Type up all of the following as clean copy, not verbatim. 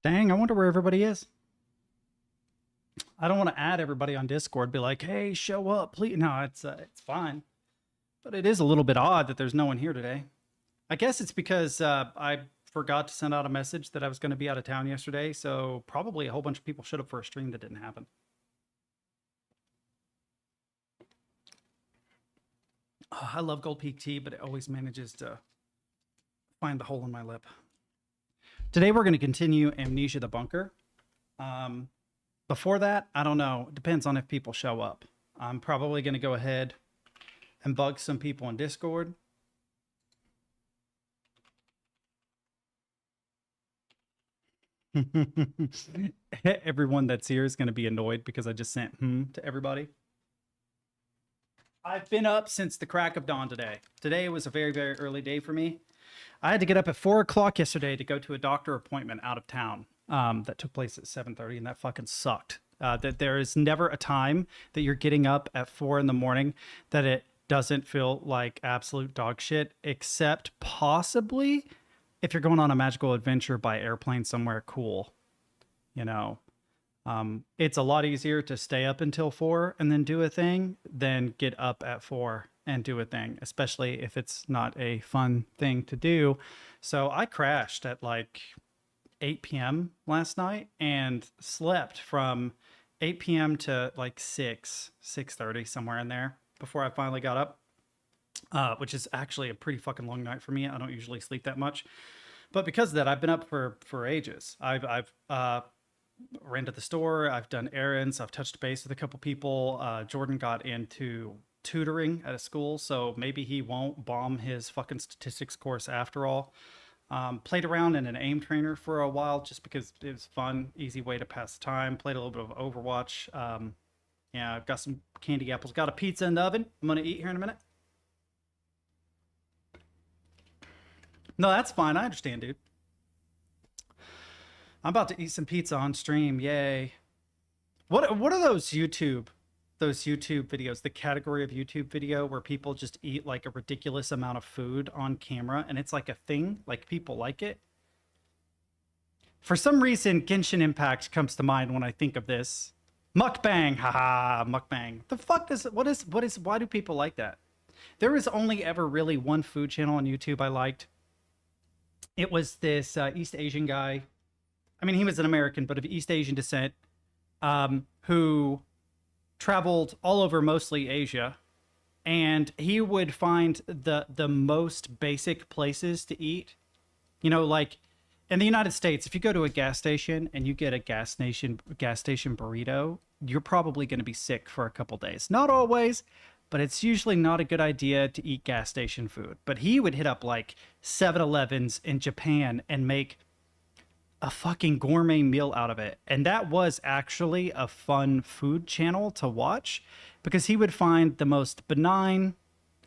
Dang, I wonder where everybody is. I don't want to add everybody on Discord, be like, hey, show up, please. No, it's fine. But it is a little bit odd that there's no one here today. I guess it's because I forgot to send out a message that I was going to be out of town yesterday. So probably a whole bunch of people showed up for a stream that didn't happen. Oh, I love Gold Peak tea, but it always manages to find the hole in my lip. Today we're going to continue Amnesia the Bunker. Before that, I don't know. It depends on if people show up. I'm probably going to go ahead and bug some people on Discord. Everyone that's here is going to be annoyed because I just sent to everybody. I've been up since the crack of dawn today. Today was a very, very early day for me. I had to get up at 4 o'clock yesterday to go to a doctor appointment out of town that took place at 7:30, and that fucking sucked. That there is never a time that you're getting up at 4 in the morning that it doesn't feel like absolute dog shit, except possibly if you're going on a magical adventure by airplane somewhere cool. You know, it's a lot easier to stay up until 4 and then do a thing than get up at 4 and do a thing, especially if it's not a fun thing to do. So I crashed at like 8 p.m. last night and slept from 8 p.m. to like 6:30, somewhere in there before I finally got up, which is actually a pretty fucking long night for me. I don't usually sleep that much. But because of that, I've been up for ages. I've ran to the store. I've done errands. I've touched base with a couple people. Jordan got into tutoring at a school, so maybe he won't bomb his fucking statistics course after all. Played around in an aim trainer for a while just because it was fun, easy way to pass the time. Played a little bit of Overwatch. Yeah, I've got some candy apples. Got a pizza in the oven. I'm gonna eat here in a minute. No, that's fine. I understand, dude. I'm about to eat some pizza on stream. Yay. What are those YouTube videos, the category of YouTube video where people just eat like a ridiculous amount of food on camera and it's like a thing, like people like it? For some reason, Genshin Impact comes to mind when I think of this. Mukbang, haha, mukbang. The fuck does why do people like that? There was only ever really one food channel on YouTube I liked. It was this East Asian guy. I mean, he was an American, but of East Asian descent, who traveled all over mostly Asia, and he would find the most basic places to eat. You know, like in the United States, if you go to a gas station and you get a gas station burrito, you're probably going to be sick for a couple days. Not always, but it's usually not a good idea to eat gas station food. But he would hit up like 7-Elevens in Japan and make a fucking gourmet meal out of it. And that was actually a fun food channel to watch because he would find the most benign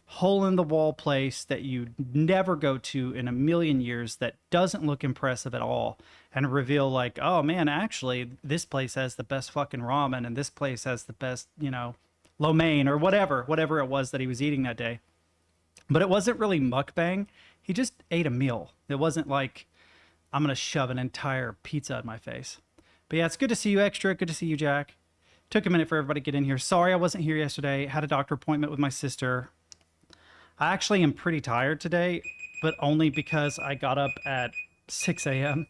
hole in the wall place that you never go to in a million years that doesn't look impressive at all and reveal like, oh man, actually this place has the best fucking ramen and this place has the best, lo mein or whatever it was that he was eating that day. But it wasn't really mukbang. He just ate a meal. It wasn't like I'm going to shove an entire pizza in my face. But yeah, it's good to see you, Extra. Good to see you, Jack. Took a minute for everybody to get in here. Sorry I wasn't here yesterday. Had a doctor appointment with my sister. I actually am pretty tired today, but only because I got up at 6 a.m.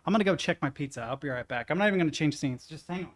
I'm going to go check my pizza. I'll be right back. I'm not even going to change scenes. Just hang on.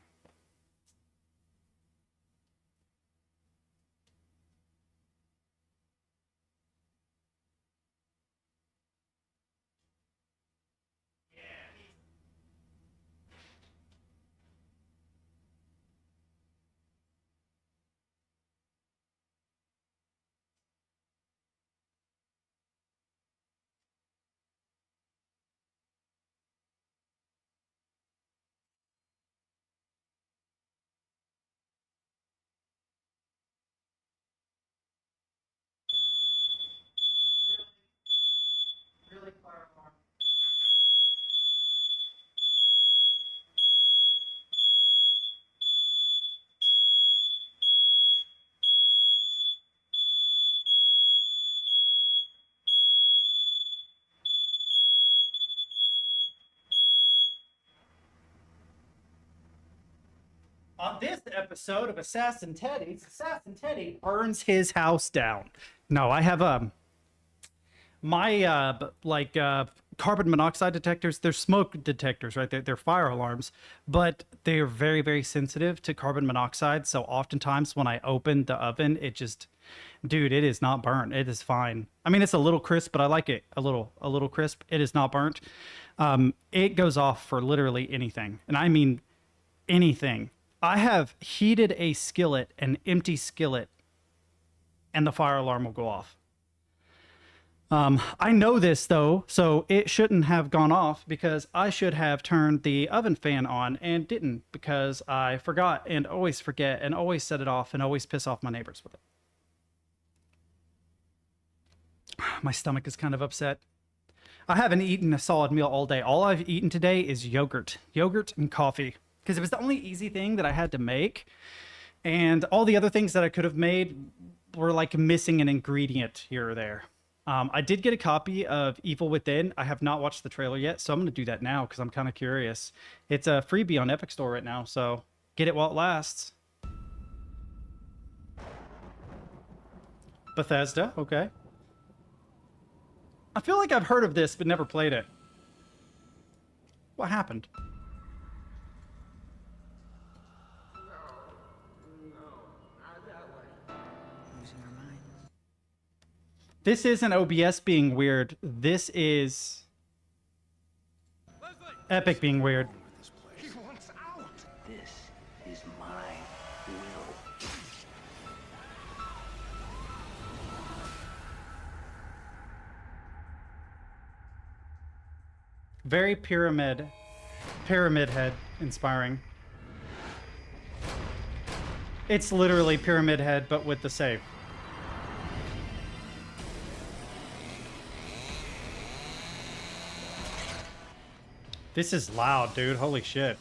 On this episode of Assassin Teddies, Assassin Teddy burns his house down. No, I have my carbon monoxide detectors. They're smoke detectors, right? They're fire alarms, but they are very, very sensitive to carbon monoxide. So oftentimes when I open the oven, it just, dude, it is not burnt. It is fine. I mean, it's a little crisp, but I like it a little crisp. It is not burnt. It goes off for literally anything, and I mean anything. I have heated a skillet, an empty skillet, and the fire alarm will go off. I know this though, so it shouldn't have gone off because I should have turned the oven fan on and didn't because I forgot and always forget and always set it off and always piss off my neighbors with it. My stomach is kind of upset. I haven't eaten a solid meal all day. All I've eaten today is yogurt and coffee because it was the only easy thing that I had to make. And all the other things that I could have made were like missing an ingredient here or there. I did get a copy of Evil Within. I have not watched the trailer yet, so I'm going to do that now because I'm kind of curious. It's a freebie on Epic Store right now, so get it while it lasts. Bethesda, okay. I feel like I've heard of this, but never played it. What happened? This isn't OBS being weird. This is Epic being weird. He wants out. This is my will. Very pyramid head inspiring. It's literally Pyramid Head, but with the save. This is loud, dude. Holy shit.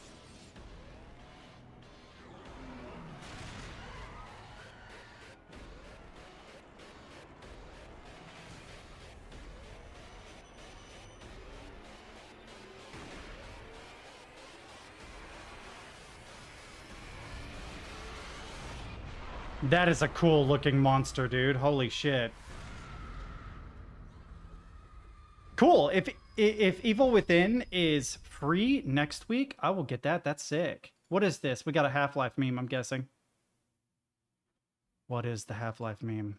That is a cool looking monster, dude. Holy shit. Cool. If Evil Within is free next week, I will get that. That's sick. What is this? We got a Half-Life meme, I'm guessing. What is the Half-Life meme?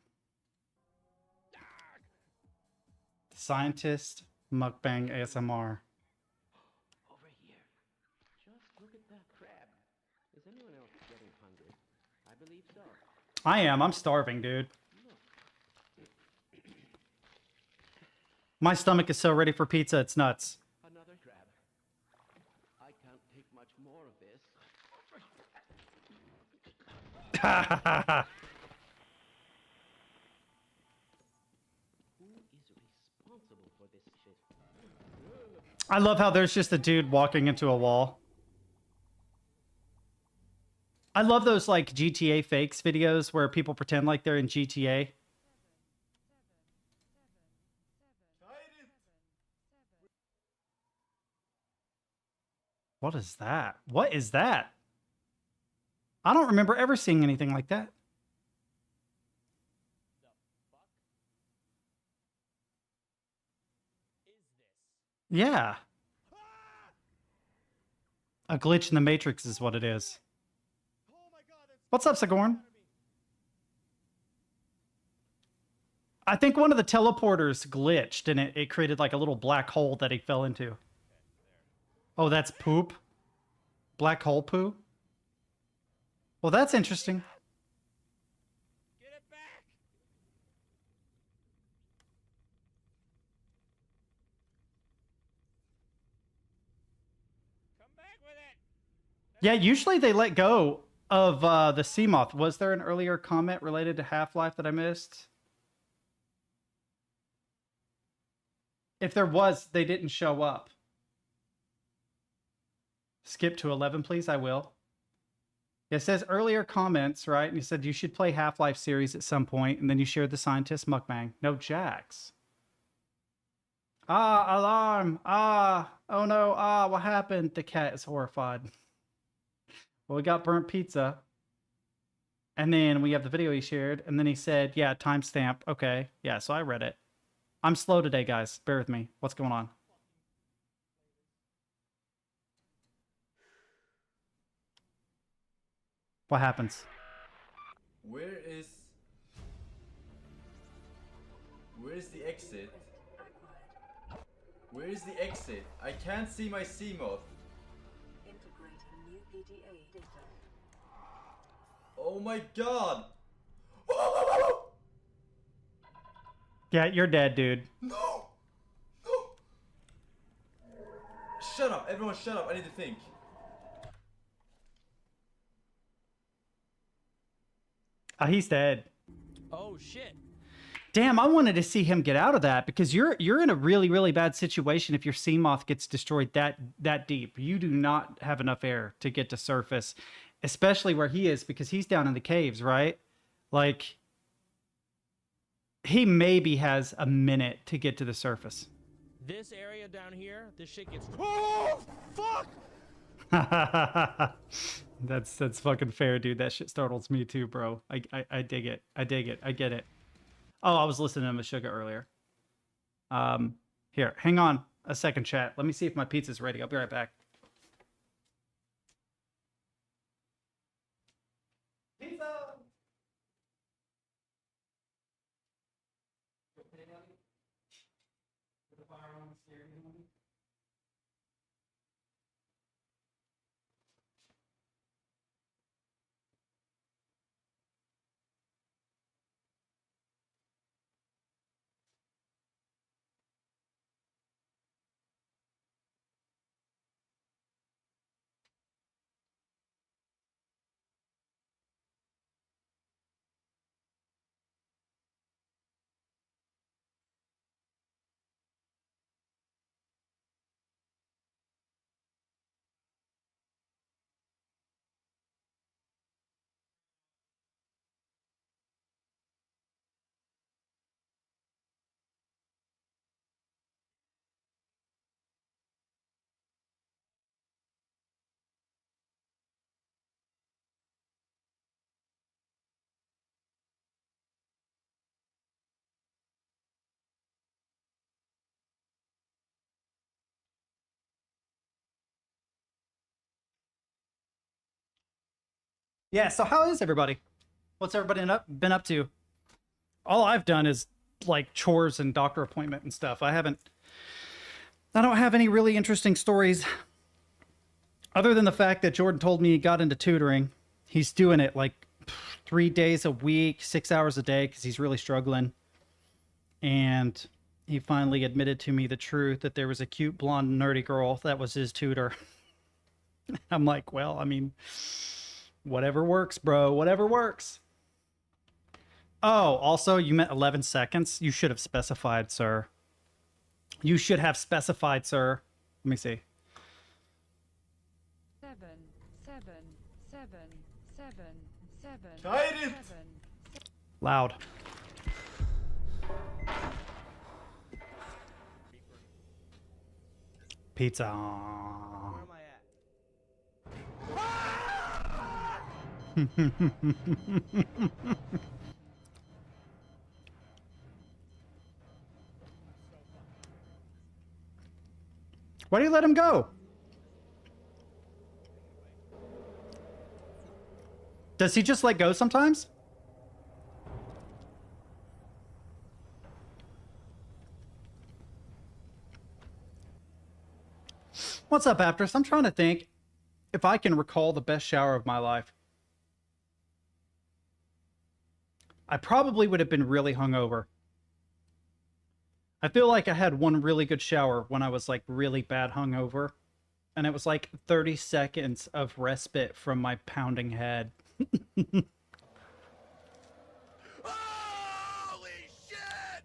Scientist mukbang ASMR. Over here. Just look at that crab. Is anyone else getting hungry? I believe so. I am. I'm starving, dude. My stomach is so ready for pizza, it's nuts. Another crab. I can't take much more of this. Who is responsible for this shit? I love how there's just a dude walking into a wall. I love those like GTA fakes videos where people pretend like they're in GTA. What is that? What is that? I don't remember ever seeing anything like that. Yeah. A glitch in the Matrix is what it is. What's up, Sigourn? I think one of the teleporters glitched and it created like a little black hole that he fell into. Oh, that's poop? Black hole poo? Well, that's interesting. Get it back! Come back with it! Yeah, usually they let go of the Seamoth. Was there an earlier comment related to Half-Life that I missed? If there was, they didn't show up. Skip to 11, please. I will. It says earlier comments, right? And you said you should play Half-Life series at some point, and then you shared the scientist mukbang. No jacks. Ah, alarm. Ah, oh no. Ah, what happened? The cat is horrified. Well, we got burnt pizza. And then we have the video he shared. And then he said, yeah, timestamp. Okay. Yeah, so I read it. I'm slow today, guys. Bear with me. What's going on? What happens? Where's the exit? Where is the exit? I can't see my CMOD. Integrating new PDA data. Oh my god! Yeah, you're dead, dude. No! No! Shut up! Everyone shut up! I need to think. He's dead. Oh shit. Damn, I wanted to see him get out of that because you're in a really, really bad situation if your Seamoth gets destroyed that deep. You do not have enough air to get to surface, especially where he is because he's down in the caves, right? Like, he maybe has a minute to get to the surface. This area down here, this shit gets. Oh fuck! That's fucking fair, dude. That shit startles me too, bro. I dig it. I dig it. I get it. Oh, I was listening to Meshuggah earlier. Here, hang on a second, chat. Let me see if my pizza's ready. I'll be right back. Pizza! Yeah, so how is everybody? What's everybody been up to? All I've done is like chores and doctor appointment and stuff. I don't have any really interesting stories other than the fact that Jordan told me he got into tutoring. He's doing it like 3 days a week, 6 hours a day because he's really struggling. And he finally admitted to me the truth that there was a cute blonde nerdy girl that was his tutor. I'm like, well, I mean, whatever works, bro. Whatever works. Oh, also, you meant 11 seconds? You should have specified, sir. You should have specified, sir. Let me see. 7, 7, 7, 7, 7. Guidance! Loud. Pizza. Where am I at? Why do you let him go? Does he just let go sometimes? What's up, Aptris? I'm trying to think if I can recall the best shower of my life. I probably would have been really hungover. I feel like I had one really good shower when I was like really bad hungover. And it was like 30 seconds of respite from my pounding head. Holy shit!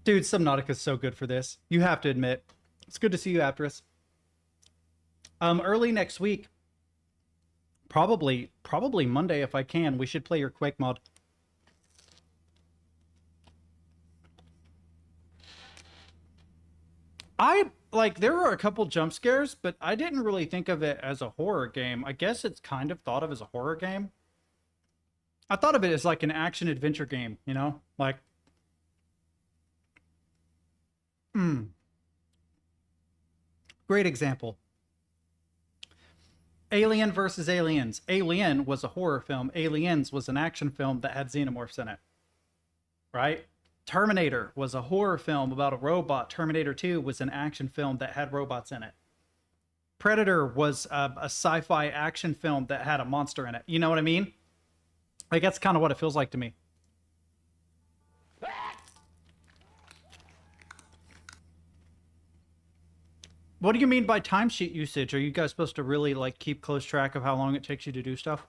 Dude, Subnautica's so good for this. You have to admit. It's good to see you, Aptris. Early next week. Probably Monday if I can. We should play your Quake mod. I like there were a couple jump scares, but I didn't really think of it as a horror game. I guess it's kind of thought of as a horror game. I thought of it as like an action adventure game, you know? Like great example. Alien versus Aliens. Alien was a horror film. Aliens was an action film that had xenomorphs in it. Right? Terminator was a horror film about a robot. Terminator 2 was an action film that had robots in it. Predator was a sci-fi action film that had a monster in it. You know what I mean? Like, that's kind of what it feels like to me. What do you mean by timesheet usage? Are you guys supposed to really, like, keep close track of how long it takes you to do stuff?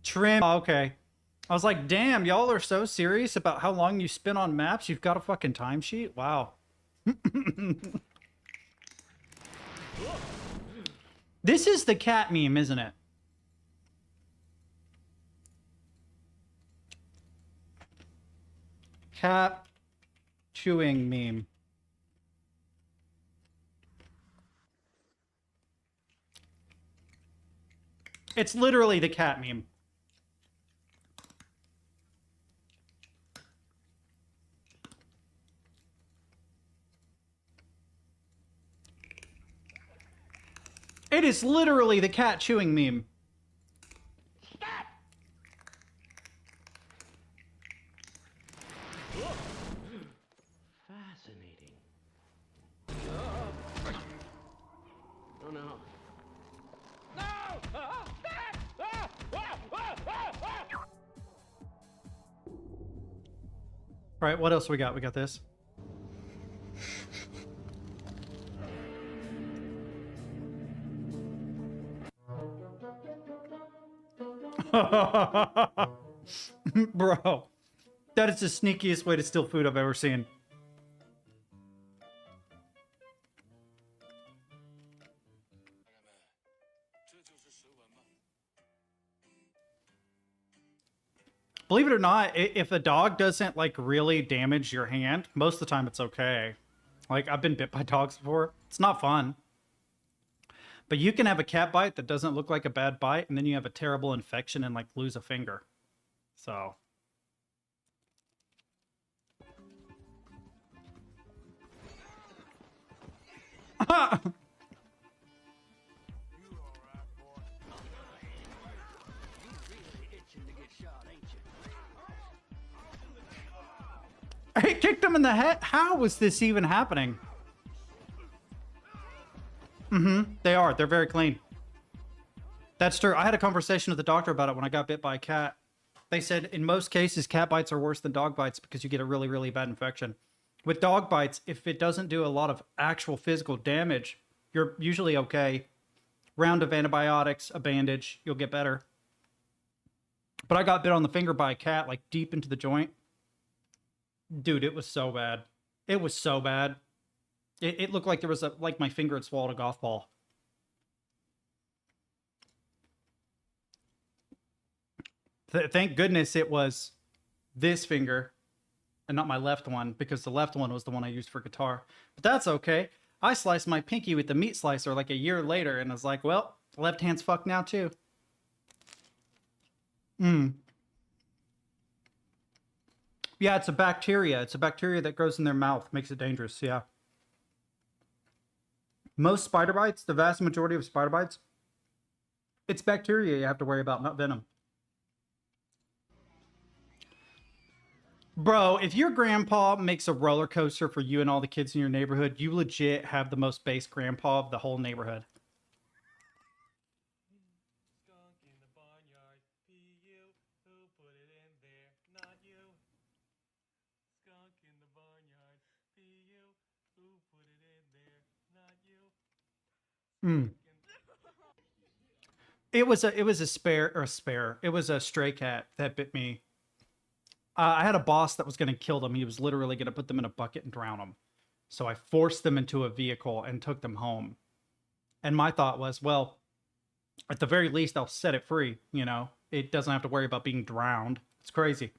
Trim. Okay. I was like, damn, y'all are so serious about how long you spend on maps. You've got a fucking timesheet? Wow. This is the cat meme, isn't it? Cat chewing meme. It's literally the cat meme. It is literally the cat chewing meme. Fascinating. Oh no. No! All right, what else we got? We got this. Bro, that is the sneakiest way to steal food I've ever seen. Believe it or not, if a dog doesn't like really damage your hand, most of the time it's okay. Like, I've been bit by dogs before. It's not fun. But you can have a cat bite that doesn't look like a bad bite, and then you have a terrible infection and like lose a finger. So. I kicked him in the head. How was this even happening? They are. They're very clean. That's true. I had a conversation with the doctor about it when I got bit by a cat. They said in most cases, cat bites are worse than dog bites because you get a really, really bad infection. With dog bites, if it doesn't do a lot of actual physical damage, you're usually okay. Round of antibiotics, a bandage, you'll get better. But I got bit on the finger by a cat, like deep into the joint. Dude, it was so bad. It was so bad. It looked like there was like my finger had swallowed a golf ball. Thank goodness it was this finger and not my left one, because the left one was the one I used for guitar. But that's okay. I sliced my pinky with the meat slicer like a year later and was like, well, left hand's fucked now too. Yeah, it's a bacteria. It's a bacteria that grows in their mouth. Makes it dangerous, yeah. Most spider bites, the vast majority of spider bites, it's bacteria you have to worry about, not venom. Bro, if your grandpa makes a roller coaster for you and all the kids in your neighborhood, you legit have the most base grandpa of the whole neighborhood. Skunk in the barnyard, P.U. Who put it in there? Not you. Skunk in the barnyard, P.U. Who put it in there? Not you. It was a stray cat that bit me. I had a boss that was going to kill them. He was literally going to put them in a bucket and drown them. So I forced them into a vehicle and took them home. And my thought was, well, At the very least, I'll set it free. You know, it doesn't have to worry about being drowned. It's crazy.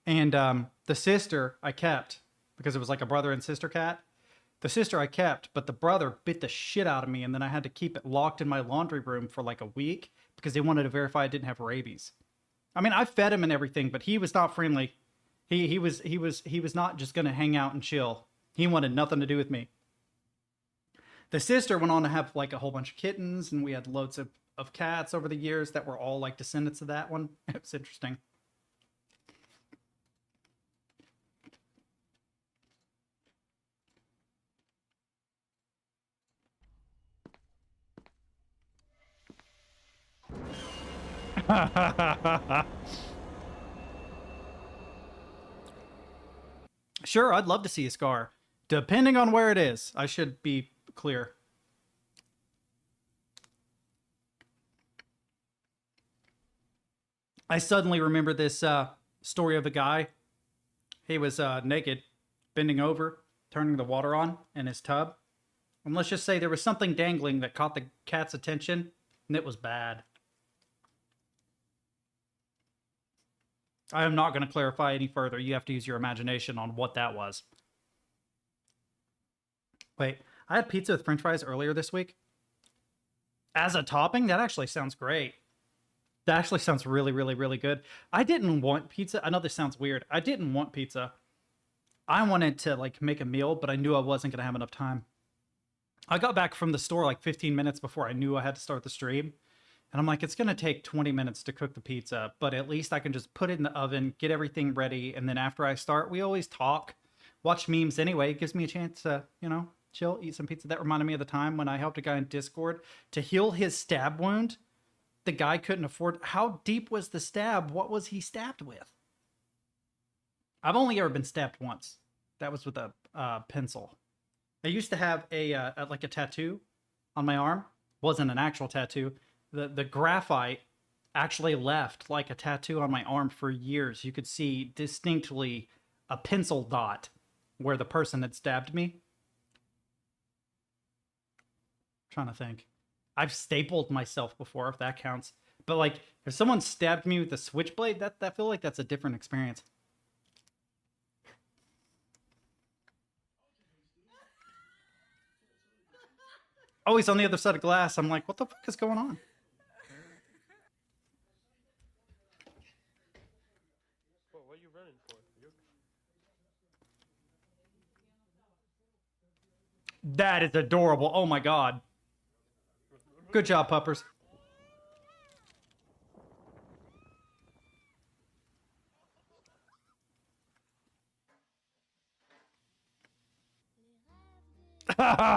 And the sister I kept because it was like a brother and sister cat. The sister I kept, but the brother bit the shit out of me, and then I had to keep it locked in my laundry room for like a week because they wanted to verify I didn't have rabies. I mean, I fed him and everything, but he was not friendly. He was not just gonna hang out and chill. He wanted nothing to do with me. The sister went on to have like a whole bunch of kittens, and we had loads of cats over the years that were all like descendants of that one. It was interesting. Sure, I'd love to see a scar. Depending on where it is, I should be clear. I suddenly remember this story of a guy. He was naked, bending over, turning the water on in his tub. And let's just say there was something dangling that caught the cat's attention, and it was bad. I am not going to clarify any further. You have to use your imagination on what that was. Wait, I had pizza with french fries earlier this week. As a topping, that actually sounds great. That actually sounds really, really, really good. I didn't want pizza. I know this sounds weird. I didn't want pizza. I wanted to like make a meal, but I knew I wasn't going to have enough time. I got back from the store like 15 minutes before I knew I had to start the stream. And I'm like, it's going to take 20 minutes to cook the pizza, but at least I can just put it in the oven, get everything ready. And then after I start, we always talk, watch memes anyway. It gives me a chance to, you know, chill, eat some pizza. That reminded me of the time when I helped a guy in Discord to heal his stab wound. The guy couldn't afford. How deep was the stab? What was he stabbed with? I've only ever been stabbed once. That was with a pencil. I used to have a like a tattoo on my arm. Wasn't an actual tattoo. The graphite actually left like a tattoo on my arm for years. You could see distinctly a pencil dot where the person had stabbed me. I'm trying to think. I've stapled myself before, if that counts. But like, if someone stabbed me with a switchblade, I feel like that's a different experience. Oh, he's on the other side of glass. I'm like, what the fuck is going on? What are you running for? That is adorable. Oh my god. Good job, puppers. SpongeBob.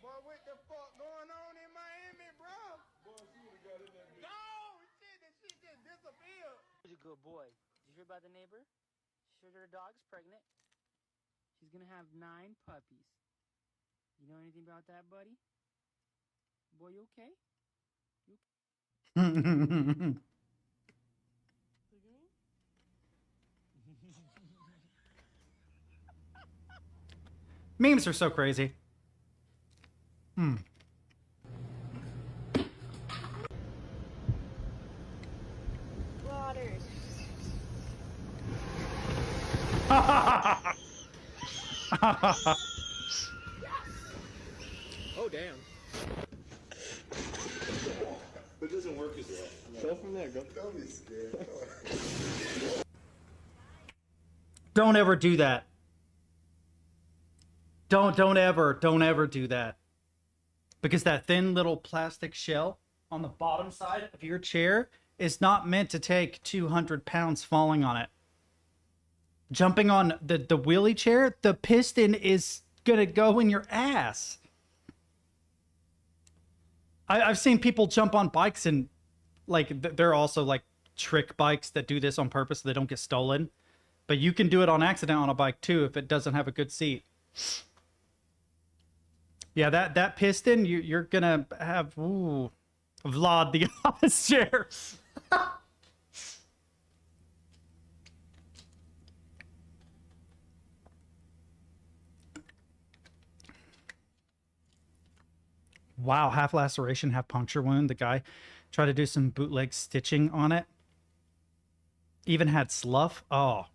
Boy, what the fuck going on in Miami, bro? Boy, she would've got in that bitch. No, shit, that shit just disappeared. He's a good boy. Did you hear about the neighbor? She heard her dog's pregnant. She's gonna have 9 puppies. You know anything about that, buddy? Boy, you okay? Memes are so crazy. Waters. Oh, damn. It doesn't work as well. Go from there, go. Don't be scared. Don't ever do that. Don't ever do that. Because that thin little plastic shell on the bottom side of your chair is not meant to take 200 pounds falling on it. Jumping on the wheelie chair, the piston is gonna go in your ass. I've seen people jump on bikes and like there are also like trick bikes that do this on purpose so they don't get stolen. But you can do it on accident on a bike too if it doesn't have a good seat. Yeah, that piston, you're gonna have Vlad the office chair. Wow, half laceration, half puncture wound. The guy tried to do some bootleg stitching on it. Even had slough. Oh.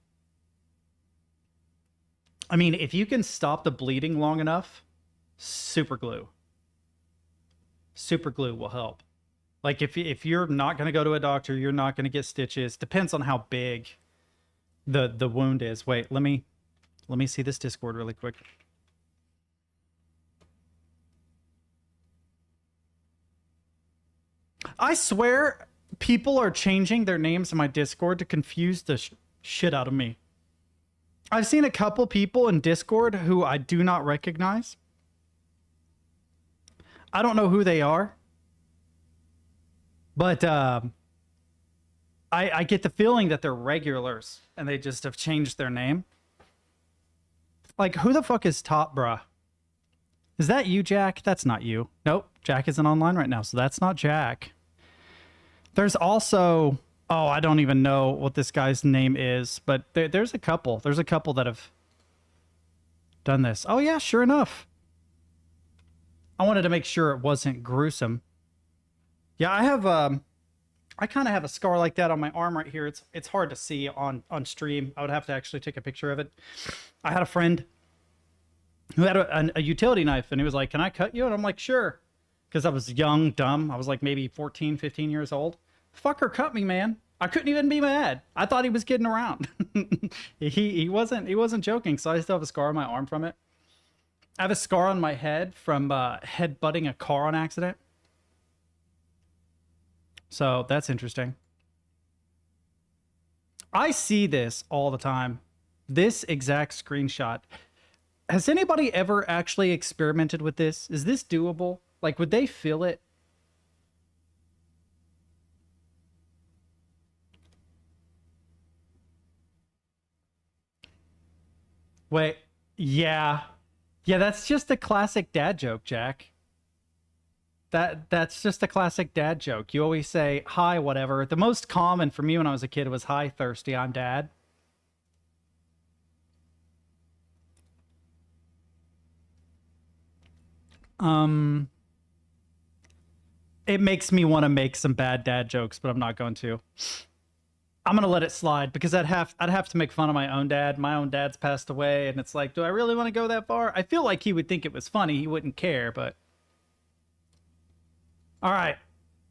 I mean, if you can stop the bleeding long enough, super glue. Super glue will help. Like if you're not going to go to a doctor, you're not going to get stitches. Depends on how big the wound is. Wait, let me see this Discord really quick. I swear people are changing their names in my Discord to confuse the shit out of me. I've seen a couple people in Discord who I do not recognize. I don't know who they are. But I get the feeling that they're regulars and they just have changed their name. Like, who the fuck is Top Bruh? Is that you, Jack? That's not you. Nope, Jack isn't online right now, so that's not Jack. There's also... Oh, I don't even know what this guy's name is, but there's a couple. There's a couple that have done this. Oh, yeah, sure enough. I wanted to make sure it wasn't gruesome. Yeah, I have... I kind of have a scar like that on my arm right here. It's hard to see on stream. I would have to actually take a picture of it. I had a friend who had a utility knife, and he was like, "Can I cut you?" And I'm like, "Sure." Because I was young, dumb. I was like maybe 14, 15 years old. Fucker cut me, man. I couldn't even be mad. I thought he was kidding around. he wasn't joking, so I still have a scar on my arm from it. I have a scar on my head from headbutting a car on accident. So that's interesting. I see this all the time. This exact screenshot. Has anybody ever actually experimented with this? Is this doable? Like, would they feel it? Wait, yeah. Yeah, that's just a classic dad joke, Jack. That's just a classic dad joke. You always say, "Hi, whatever." The most common for me when I was a kid was, "Hi, thirsty, I'm dad." It makes me want to make some bad dad jokes, but I'm not going to. I'm gonna let it slide because I'd have to make fun of my own dad. My own dad's passed away, and it's like, do I really want to go that far? I feel like he would think it was funny. He wouldn't care, but all right.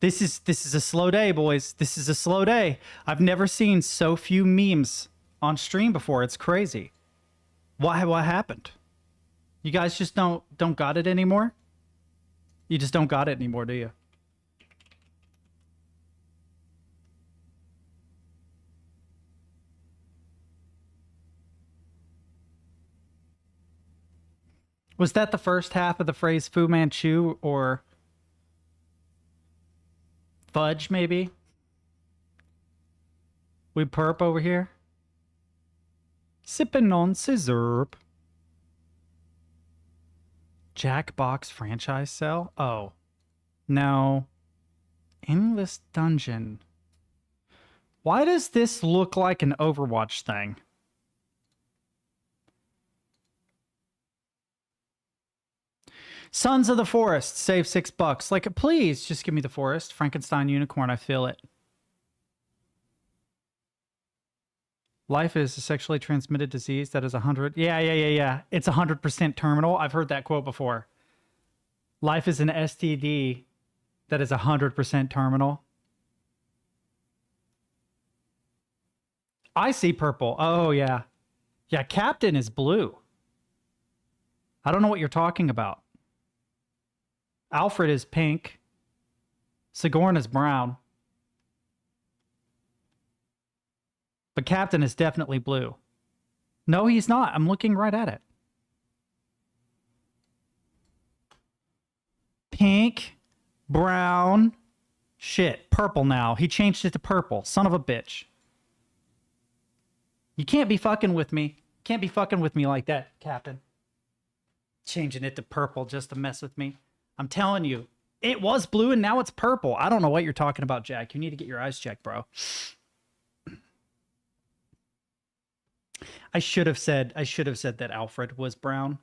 This is a slow day, boys. This is a slow day. I've never seen so few memes on stream before. It's crazy. What happened? You guys just don't got it anymore? You just don't got it anymore, do you? Was that the first half of the phrase Fu Manchu or fudge, maybe? We perp over here. Sipping on scissor. Jackbox franchise sell? Oh. No. Endless Dungeon. Why does this look like an Overwatch thing? Sons of the Forest, save $6. Like, please, just give me the forest. Frankenstein unicorn, I feel it. Life is a sexually transmitted disease that is 100... Yeah. It's 100% terminal. I've heard that quote before. Life is an STD that is 100% terminal. I see purple. Oh, yeah. Yeah, Captain is blue. I don't know what you're talking about. Alfred is pink. Sigourn is brown. But Captain is definitely blue. No, he's not. I'm looking right at it. Pink, brown, shit, purple now. He changed it to purple. Son of a bitch. You can't be fucking with me. Can't be fucking with me like that, Captain. Changing it to purple just to mess with me. I'm telling you, it was blue and now it's purple. I don't know what you're talking about, Jack. You need to get your eyes checked, bro. I should have said that Alfred was brown.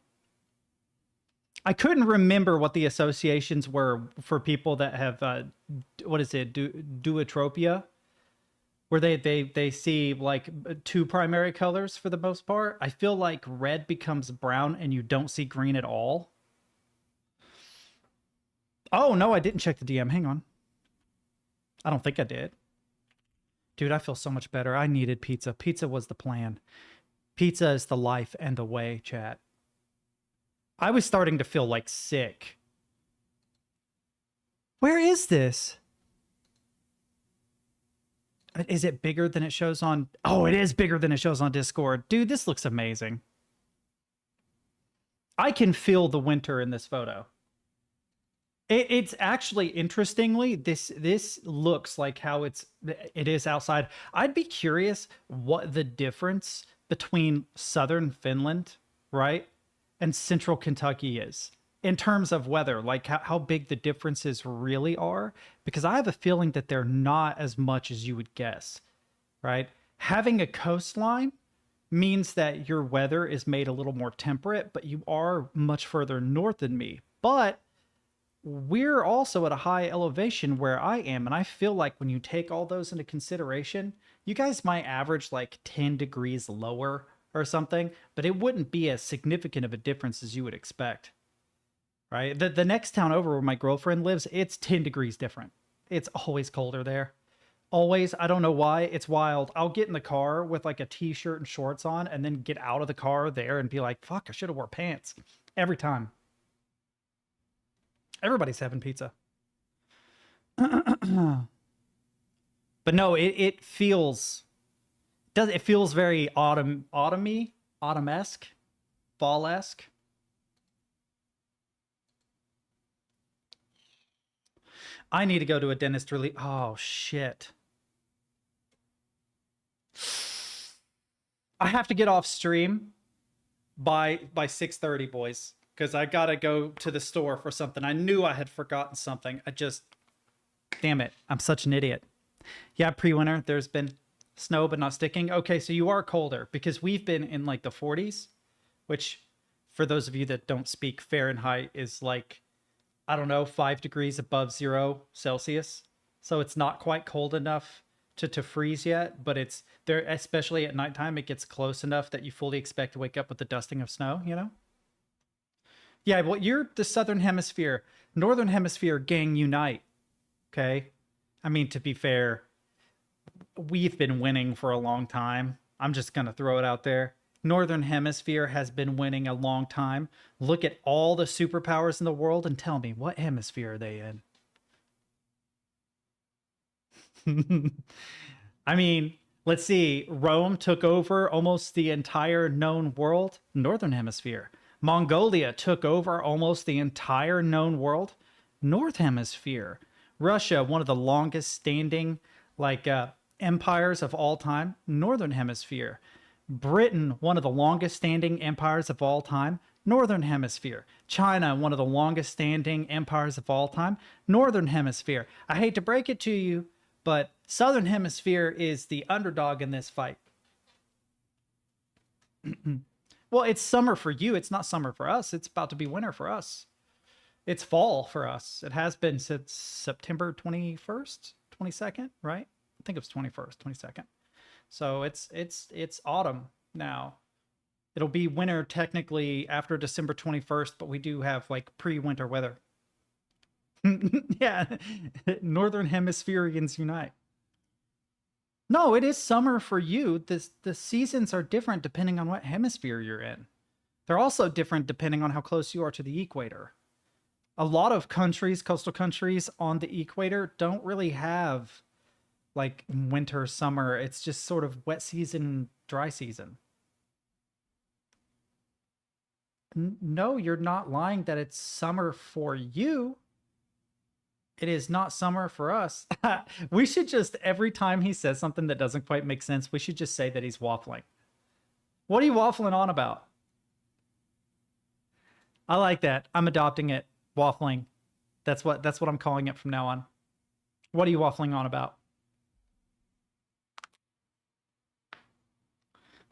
I couldn't remember what the associations were for people that have what is it, duotropia, where they see like two primary colors for the most part. I feel like red becomes brown and you don't see green at all. Oh no, I didn't check the DM. Hang on. I don't think I did. Dude, I feel so much better. I needed pizza. Pizza was the plan. Pizza is the life and the way, chat. I was starting to feel like sick. Where is this? Is it bigger than it shows on... Oh, it is bigger than it shows on Discord. Dude, this looks amazing. I can feel the winter in this photo. It's actually, interestingly, this looks like how it is outside. I'd be curious what the difference between southern Finland, right, and central Kentucky is in terms of weather, like how big the differences really are, because I have a feeling that they're not as much as you would guess, right? Having a coastline means that your weather is made a little more temperate, but you are much further north than me. But we're also at a high elevation where I am, and I feel like when you take all those into consideration, you guys might average like 10 degrees lower or something, but it wouldn't be as significant of a difference as you would expect, right? The next town over where my girlfriend lives, it's 10 degrees different. It's always colder there. Always. I don't know why. It's wild. I'll get in the car with like a t-shirt and shorts on and then get out of the car there and be like, fuck, I should have wore pants. Every time. Everybody's having pizza. But no, it feels very autumn-esque, fall-esque. I need to go to a dentist really. Oh shit. I have to get off stream by 6:30, boys, because I gotta go to the store for something. I knew I had forgotten something. Damn it, I'm such an idiot. Yeah, pre-winter, there's been snow but not sticking. Okay, so you are colder, because we've been in like the 40s, which for those of you that don't speak Fahrenheit is like, I don't know, 5 degrees above 0 Celsius. So it's not quite cold enough to freeze yet, but it's there, especially at nighttime, it gets close enough that you fully expect to wake up with the dusting of snow, you know? Yeah, well, you're the Southern Hemisphere. Northern Hemisphere, gang, unite. Okay? I mean, to be fair, we've been winning for a long time. I'm just going to throw it out there. Northern Hemisphere has been winning a long time. Look at all the superpowers in the world and tell me, what hemisphere are they in? I mean, let's see. Rome took over almost the entire known world. Northern Hemisphere. Mongolia took over almost the entire known world. North Hemisphere. Russia, one of the longest standing empires of all time. Northern Hemisphere. Britain, one of the longest standing empires of all time. Northern Hemisphere. China, one of the longest standing empires of all time. Northern Hemisphere. I hate to break it to you, but Southern Hemisphere is the underdog in this fight. Well, it's summer for you. It's not summer for us. It's about to be winter for us. It's fall for us. It has been since September 21st, 22nd, right? I think it was 21st, 22nd. So it's autumn now. It'll be winter technically after December 21st, but we do have like pre-winter weather. Yeah, Northern Hemispherians unite. No, it is summer for you. The seasons are different depending on what hemisphere you're in. They're also different depending on how close you are to the equator. A lot of countries, coastal countries on the equator, don't really have like winter, summer. It's just sort of wet season, dry season. No, you're not lying that it's summer for you. It is not summer for us. We should just, every time he says something that doesn't quite make sense, we should just say that he's waffling. What are you waffling on about? I like that. I'm adopting it. Waffling. That's what I'm calling it from now on. What are you waffling on about?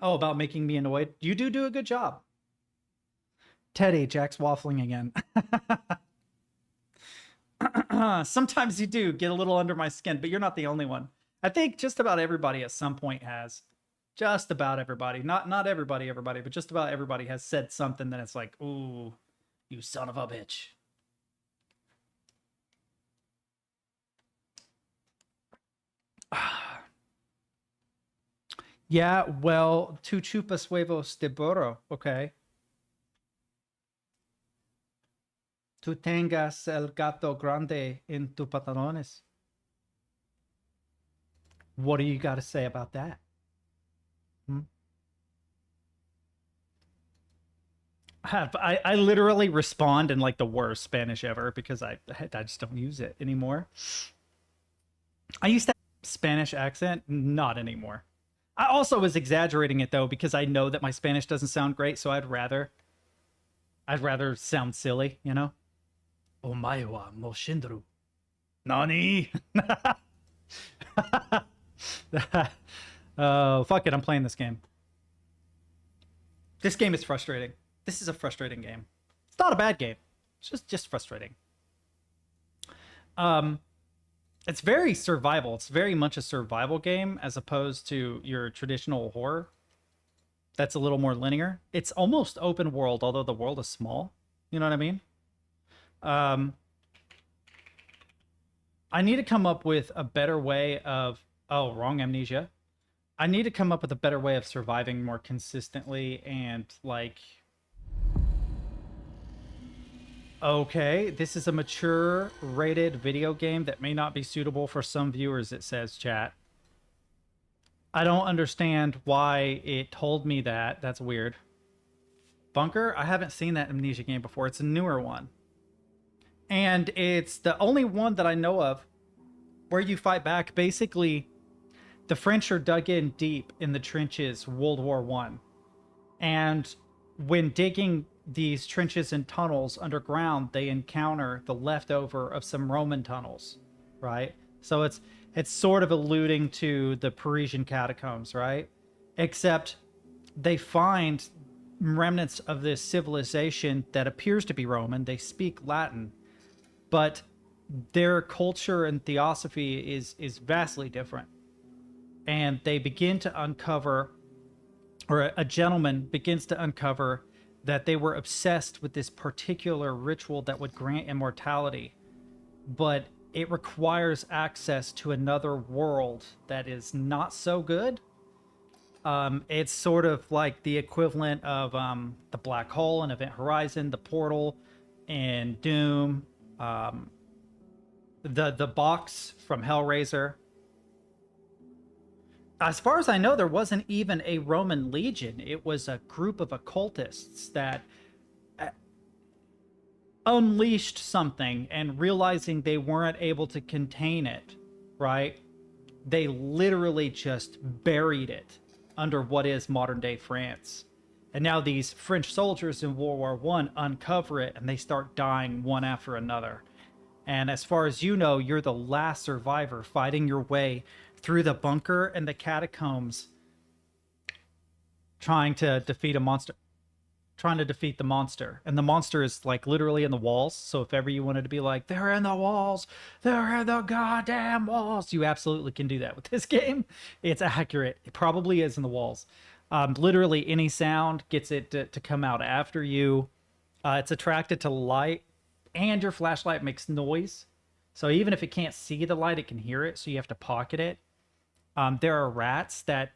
Oh, about making me annoyed? You do a good job. Teddy, Jack's waffling again. Sometimes you do get a little under my skin, but you're not the only one. I think just about everybody at some point has. Just about everybody. Not everybody, but just about everybody has said something that it's like, ooh, you son of a bitch. Yeah, well, tu chupas huevos de burro, okay. Tu tengas el gato grande en tu pantalones. What do you got to say about that? I literally respond in like the worst Spanish ever because I just don't use it anymore. I used to have a Spanish accent, not anymore. I also was exaggerating it though because I know that my Spanish doesn't sound great, so I'd rather sound silly, you know? Omaewa Moshindru. Nani? Oh, fuck it, I'm playing this game. This game is frustrating. This is a frustrating game. It's not a bad game. It's just frustrating. It's very survival. It's very much a survival game as opposed to your traditional horror. That's a little more linear. It's almost open world, although the world is small. You know what I mean? I need to come up with a better way of... Oh, wrong Amnesia. I need to come up with a better way of surviving more consistently and, like... Okay, this is a mature rated video game that may not be suitable for some viewers, it says, chat. I don't understand why it told me that. That's weird. Bunker? I haven't seen that Amnesia game before. It's a newer one. And it's the only one that I know of where you fight back. Basically, the French are dug in deep in the trenches World War I. And when digging these trenches and tunnels underground, they encounter the leftover of some Roman tunnels, right? So it's sort of alluding to the Parisian catacombs, right? Except they find remnants of this civilization that appears to be Roman. They speak Latin, but their culture and theosophy is vastly different. And they begin to uncover, or a gentleman begins to uncover, that they were obsessed with this particular ritual that would grant immortality, but it requires access to another world that is not so good. It's sort of like the equivalent of the Black Hole in Event Horizon, the Portal in Doom, the box from Hellraiser. As far as I know, there wasn't even a Roman legion. It was a group of occultists that unleashed something, and realizing they weren't able to contain it, right? They literally just buried it under what is modern-day France. And now these French soldiers in World War I uncover it, and they start dying one after another. And as far as you know, you're the last survivor fighting your way through the bunker and the catacombs, trying to defeat a monster. Trying to defeat the monster. And the monster is like literally in the walls. So if ever you wanted to be like, they're in the walls, they're in the goddamn walls, you absolutely can do that with this game. It's accurate. It probably is in the walls. Literally any sound gets it to come out after you. It's attracted to light, and your flashlight makes noise. So even if it can't see the light, it can hear it. So you have to pocket it. There are rats that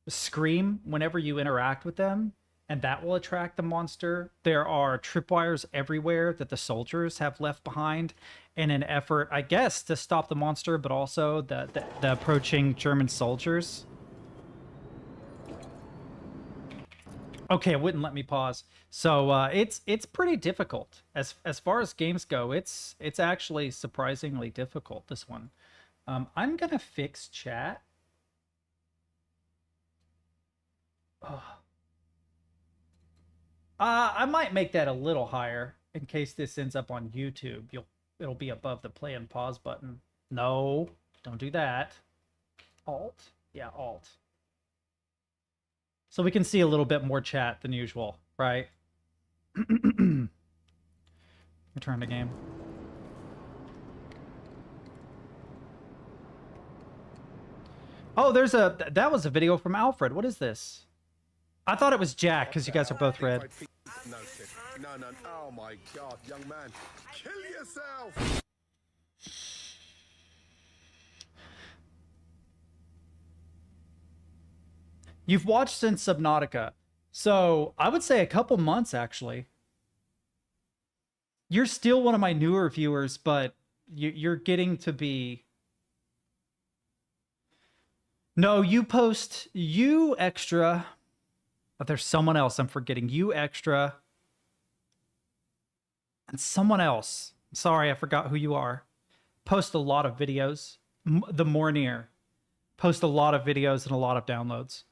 scream whenever you interact with them, and that will attract the monster. There are tripwires everywhere that the soldiers have left behind in an effort, I guess, to stop the monster, but also the approaching German soldiers. Okay, it wouldn't let me pause. So it's pretty difficult. As far as games go, it's actually surprisingly difficult, this one. I'm gonna fix chat. Oh. I might make that a little higher in case this ends up on YouTube. It'll be above the play and pause button. No, don't do that. Alt? Yeah, Alt. So we can see a little bit more chat than usual. Right. Return to game. Oh, that was a video from Alfred. What is this? I thought it was Jack because you guys are both red. No. Oh my God, young man, kill yourself. You've watched since Subnautica, so I would say a couple months actually. You're still one of my newer viewers, but you're getting to be. No, you post you extra. But there's someone else I'm forgetting. You extra. And someone else. Sorry, I forgot who you are. Post a lot of videos. The more near. Post a lot of videos and a lot of downloads.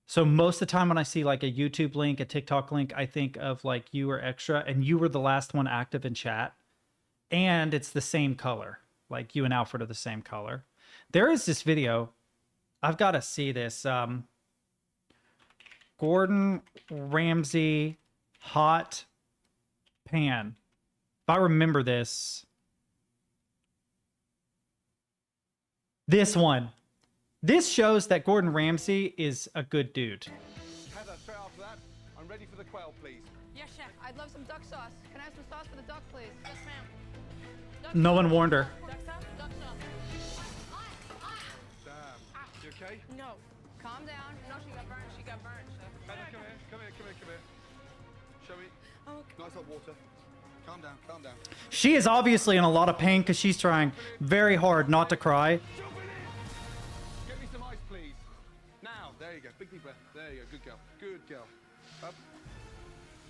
So most of the time when I see like a YouTube link, a TikTok link, I think of like you or extra, and you were the last one active in chat. And it's the same color. Like you and Alfred are the same color. There is this video. I've got to see this. Gordon Ramsay hot pan. If I remember this. This one. This shows that Gordon Ramsay is a good dude. Heather, straight after that, I'm ready for the quail, please. Yes, chef. I'd love some duck sauce. Can I have some sauce for the duck, please? Yes, ma'am. No one warned her. Duck sauce? Duck sauce. Damn. You okay? No. Calm down. No, she got burned. She got burned, chef. Heather, come here. Show me. Oh, Nice hot water. Calm down. She is obviously in a lot of pain because she's trying very hard not to cry. Get me some ice, please. Now, there you go. Big deep breath. There you go. Good girl. Up.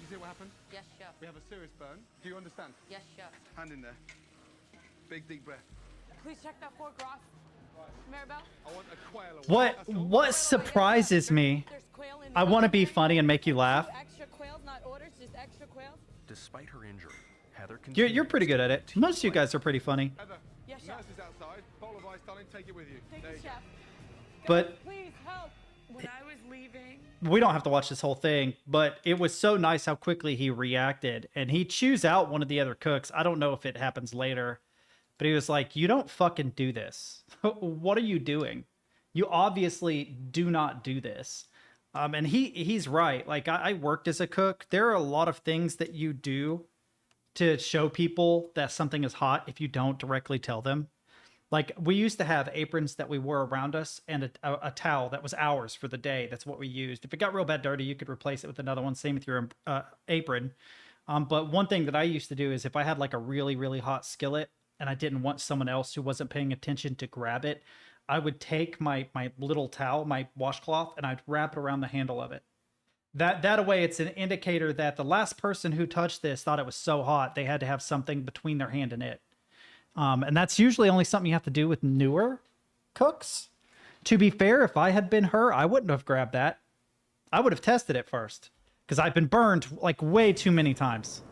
You see what happened? yes, chef. We have a serious burn. Do you understand? Yes, chef. Hand in there. Big deep breath. Please check that fork, Ross. Maribel? I want a quail away. That's all. What surprises me, There's quail in I want to be funny and make you laugh. Extra quails, not orders, just extra quails. Despite her injury, Heather You're pretty good at it. Most of you guys are pretty funny. Heather, Yes, chef. nurse is outside. Bowl of ice, darling. Take it with you. Thank There you, you go. chef. But Please help. When I was leaving. we don't have to watch this whole thing, but it was so nice how quickly he reacted. And he chews out one of the other cooks. I don't know if it happens later, but he was like, you don't fucking do this. What are you doing? You obviously do not do this. And he's right. Like I worked as a cook. There are a lot of things that you do to show people that something is hot if you don't directly tell them. Like we used to have aprons that we wore around us and a towel that was ours for the day. That's what we used. If it got real bad dirty, you could replace it with another one. Same with your apron. But one thing that I used to do is if I had like a really, really hot skillet and I didn't want someone else who wasn't paying attention to grab it, I would take my little towel, my washcloth, and I'd wrap it around the handle of it. That way it's an indicator that the last person who touched this thought it was so hot they had to have something between their hand and it. And that's usually only something you have to do with newer cooks. To be fair, if I had been her, I wouldn't have grabbed that. I would have tested it first because I've been burned like way too many times.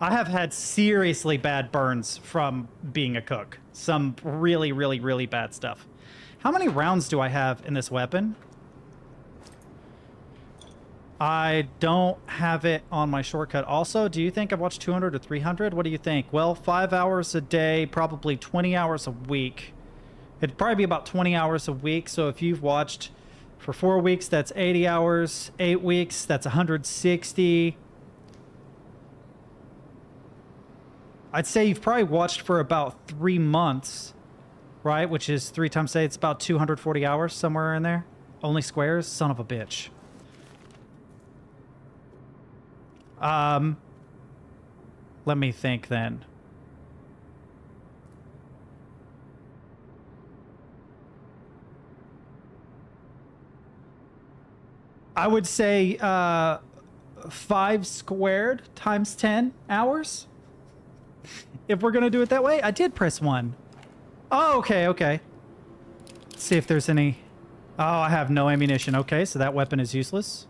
I have had seriously bad burns from being a cook. Some really, really, really bad stuff. How many rounds do I have in this weapon? I don't have it on my shortcut. Also, do you think I've watched 200 or 300? What do you think? Well, 5 hours a day, probably 20 hours a week. It'd probably be about 20 hours a week. So if you've watched for 4 weeks, that's 80 hours. 8 weeks, that's 160. I'd say you've probably watched for about 3 months, right? Which is 3 times 8, it's about 240 hours, somewhere in there. Only squares? Son of a bitch. Let me think then. I would say 5 squared times 10 hours. If we're gonna do it that way. I did press 1. Oh, okay. Let's see if there's any. Oh, I have no ammunition. Okay, so that weapon is useless.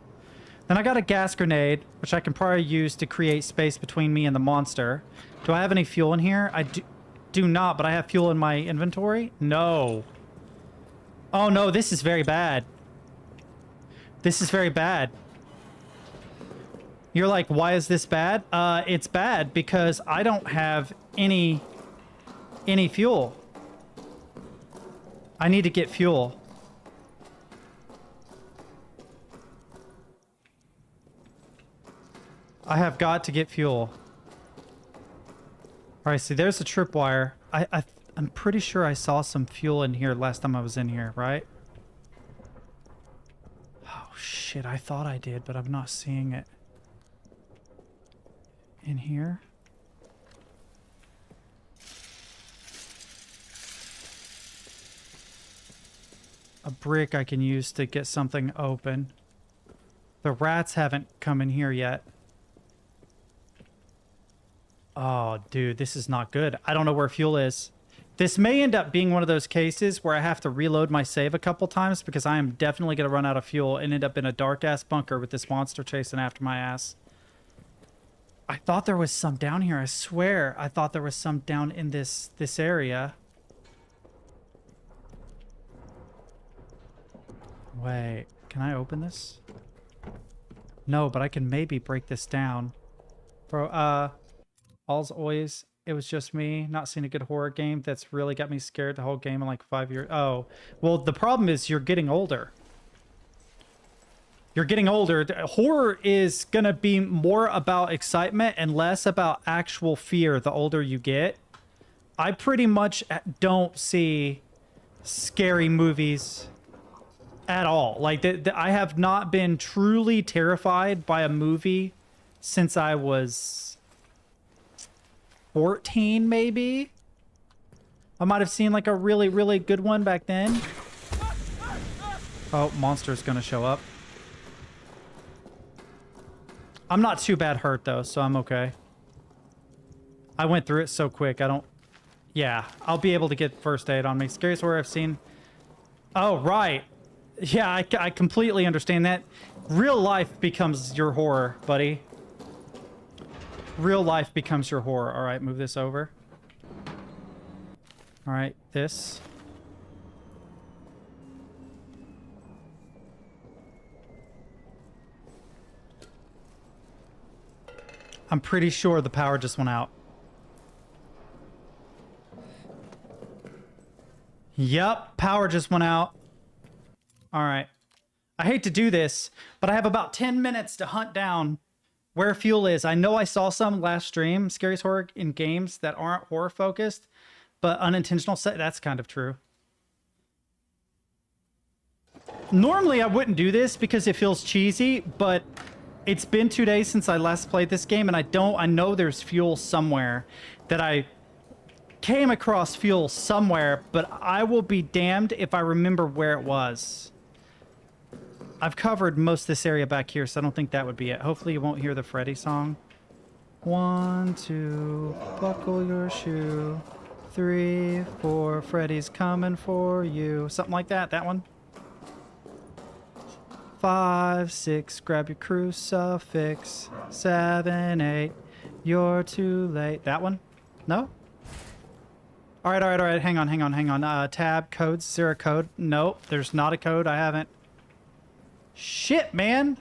Then I got a gas grenade, which I can probably use to create space between me and the monster. Do I have any fuel in here? I do not, but I have fuel in my inventory. No. Oh no, this is very bad. This is very bad. You're like, why is this bad? It's bad because I don't have any fuel. I need to get fuel. I have got to get fuel. All right, see, there's the tripwire. I'm pretty sure I saw some fuel in here last time I was in here, right? Oh, shit, I thought I did, but I'm not seeing it. In here? A brick I can use to get something open. The rats haven't come in here yet. Oh, dude, this is not good. I don't know where fuel is. This may end up being one of those cases where I have to reload my save a couple times because I am definitely going to run out of fuel and end up in a dark-ass bunker with this monster chasing after my ass. I thought there was some down here. I swear I thought there was some down in this area. Wait, can I open this? No, but I can maybe break this down. Bro, all's always, it was just me not seeing a good horror game that's really got me scared the whole game in like 5 years. Oh, well, the problem is you're getting older. You're getting older. Horror is going to be more about excitement and less about actual fear the older you get. I pretty much don't see scary movies at all. Like, I have not been truly terrified by a movie since I was 14, maybe. I might have seen like a really, really good one back then. Oh, monster's going to show up. I'm not too bad hurt, though, so I'm okay. I went through it so quick, I don't... Yeah, I'll be able to get first aid on me. Scariest horror I've seen... Oh, right. Yeah, I completely understand that. Real life becomes your horror, buddy. Real life becomes your horror. All right, move this over. All right, this... I'm pretty sure the power just went out. Yup, power just went out. All right. I hate to do this, but I have about 10 minutes to hunt down where fuel is. I know I saw some last stream, scariest horror in games that aren't horror focused, but unintentional set. That's kind of true. Normally I wouldn't do this because it feels cheesy, but it's been 2 days since I last played this game, and I know there's fuel somewhere that I came across fuel somewhere, but I will be damned if I remember where it was. I've covered most of this area back here, so I don't think that would be it. Hopefully you won't hear the Freddy song. 1, 2, buckle your shoe. 3, 4, Freddy's coming for you. Something like that, that one. 5, 6, grab your crucifix. 7, 8, you're too late. That one? No? All right. Hang on. Tab, codes. Is there a code? Nope, there's not a code. I haven't. Shit, man.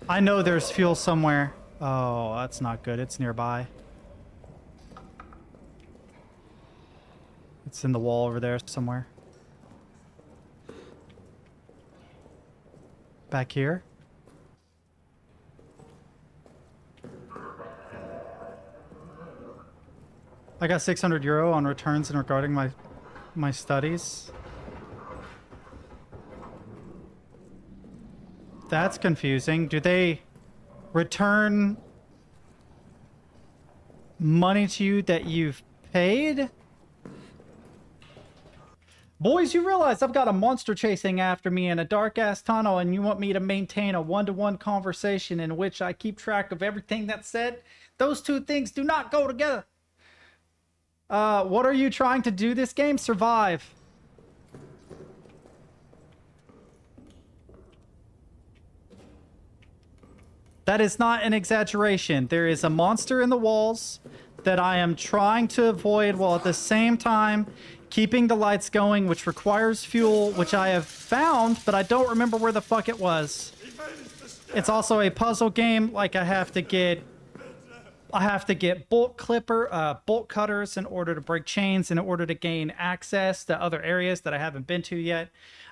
I know there's fuel somewhere. Oh, that's not good. It's nearby. It's in the wall over there somewhere. Back here. I got 600 euro on returns and regarding my studies. That's confusing. Do they return money to you that you've paid? Boys, you realize I've got a monster chasing after me in a dark-ass tunnel, and you want me to maintain a one-to-one conversation in which I keep track of everything that's said? Those two things do not go together. What are you trying to do this game? Survive. That is not an exaggeration. There is a monster in the walls that I am trying to avoid while at the same time keeping the lights going, which requires fuel, which I have found, but I don't remember where the fuck it was. He managed to It's also a puzzle game. Like I have to get bolt cutters in order to break chains, in order to gain access to other areas that I haven't been to yet.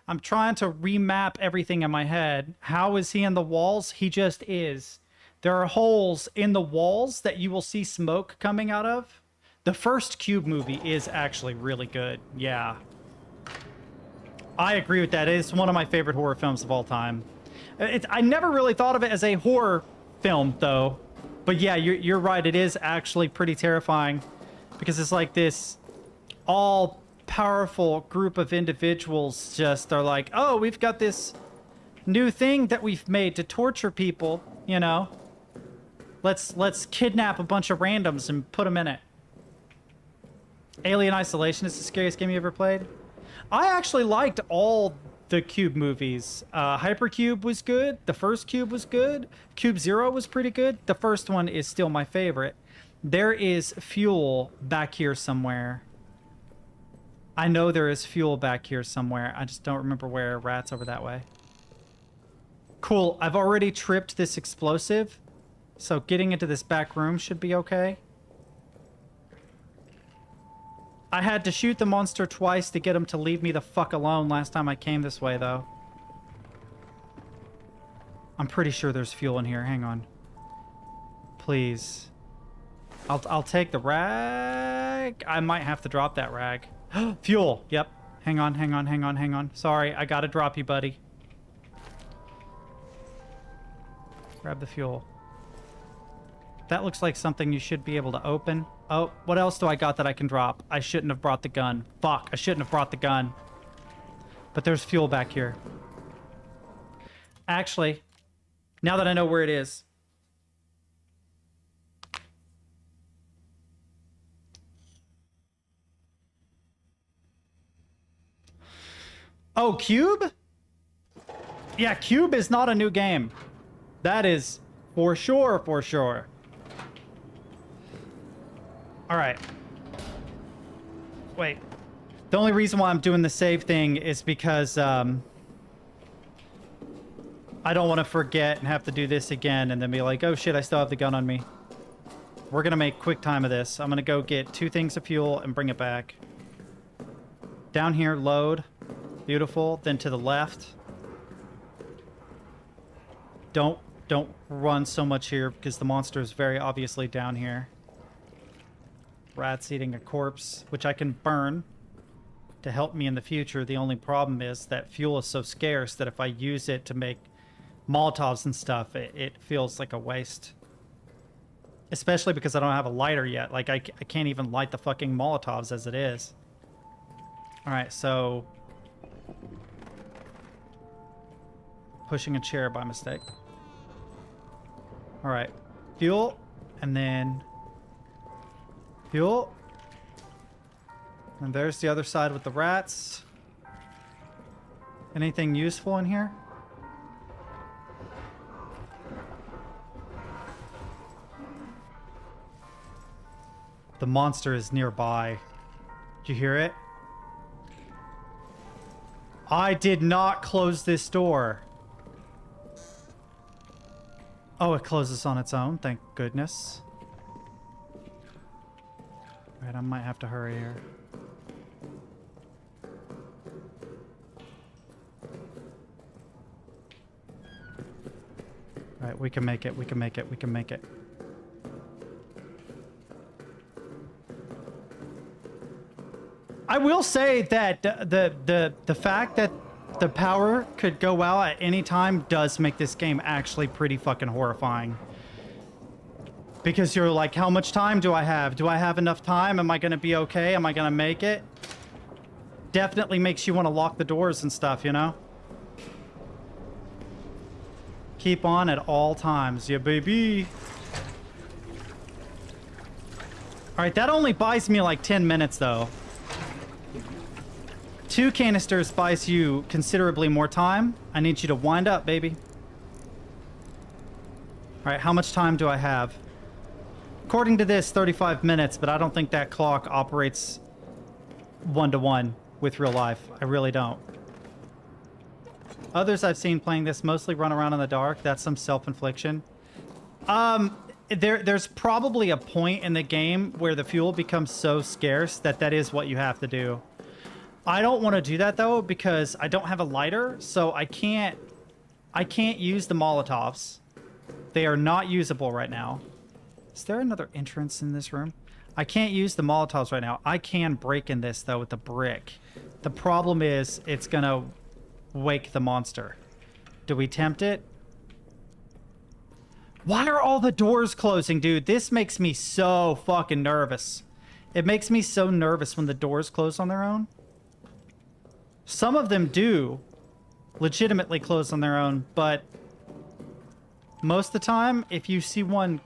I'm trying to remap everything in my head. How is he in the walls? He just is. There are holes in the walls that you will see smoke coming out of. The first Cube movie is actually really good. Yeah. I agree with that. It's one of my favorite horror films of all time. I never really thought of it as a horror film, though. But yeah, you're right. It is actually pretty terrifying. Because it's like this all-powerful group of individuals just are like, oh, we've got this new thing that we've made to torture people, you know? Let's kidnap a bunch of randoms and put them in it. Alien Isolation is the scariest game you ever played. I actually liked all the Cube movies. Hypercube was good. The first Cube was good. Cube Zero was pretty good. The first one is still my favorite. There is fuel back here somewhere. I know there is fuel back here somewhere. I just don't remember where. Rats over that way. Cool. I've already tripped this explosive. So getting into this back room should be okay. I had to shoot the monster twice to get him to leave me the fuck alone last time I came this way, though. I'm pretty sure there's fuel in here. Hang on. Please. I'll take the rag. I might have to drop that rag. Fuel. Yep. Hang on. Sorry, I gotta drop you, buddy. Grab the fuel. That looks like something you should be able to open. Oh, what else do I got that I can drop? I shouldn't have brought the gun. Fuck, I shouldn't have brought the gun. But there's fuel back here. Actually, now that I know where it is. Oh, Cube? Yeah, Cube is not a new game. That is for sure, for sure. All right. Wait. The only reason why I'm doing the save thing is because I don't want to forget and have to do this again and then be like, oh shit, I still have the gun on me. We're going to make quick time of this. I'm going to go get 2 things of fuel and bring it back. Down here, load. Beautiful. Then to the left. Don't run so much here because the monster is very obviously down here. Rats eating a corpse, which I can burn to help me in the future. The only problem is that fuel is so scarce that if I use it to make Molotovs and stuff, it feels like a waste. Especially because I don't have a lighter yet. Like, I can't even light the fucking Molotovs as it is. Alright, so... pushing a chair by mistake. Alright. Fuel. And then... fuel. And there's the other side with the rats. Anything useful in here? The monster is nearby. Did you hear it? I did not close this door. Oh, it closes on its own. Thank goodness. Alright, I might have to hurry here. Alright, we can make it. We can make it. We can make it. I will say that the fact that the power could go out at any time does make this game actually pretty fucking horrifying. Because you're like, how much time do I have? Do I have enough time? Am I going to be okay? Am I going to make it? Definitely makes you want to lock the doors and stuff, you know? Keep on at all times, yeah, baby. Alright, that only buys me like 10 minutes, though. 2 canisters buys you considerably more time. I need you to wind up, baby. Alright, how much time do I have? According to this, 35 minutes, but I don't think that clock operates one-to-one with real life. I really don't. Others I've seen playing this mostly run around in the dark. That's some self-infliction. There's probably a point in the game where the fuel becomes so scarce that that is what you have to do. I don't want to do that though because I don't have a lighter, so I can't use the Molotovs. They are not usable right now. Is there another entrance in this room? I can't use the Molotovs right now. I can break in this though with the brick. The problem is it's gonna wake the monster. Do we tempt it? Why are all the doors closing, dude? This makes me so fucking nervous. It makes me so nervous when the doors close on their own. Some of them do legitimately close on their own, but most of the time, if you see one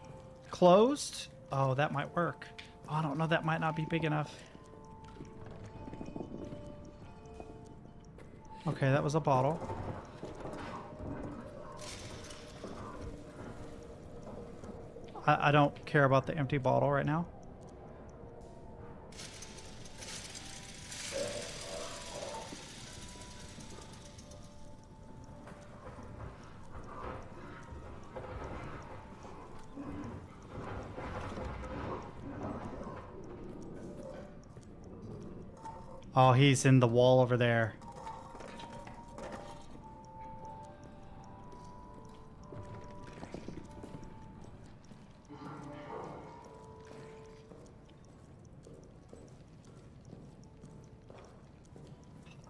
closed, oh, that might work. Oh, I don't know, that might not be big enough. Okay, that was a bottle. I don't care about the empty bottle right now. Oh, he's in the wall over there.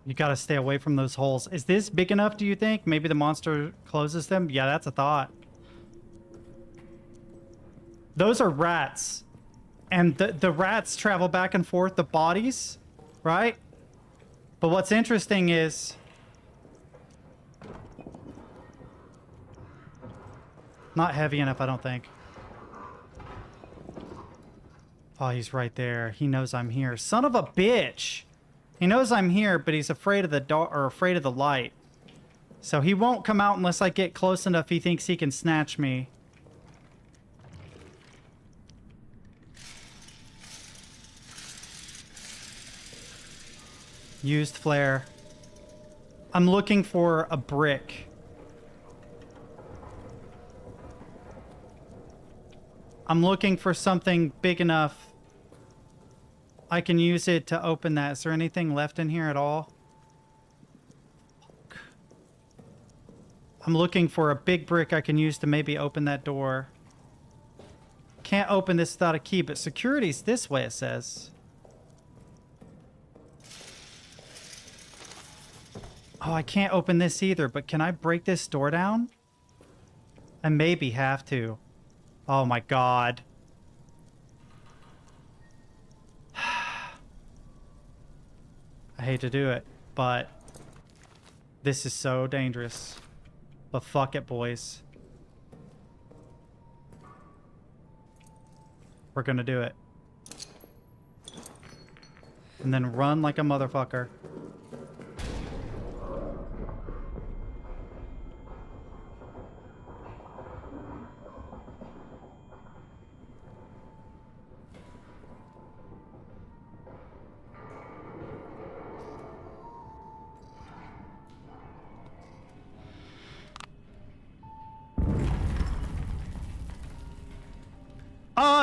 You gotta stay away from those holes. Is this big enough, do you think? Maybe the monster closes them? Yeah, that's a thought. Those are rats. And the rats travel back and forth, the bodies, right? But what's interesting is... not heavy enough, I don't think. Oh, he's right there. He knows I'm here. Son of a bitch! He knows I'm here, but he's afraid of the dark or afraid of the light. So he won't come out unless I get close enough he thinks he can snatch me. Used flare. I'm looking for a brick. I'm looking for something big enough I can use it to open that. Is there anything left in here at all? I'm looking for a big brick I can use to maybe open that door. Can't open this without a key, but security's this way, it says. Oh, I can't open this either, but can I break this door down? I maybe have to. Oh my god. I hate to do it, but this is so dangerous. But fuck it, boys. We're gonna do it. And then run like a motherfucker.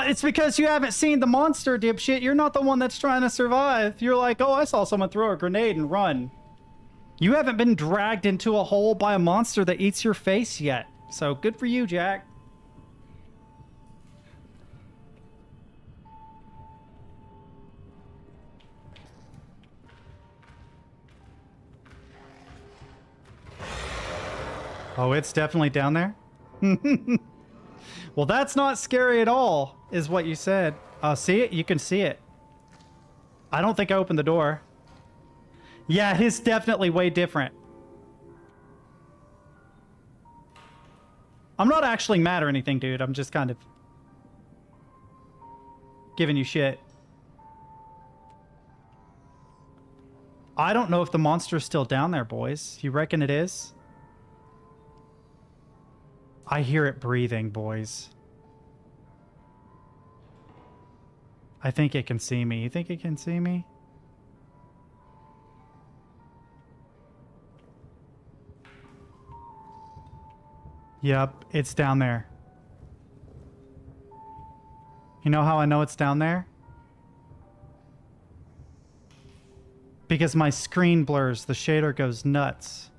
It's because you haven't seen the monster, dipshit. You're not the one that's trying to survive. You're like, oh, I saw someone throw a grenade and run. You haven't been dragged into a hole by a monster that eats your face yet. So good for you, Jack. Oh, it's definitely down there? Well, that's not scary at all, is what you said. See it? You can see it. I don't think I opened the door. Yeah, it is definitely way different. I'm not actually mad or anything, dude. I'm just kind of giving you shit. I don't know if the monster's still down there, boys. You reckon it is? I hear it breathing, boys. I think it can see me. You think it can see me? Yep, it's down there. You know how I know it's down there? Because my screen blurs, the shader goes nuts.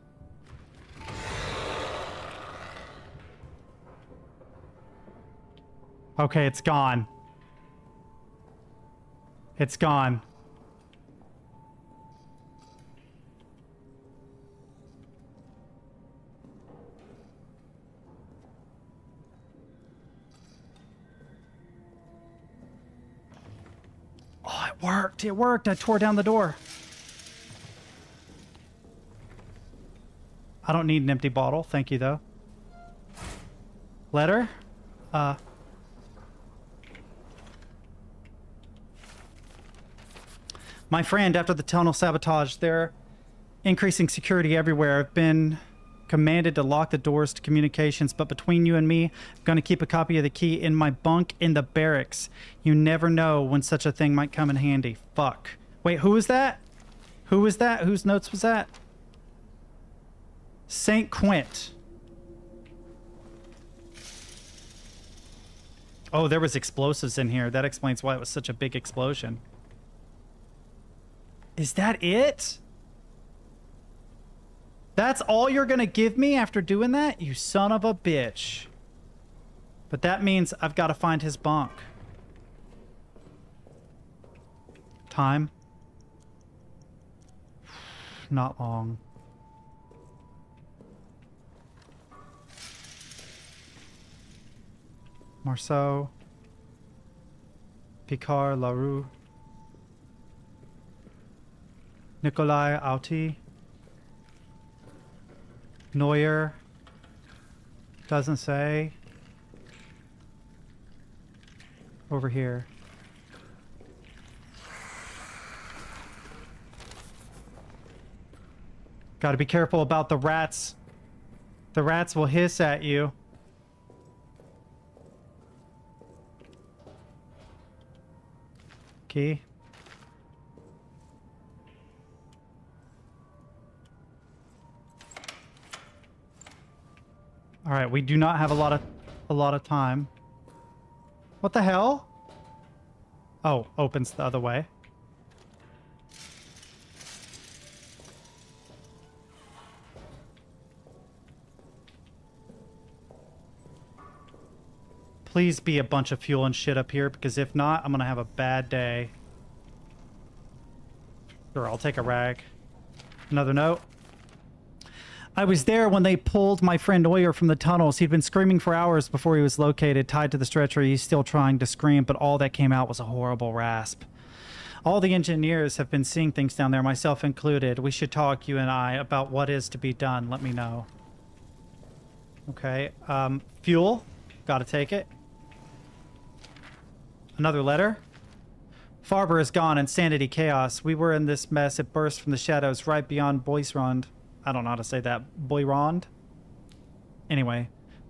Okay, it's gone. It's gone. Oh, it worked. It worked. I tore down the door. I don't need an empty bottle. Thank you, though. Letter? My friend, after the tunnel sabotage, they're increasing security everywhere. I've been commanded to lock the doors to communications, but between you and me, I'm going to keep a copy of the key in my bunk in the barracks. You never know when such a thing might come in handy. Fuck. Wait, who was that? Who was that? Whose notes was that? St. Quint. Oh, there was explosives in here. That explains why it was such a big explosion. Is that it? That's all you're gonna give me after doing that? You son of a bitch. But that means I've got to find his bunk. Time? Not long. Marceau. Picard Larue. Nikolai Auti. Neuer. Doesn't say. Over here. Gotta be careful about the rats. The rats will hiss at you. Key. All right, we do not have a lot of time. What the hell? Oh, opens the other way. Please be a bunch of fuel and shit up here, because if not, I'm gonna have a bad day. Sure, I'll take a rag. Another note. I was there when they pulled my friend Neuer from the tunnels. He'd been screaming for hours before he was located, tied to the stretcher. He's still trying to scream, but all that came out was a horrible rasp. All the engineers have been seeing things down there, myself included. We should talk, you and I, about what is to be done. Let me know. Okay, fuel. Gotta take it. Another letter. Farber is gone. Insanity, chaos. We were in this mess. It burst from the shadows right beyond Boisrond. I don't know how to say that. Boirond? Anyway.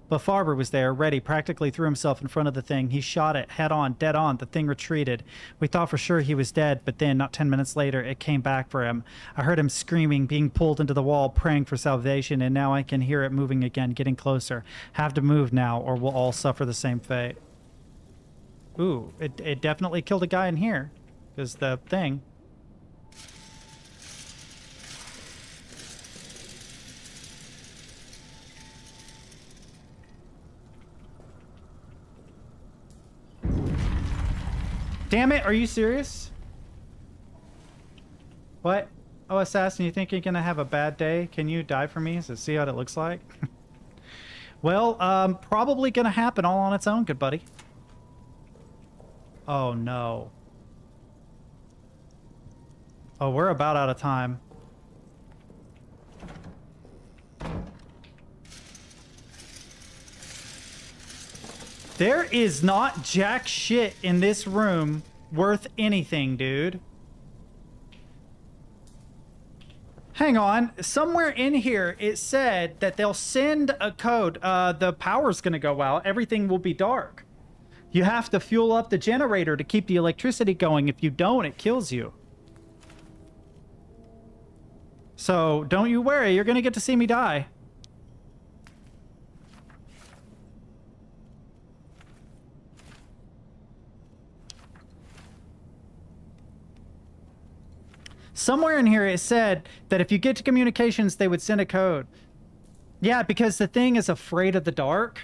But Farber was there, ready, practically threw himself in front of the thing. He shot it, head on, dead on. The thing retreated. We thought for sure he was dead, but then, not 10 minutes later, it came back for him. I heard him screaming, being pulled into the wall, praying for salvation, and now I can hear it moving again, getting closer. Have to move now, or we'll all suffer the same fate. Ooh, it definitely killed a guy in here. Because the thing... Damn it, are you serious? What? Oh, Assassin, you think you're gonna have a bad day? Can you die for me to see what it looks like? Well, probably gonna happen all on its own, good buddy. Oh, no. Oh, we're about out of time. There is not jack shit in this room worth anything, dude. Hang on. Somewhere in here it said that they'll send a code. The power's gonna go out. Everything will be dark. You have to fuel up the generator to keep the electricity going. If you don't, it kills you. So don't you worry. You're gonna get to see me die. Somewhere in here it said that if you get to communications, they would send a code. Yeah, because the thing is afraid of the dark.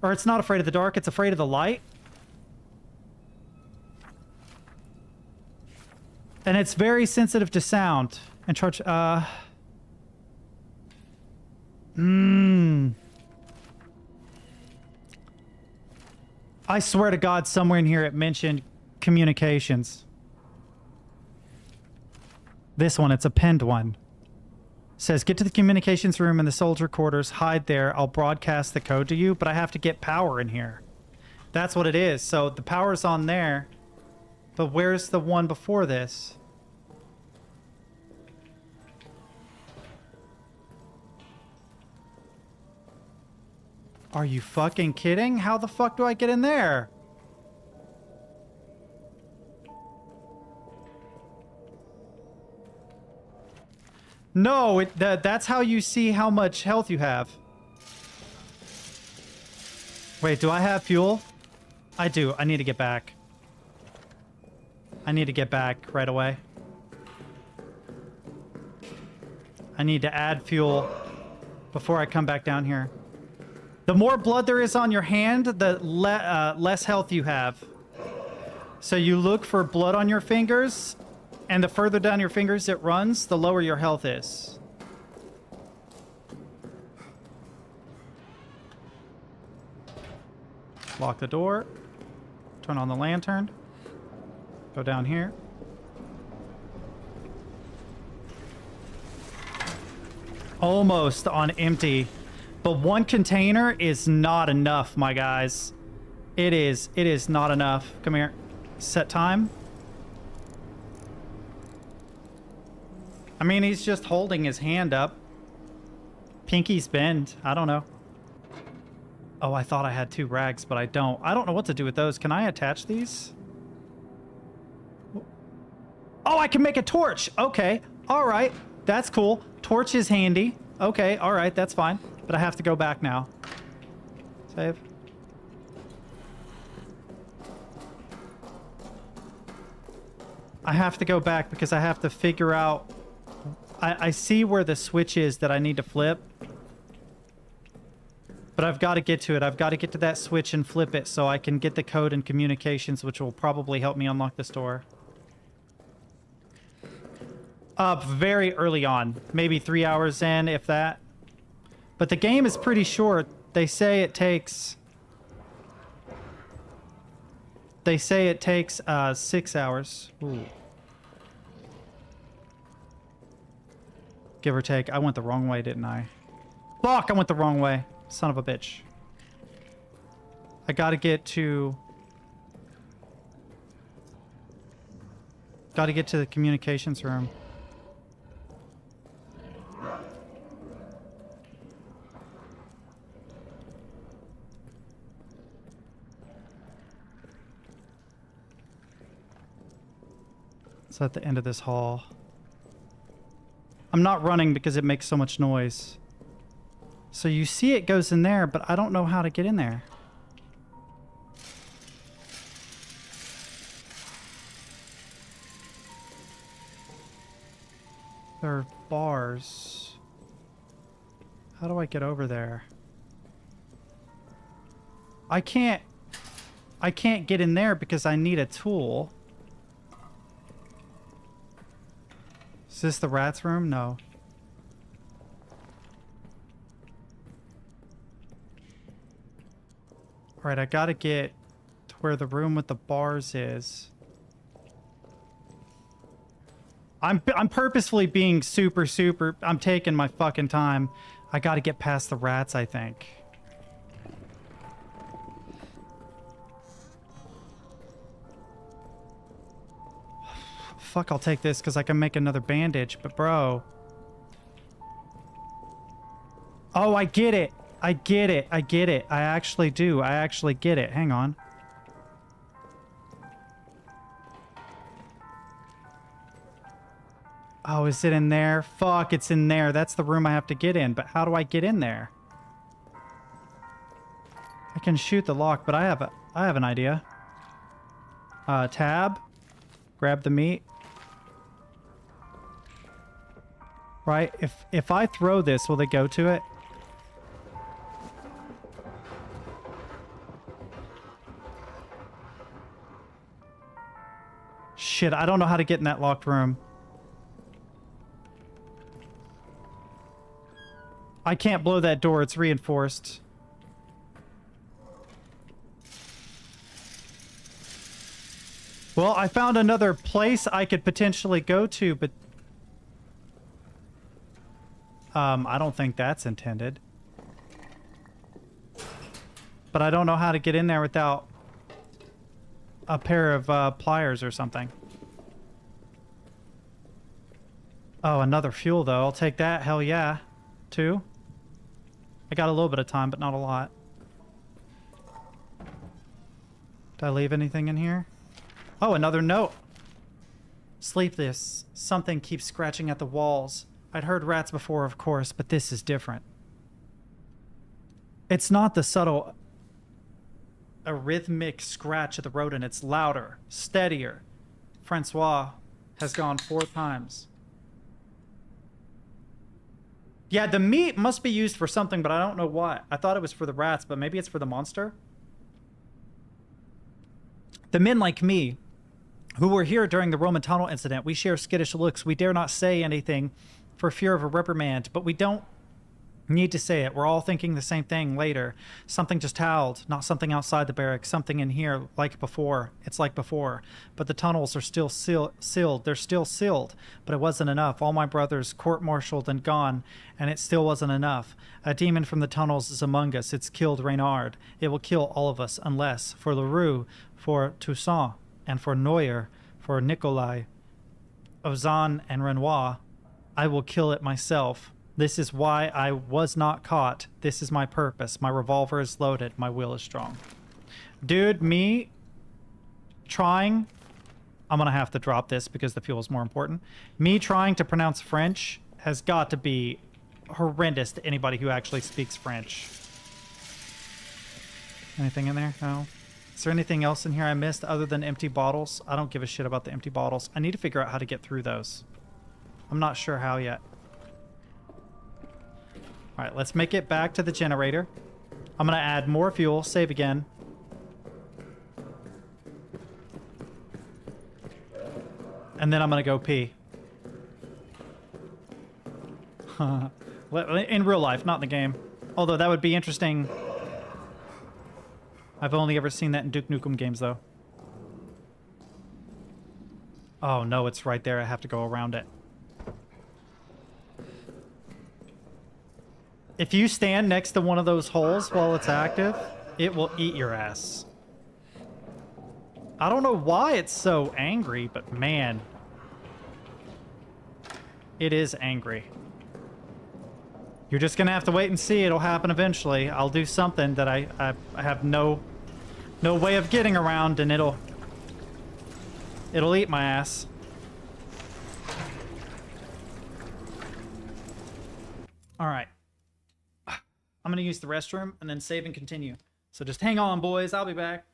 Or it's not afraid of the dark, it's afraid of the light. And it's very sensitive to sound. And charge, I swear to God, somewhere in here it mentioned communications. This one, it's a pinned one. Says, get to the communications room in the soldier quarters, hide there, I'll broadcast the code to you, but I have to get power in here. That's what it is. So the power's on there, but where's the one before this? Are you fucking kidding? How the fuck do I get in there? No, that's how you see how much health you have. Wait, do I have fuel? I do. I need to get back. I need to get back right away. I need to add fuel before I come back down here. The more blood there is on your hand, the less health you have. So you look for blood on your fingers, and the further down your fingers it runs, the lower your health is. Lock the door. Turn on the lantern. Go down here. Almost on empty. But one container is not enough, my guys. It is not enough. Come here. Set time. I mean, he's just holding his hand up. Pinky's bend. I don't know. Oh, I thought I had 2 rags, but I don't. I don't know what to do with those. Can I attach these? Oh, I can make a torch. Okay. All right. That's cool. Torch is handy. Okay. All right. That's fine. But I have to go back now. Save. I have to go back because I have to figure out... I see where the switch is that I need to flip. But I've got to get to it. I've got to get to that switch and flip it so I can get the code and communications, which will probably help me unlock this door. Very early on. Maybe 3 hours in, if that. But the game is pretty short. They say it takes... They say it takes 6 hours. Ooh. Give or take. I went the wrong way, didn't I? Fuck, I went the wrong way. Son of a bitch. I gotta get to... Gotta get to the communications room. It's at the end of this hall. I'm not running because it makes so much noise. So you see it goes in there, but I don't know how to get in there. There are bars. How do I get over there? I can't get in there because I need a tool. Is this the rat's room? No. Alright, I gotta get to where the room with the bars is. I'm purposefully being super... I'm taking my fucking time. I gotta get past the rats, I think. Fuck, I'll take this because I can make another bandage, but bro. Oh, I get it. I get it. I get it. I actually do. I actually get it. Hang on. Oh, is it in there? Fuck, it's in there. That's the room I have to get in, but how do I get in there? I can shoot the lock, but I have an idea. Tab. Grab the meat. Right? If I throw this, will they go to it? Shit, I don't know how to get in that locked room. I can't blow that door. It's reinforced. Well, I found another place I could potentially go to, but... I don't think that's intended. But I don't know how to get in there without a pair of pliers or something. Oh, another fuel, though. I'll take that. Hell yeah. 2. I got a little bit of time, but not a lot. Did I leave anything in here? Oh, another note. Sleep this. Something keeps scratching at the walls. I'd heard rats before, of course, but this is different. It's not the subtle arrhythmic scratch of the rodent. It's louder, steadier. Francois has gone 4 times. Yeah, the meat must be used for something, but I don't know what. I thought it was for the rats, but maybe it's for the monster? The men like me, who were here during the Roman tunnel incident, we share skittish looks. We dare not say anything for fear of a reprimand, but we don't need to say it. We're all thinking the same thing later. Something just howled, not something outside the barracks, something in here like before. It's like before. But the tunnels are still sealed. They're still sealed, but it wasn't enough. All my brothers court-martialed and gone, and it still wasn't enough. A demon from the tunnels is among us. It's killed Reynard. It will kill all of us unless, for Leroux, for Toussaint, and for Neuer, for Nikolai, Ozan, and Renoir, I will kill it myself. This is why I was not caught. This is my purpose. My revolver is loaded. My will is strong. Dude, me trying... I'm going to have to drop this because the fuel is more important. Me trying to pronounce French has got to be horrendous to anybody who actually speaks French. Anything in there? No. Is there anything else in here I missed other than empty bottles? I don't give a shit about the empty bottles. I need to figure out how to get through those. I'm not sure how yet. Alright, let's make it back to the generator. I'm going to add more fuel. Save again. And then I'm going to go pee. In real life, not in the game. Although that would be interesting. I've only ever seen that in Duke Nukem games, though. Oh, no, it's right there. I have to go around it. If you stand next to one of those holes while it's active, it will eat your ass. I don't know why it's so angry, but man. It is angry. You're just gonna have to wait and see. It'll happen eventually. I'll do something that I have no way of getting around, and it'll eat my ass. All right. I'm going to use the restroom and then save and continue. So just hang on, boys. I'll be back.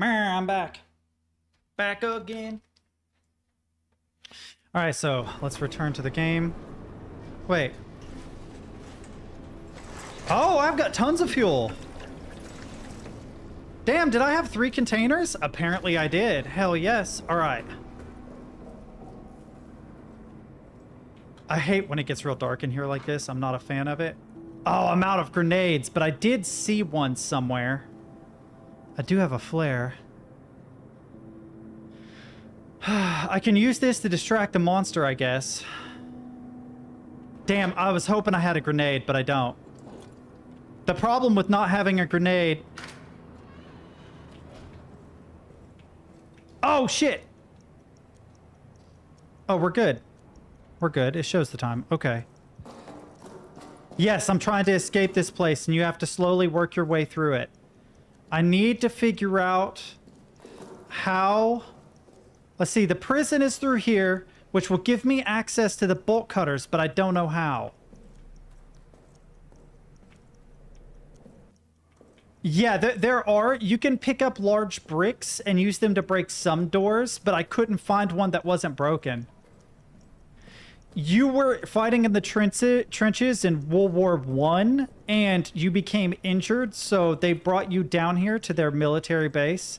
I'm back. Back again. All right, so let's return to the game. Wait. Oh, I've got tons of fuel. Damn, did I have 3 containers? Apparently I did. Hell yes. All right. I hate when it gets real dark in here like this. I'm not a fan of it. Oh, I'm out of grenades, but I did see one somewhere. I do have a flare. I can use this to distract the monster, I guess. Damn, I was hoping I had a grenade, but I don't. The problem with not having a grenade... Oh, shit! Oh, we're good. We're good. It shows the time. Okay. Yes, I'm trying to escape this place, and you have to slowly work your way through it. I need to figure out how... Let's see, the prison is through here, which will give me access to the bolt cutters, but I don't know how. Yeah, there are. You can pick up large bricks and use them to break some doors, but I couldn't find one that wasn't broken. You were fighting in the trenches in World War I, and you became injured, so they brought you down here to their military base.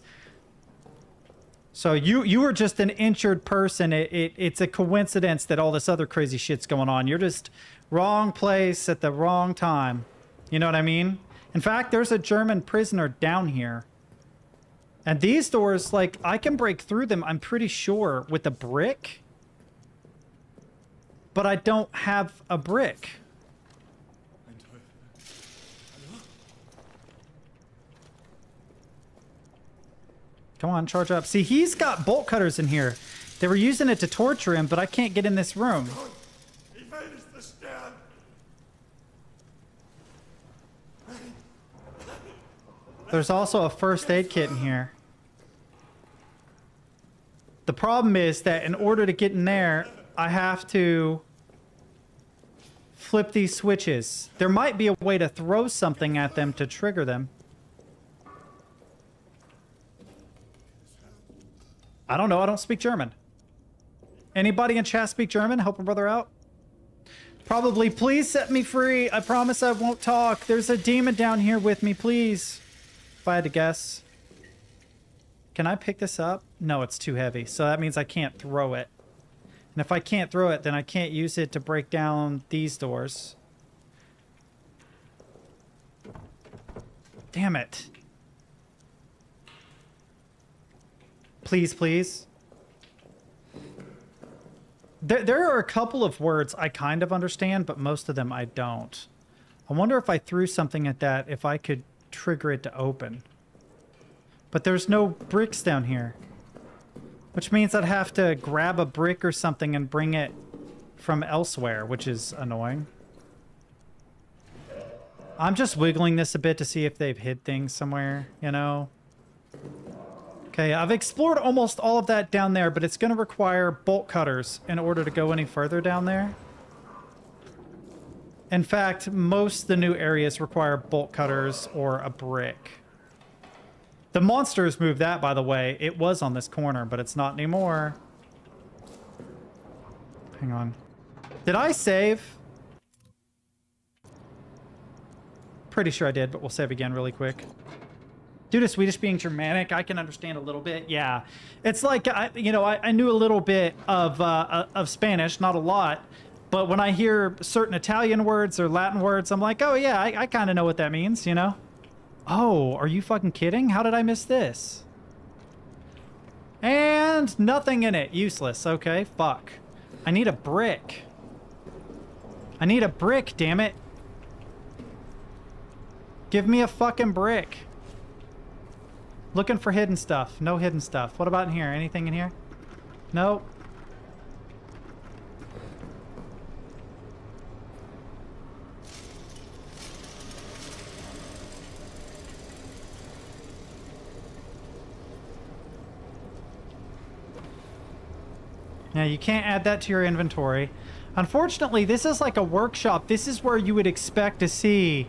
So you were just an injured person. It's a coincidence that all this other crazy shit's going on. You're just wrong place at the wrong time. You know what I mean? In fact, there's a German prisoner down here. And these doors, like, I can break through them, I'm pretty sure, with a brick. But I don't have a brick. Come on, charge up. See, he's got bolt cutters in here. They were using it to torture him, but I can't get in this room. There's also a first aid kit in here. The problem is that in order to get in there, I have to flip these switches. There might be a way to throw something at them to trigger them. I don't know. I don't speak German. Anybody in chat speak German? Help a brother out? Probably. Please set me free. I promise I won't talk. There's a demon down here with me, please. If I had to guess. Can I pick this up? No, it's too heavy. So that means I can't throw it. And if I can't throw it, then I can't use it to break down these doors. Damn it. Please, please. There are a couple of words I kind of understand, but most of them I don't. I wonder if I threw something at that, if I could trigger it to open. But there's no bricks down here. Which means I'd have to grab a brick or something and bring it from elsewhere, which is annoying. I'm just wiggling this a bit to see if they've hid things somewhere, you know? Okay, I've explored almost all of that down there, but it's going to require bolt cutters in order to go any further down there. In fact, most of the new areas require bolt cutters or a brick. The monsters moved that, by the way. It was on this corner, but it's not anymore. Hang on. Did I save? Pretty sure I did, but we'll save again really quick. Due to Swedish being Germanic, I can understand a little bit. Yeah, it's like I knew a little bit of Spanish, not a lot, but when I hear certain Italian words or Latin words, I'm like, oh yeah, I kind of know what that means, you know? Oh, are you fucking kidding? How did I miss this? And nothing in it. Useless. Okay, fuck. I need a brick. I need a brick, damn it. Give me a fucking brick. Looking for hidden stuff. No hidden stuff. What about in here? Anything in here? Nope. Yeah, you can't add that to your inventory. Unfortunately, this is like a workshop. This is where you would expect to see,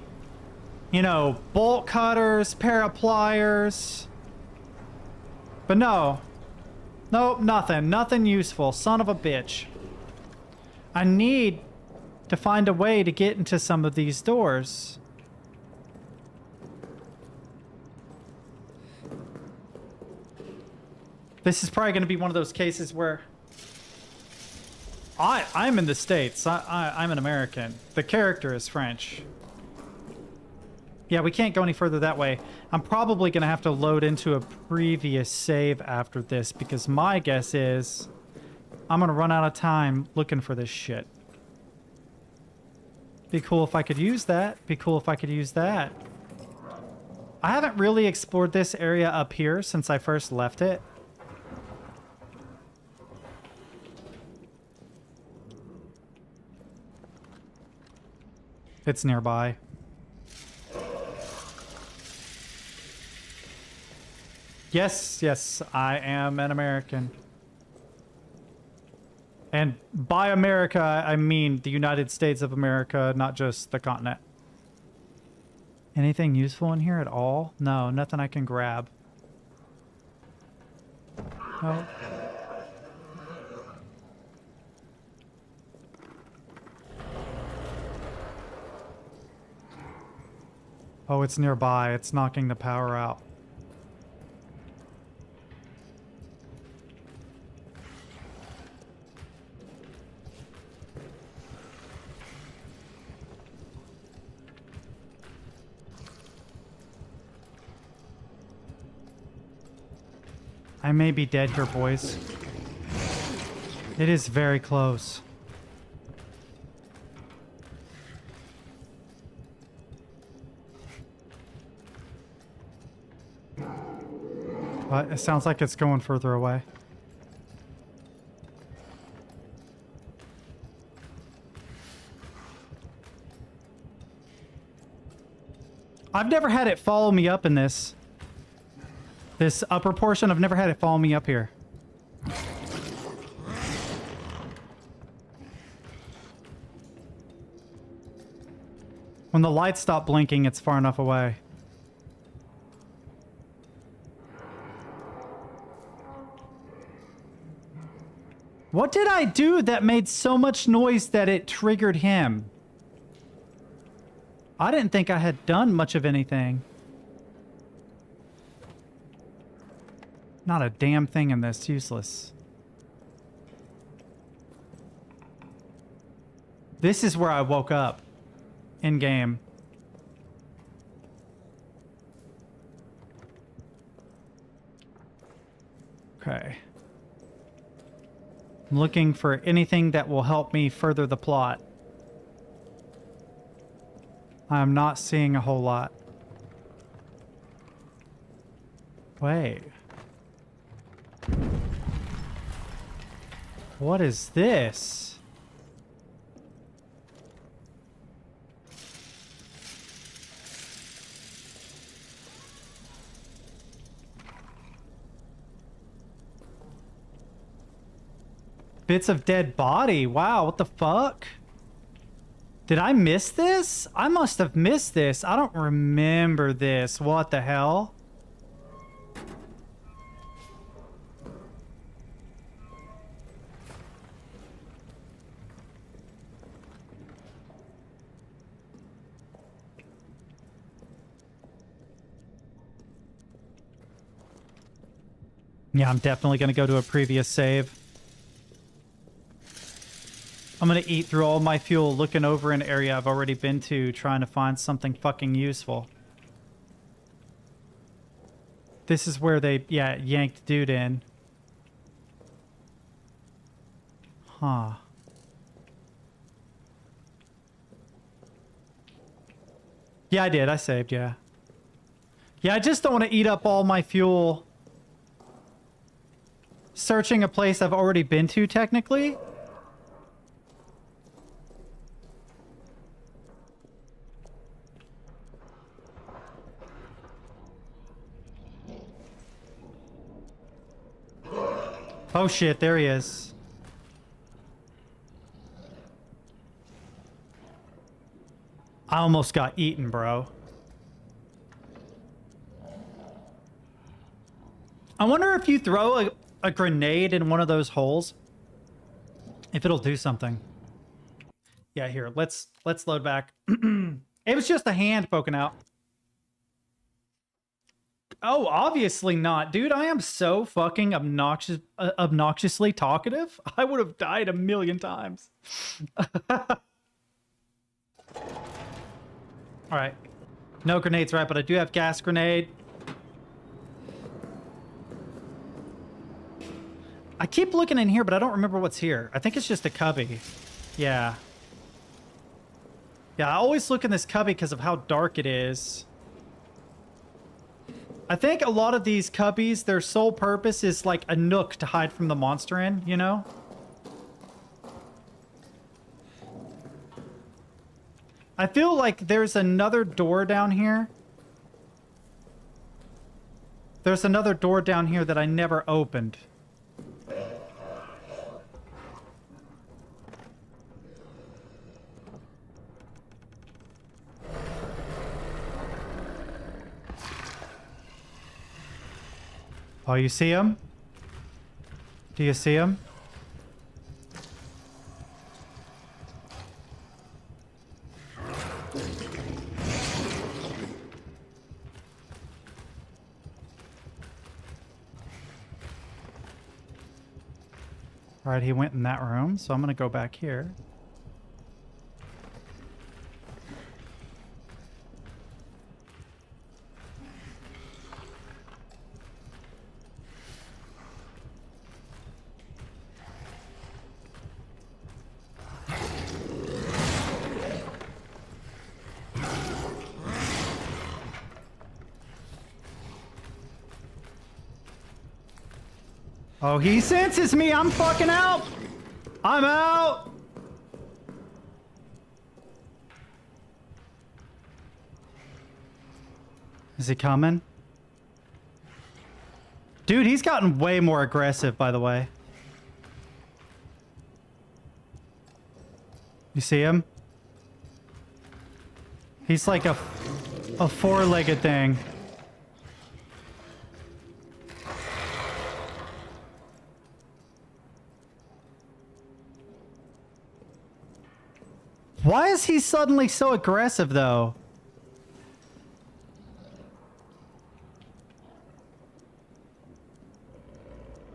you know, bolt cutters, pair of pliers, But no. Nope, nothing. Nothing useful. Son of a bitch. I need to find a way to get into some of these doors. This is probably going to be one of those cases where I'm in the States. I'm an American. The character is French. Yeah, we can't go any further that way. I'm probably going to have to load into a previous save after this because my guess is I'm going to run out of time looking for this shit. Be cool if I could use that. Be cool if I could use that. I haven't really explored this area up here since I first left it. It's nearby. Yes, yes, I am an American. And by America, I mean the United States of America, not just the continent. Anything useful in here at all? No, nothing I can grab. No. Oh, it's nearby. It's knocking the power out. I may be dead here, boys. It is very close. But it sounds like it's going further away. I've never had it follow me up in this. This upper portion, I've never had it follow me up here. When the lights stop blinking, it's far enough away. What did I do that made so much noise that it triggered him? I didn't think I had done much of anything. Not a damn thing in this. Useless. This is where I woke up. In game. Okay. I'm looking for anything that will help me further the plot. I am not seeing a whole lot. Wait. What is this? Bits of dead body. Wow, what the fuck? Did I miss this? I must have missed this. I don't remember this. What the hell? Yeah, I'm definitely going to go to a previous save. I'm going to eat through all my fuel looking over an area I've already been to, trying to find something fucking useful. This is where they, yeah, yanked dude in. Huh. Yeah, I did. I saved, yeah. Yeah, I just don't want to eat up all my fuel searching a place I've already been to, technically. Oh shit, there he is. I almost got eaten, bro. I wonder if you throw a grenade in one of those holes, if it'll do something. Yeah, here, let's load back. It was just a hand poking out. Oh, obviously not. Dude, I am so fucking obnoxiously talkative. I would have died a million times. All right. No grenades, right? But I do have gas grenade. I keep looking in here, but I don't remember what's here. I think it's just a cubby. Yeah. Yeah, I always look in this cubby because of how dark it is. I think a lot of these cubbies, their sole purpose is like a nook to hide from the monster in, you know? I feel like there's another door down here. There's another door down here that I never opened. Oh, you see him? Do you see him? All right, he went in that room, so I'm gonna go back here. Oh, he senses me. I'm fucking out. I'm out. Is he coming? Dude, he's gotten way more aggressive, by the way. You see him? He's like a four-legged thing. Why is he suddenly so aggressive, though?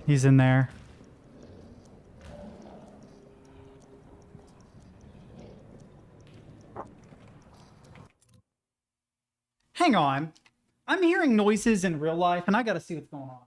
He's in there. Hang on. I'm hearing noises in real life, and I gotta see what's going on.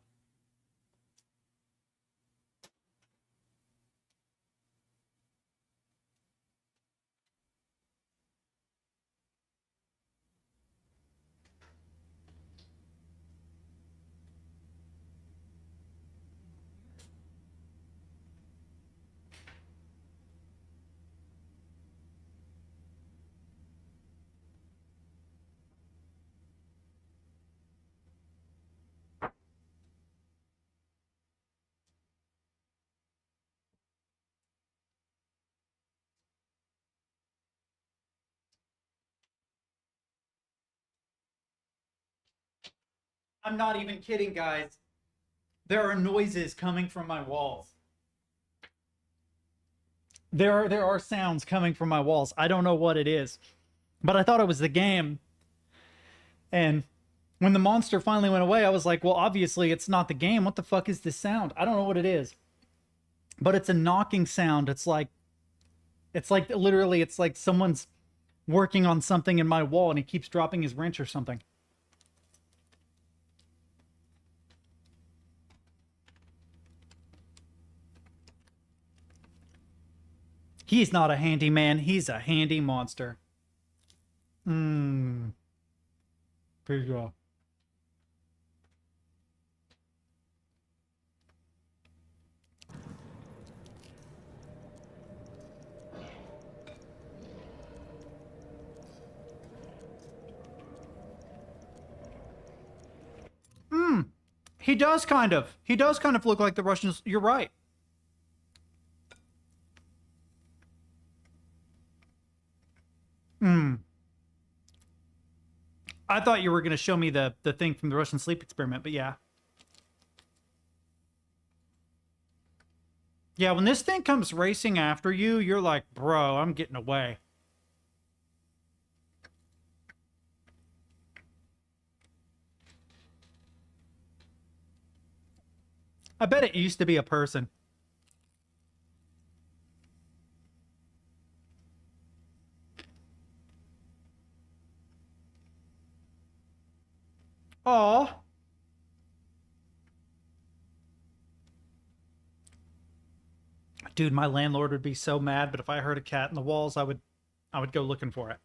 I'm not even kidding, guys. There are noises coming from my walls. There are sounds coming from my walls. I don't know what it is, but I thought it was the game. And when the monster finally went away, I was like, well, obviously it's not the game. What the fuck is this sound? I don't know what it is, but it's a knocking sound. It's like literally, it's like someone's working on something in my wall and he keeps dropping his wrench or something. He's not a handyman. He's a handy monster. Pretty good. He does kind of. He does kind of look like the Russians. You're right. I thought you were going to show me the thing from the Russian sleep experiment, but yeah. Yeah, when this thing comes racing after you, you're like, bro, I'm getting away. I bet it used to be a person. Aw. Dude, my landlord would be so mad, but if I heard a cat in the walls, I would go looking for it.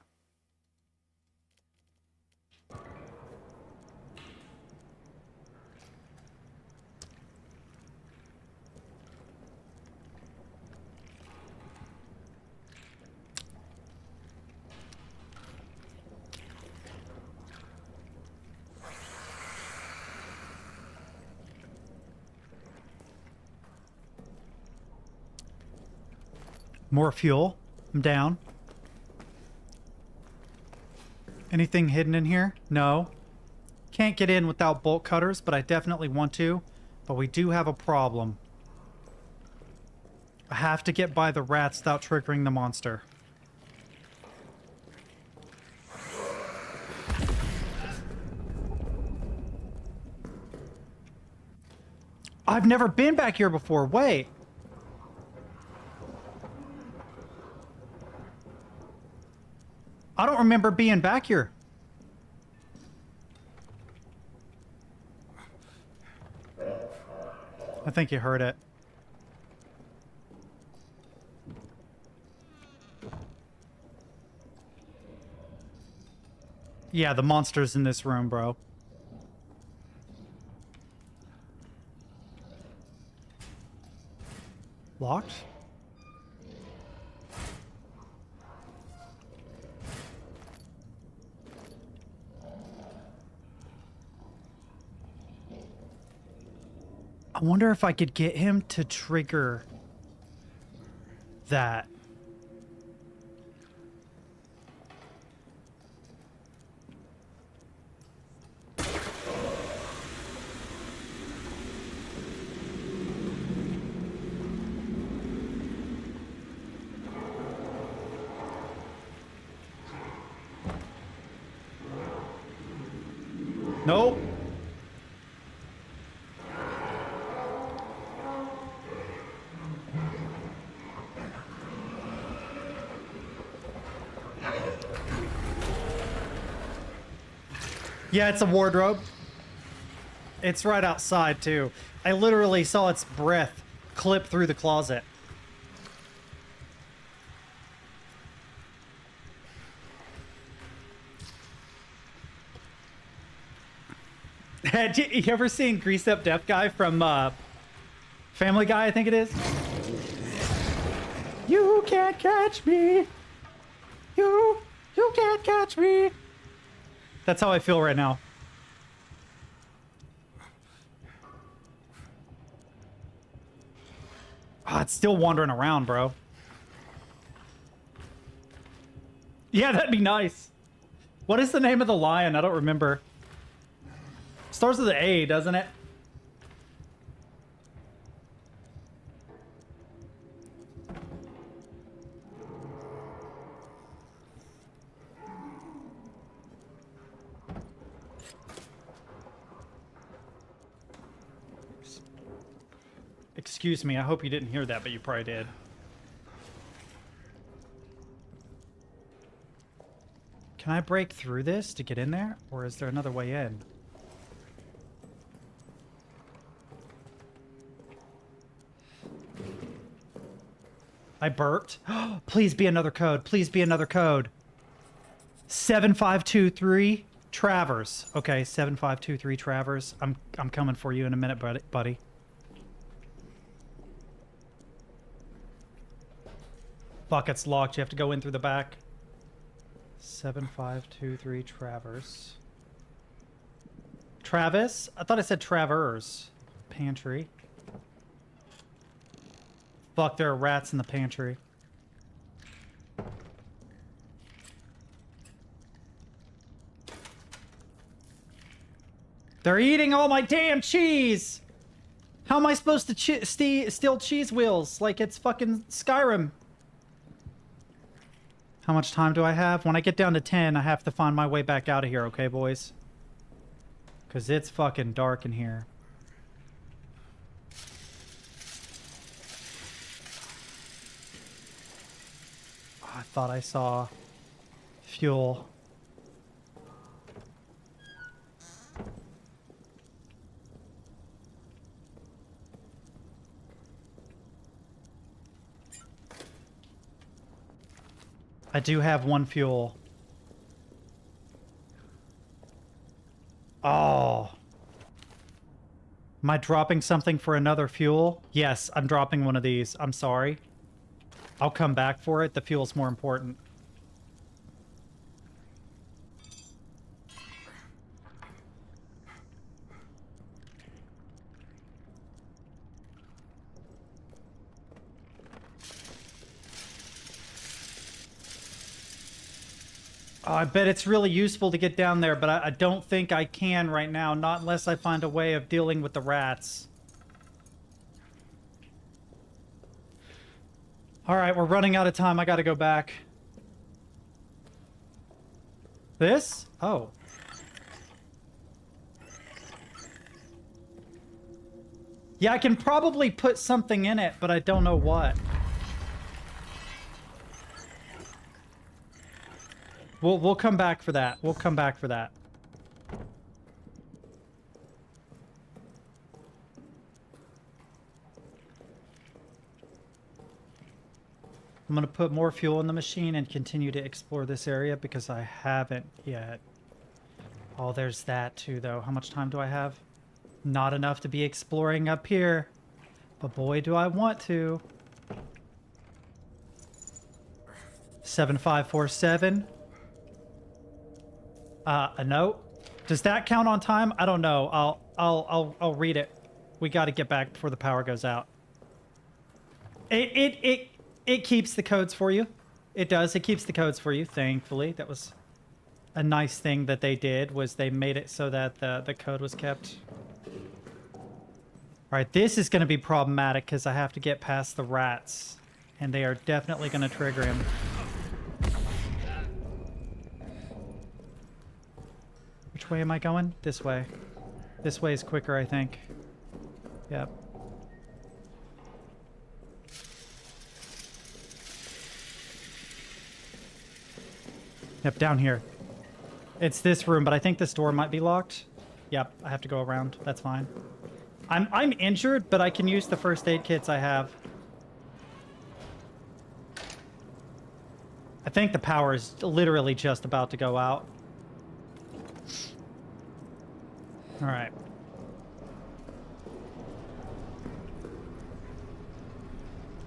More fuel. I'm down. Anything hidden in here? No. Can't get in without bolt cutters, but I definitely want to. But we do have a problem. I have to get by the rats without triggering the monster. I've never been back here before. Wait. I don't remember being back here. I think you heard it. Yeah, the monster's in this room, bro. Locked? I wonder if I could get him to trigger that. Nope. Yeah, it's a wardrobe. It's right outside, too. I literally saw its breath clip through the closet. Had you ever seen Greased Up Deaf Guy from Family Guy, I think it is? You can't catch me. You can't catch me. That's how I feel right now. Ah, it's still wandering around, bro. Yeah, that'd be nice. What is the name of the lion? I don't remember. Starts with an A, doesn't it? Excuse me, I hope you didn't hear that, but you probably did. Can I break through this to get in there? Or is there another way in? I burped. Please be another code. Please be another code. 7523 Travers. Okay, 7523 Travers. I'm coming for you in a minute, buddy. Fuck, it's locked. You have to go in through the back. 7523 Travers. Travis? I thought I said Travers. Pantry. Fuck, there are rats in the pantry. They're eating all my damn cheese! How am I supposed to steal cheese wheels like it's fucking Skyrim? How much time do I have? When I get down to 10, I have to find my way back out of here, okay, boys? Because it's fucking dark in here. Oh, I thought I saw fuel. I do have one fuel. Oh. Am I dropping something for another fuel? Yes, I'm dropping one of these. I'm sorry. I'll come back for it. The fuel's more important. Oh, I bet it's really useful to get down there, but I don't think I can right now, not unless I find a way of dealing with the rats. Alright, we're running out of time. I gotta go back. This? Oh. Yeah, I can probably put something in it, but I don't know what. We'll come back for that. We'll come back for that. I'm gonna put more fuel in the machine and continue to explore this area because I haven't yet. Oh, there's that too, though. How much time do I have? Not enough to be exploring up here. But boy, do I want to. 7547. A note. Does that count on time? I don't know. I'll read it. We got to get back before the power goes out. It keeps the codes for you. It does. It keeps the codes for you. Thankfully, that was a nice thing that they did. Was they made it so that the code was kept. All right, this is going to be problematic because I have to get past the rats, and they are definitely going to trigger him. Which way am I going? This way. This way is quicker, I think. Yep. Yep, down here. It's this room, but I think this door might be locked. Yep, I have to go around. That's fine. I'm injured, but I can use the first aid kits I have. I think the power is literally just about to go out. All right.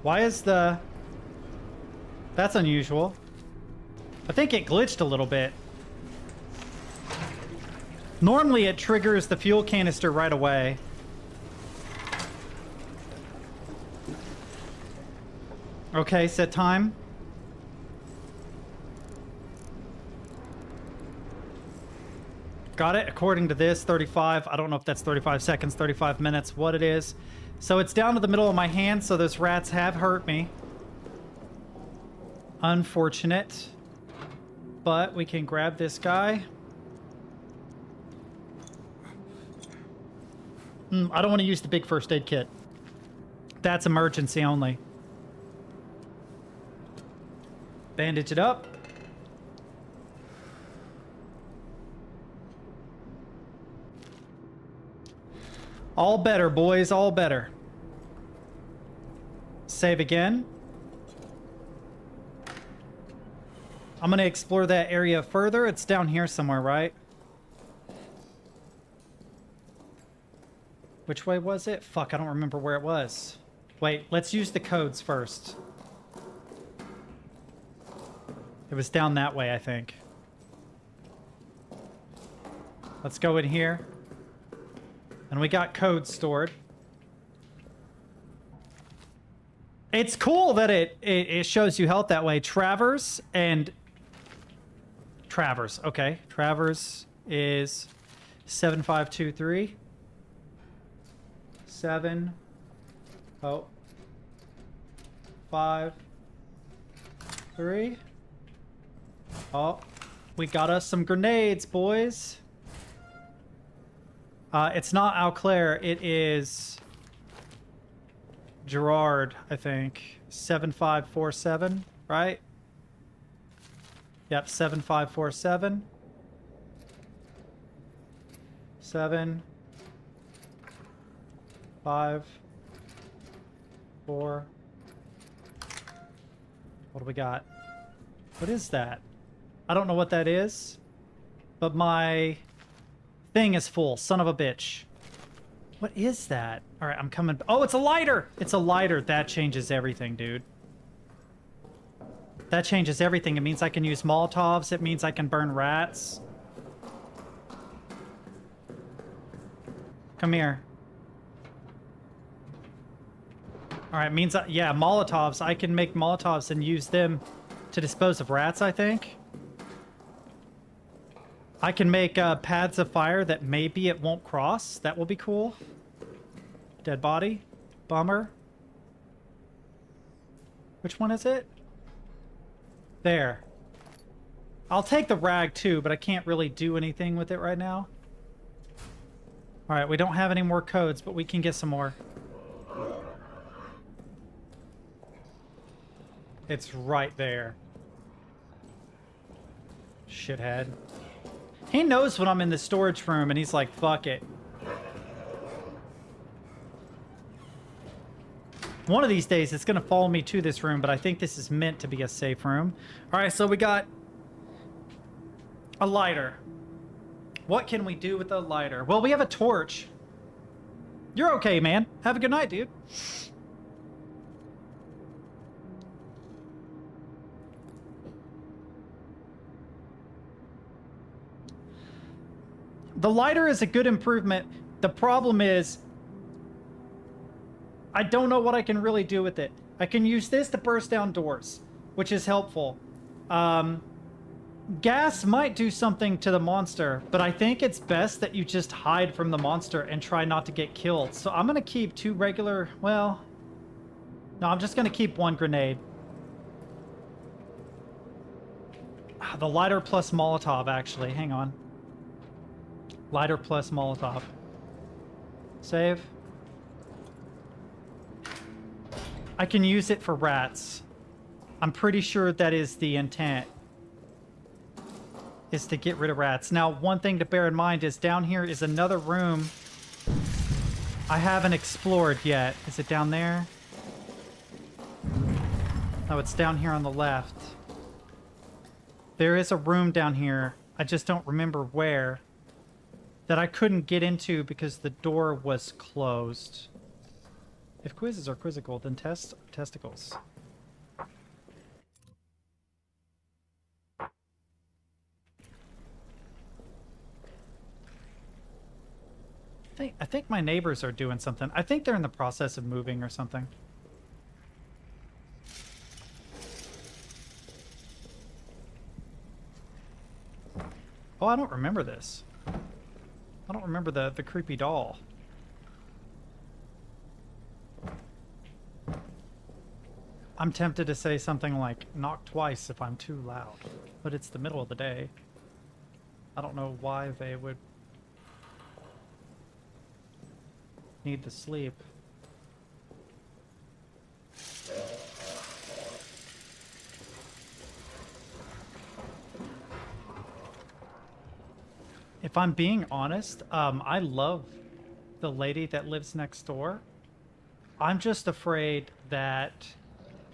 Why is the... That's unusual. I think it glitched a little bit. Normally it triggers the fuel canister right away. Okay, set time. Got it. According to this, 35. I don't know if that's 35 seconds, 35 minutes, what it is. So it's down to the middle of my hand, so those rats have hurt me. Unfortunate. But we can grab this guy. I don't want to use the big first aid kit. That's emergency only. Bandage it up. All better, boys, all better. Save again. I'm gonna explore that area further. It's down here somewhere, right? Which way was it? Fuck, I don't remember where it was. Wait, let's use the codes first. It was down that way, I think. Let's go in here. And we got codes stored. It's cool that it shows you health that way. Travers and... Travers, okay. Travers is 7523. 7. Oh. 5. 3. Oh. We got us some grenades, boys. It's not Alclair. It is Gerard, I think. 7547, right? Yep, 7547. 7. 5. 4. What do we got? What is that? I don't know what that is, but my thing is full. Son of a bitch. What is that? All right, I'm coming. Oh, it's a lighter. It's a lighter. That changes everything, dude. That changes everything. It means I can use Molotovs. It means I can burn rats. Come here. All right, means, yeah, Molotovs. I can make Molotovs and use them to dispose of rats, I think. I can make paths of fire that maybe it won't cross. That will be cool. Dead body. Bummer. Which one is it? There. I'll take the rag too, but I can't really do anything with it right now. Alright, we don't have any more codes, but we can get some more. It's right there. Shithead. He knows when I'm in the storage room and he's like, fuck it. One of these days it's going to follow me to this room, but I think this is meant to be a safe room. Alright, so we got a lighter. What can we do with a lighter? Well, we have a torch. You're okay, man. Have a good night, dude. The lighter is a good improvement. The problem is, I don't know what I can really do with it. I can use this to burst down doors, which is helpful. Gas might do something to the monster, but I think it's best that you just hide from the monster and try not to get killed. So I'm going to keep 2 regular... Well... No, I'm just going to keep 1 grenade. The lighter plus Molotov, actually. Hang on. Lighter plus Molotov. Save. I can use it for rats. I'm pretty sure that is the intent. Is to get rid of rats. Now, one thing to bear in mind is down here is another room I haven't explored yet. Is it down there? No, it's down here on the left. There is a room down here. I just don't remember where. That I couldn't get into because the door was closed. If quizzes are quizzical, then testicles. I think my neighbors are doing something. I think they're in the process of moving or something. Oh, I don't remember this. I don't remember the creepy doll. I'm tempted to say something like, knock twice if I'm too loud. But it's the middle of the day. I don't know why they would need to sleep. If I'm being honest, I love the lady that lives next door. I'm just afraid that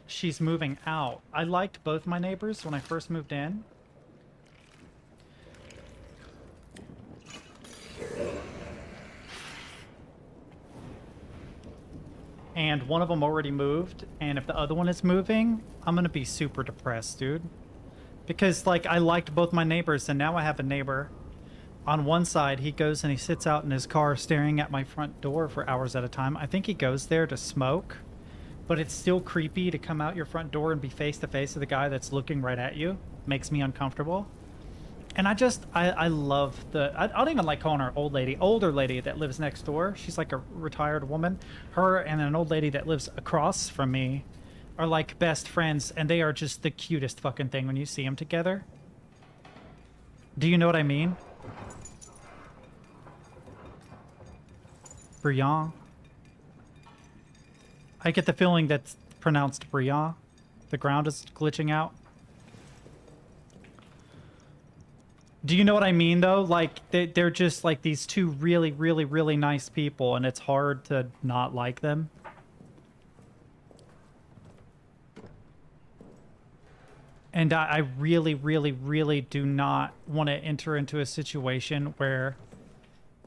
she's moving out. I liked both my neighbors when I first moved in. And one of them already moved, and if the other one is moving, I'm gonna be super depressed, dude. Because, like, I liked both my neighbors, and now I have a neighbor. On one side, he goes and he sits out in his car staring at my front door for hours at a time. I think he goes there to smoke, but it's still creepy to come out your front door and be face to face with the guy that's looking right at you. Makes me uncomfortable. And I love I don't even like calling her old lady. Older lady that lives next door. She's like a retired woman. Her and an old lady that lives across from me are like best friends, and they are just the cutest fucking thing when you see them together. Do you know what I mean? Briand. I get the feeling that's pronounced Briand. The ground is glitching out. Do you know what I mean, though? Like, they're just like these two really, really, really nice people, and it's hard to not like them. And I really, really, really do not want to enter into a situation where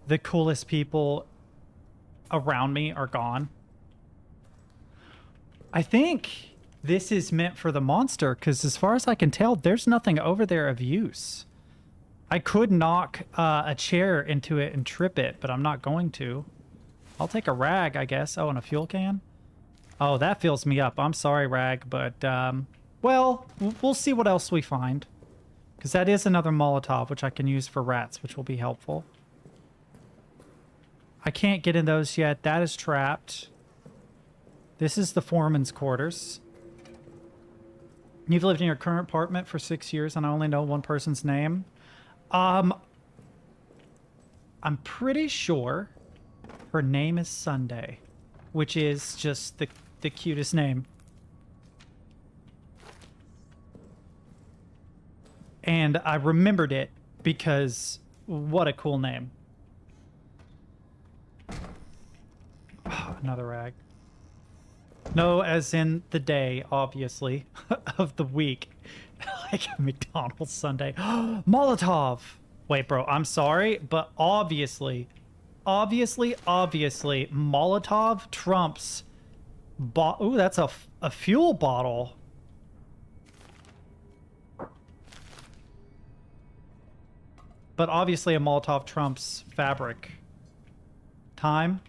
the coolest people around me are gone. I think this is meant for the monster, because as far as I can tell, there's nothing over there of use. I could knock a chair into it and trip it, but I'm not going to. I'll take a rag, I guess. Oh, and a fuel can? Oh, that fills me up. I'm sorry, rag, but, well, we'll see what else we find. Because that is another Molotov, which I can use for rats, which will be helpful. I can't get in those yet. That is trapped. This is the foreman's quarters. You've lived in your current apartment for 6 years, and I only know one person's name. I'm pretty sure her name is Sunday, which is just the cutest name. And I remembered it because what a cool name. Oh, another rag. No, as in the day, obviously, of the week. Like a McDonald's Sunday. Molotov! Wait, bro, I'm sorry, but obviously, Molotov trumps... Ooh, that's a fuel bottle. But obviously a Molotov trumps fabric. Time?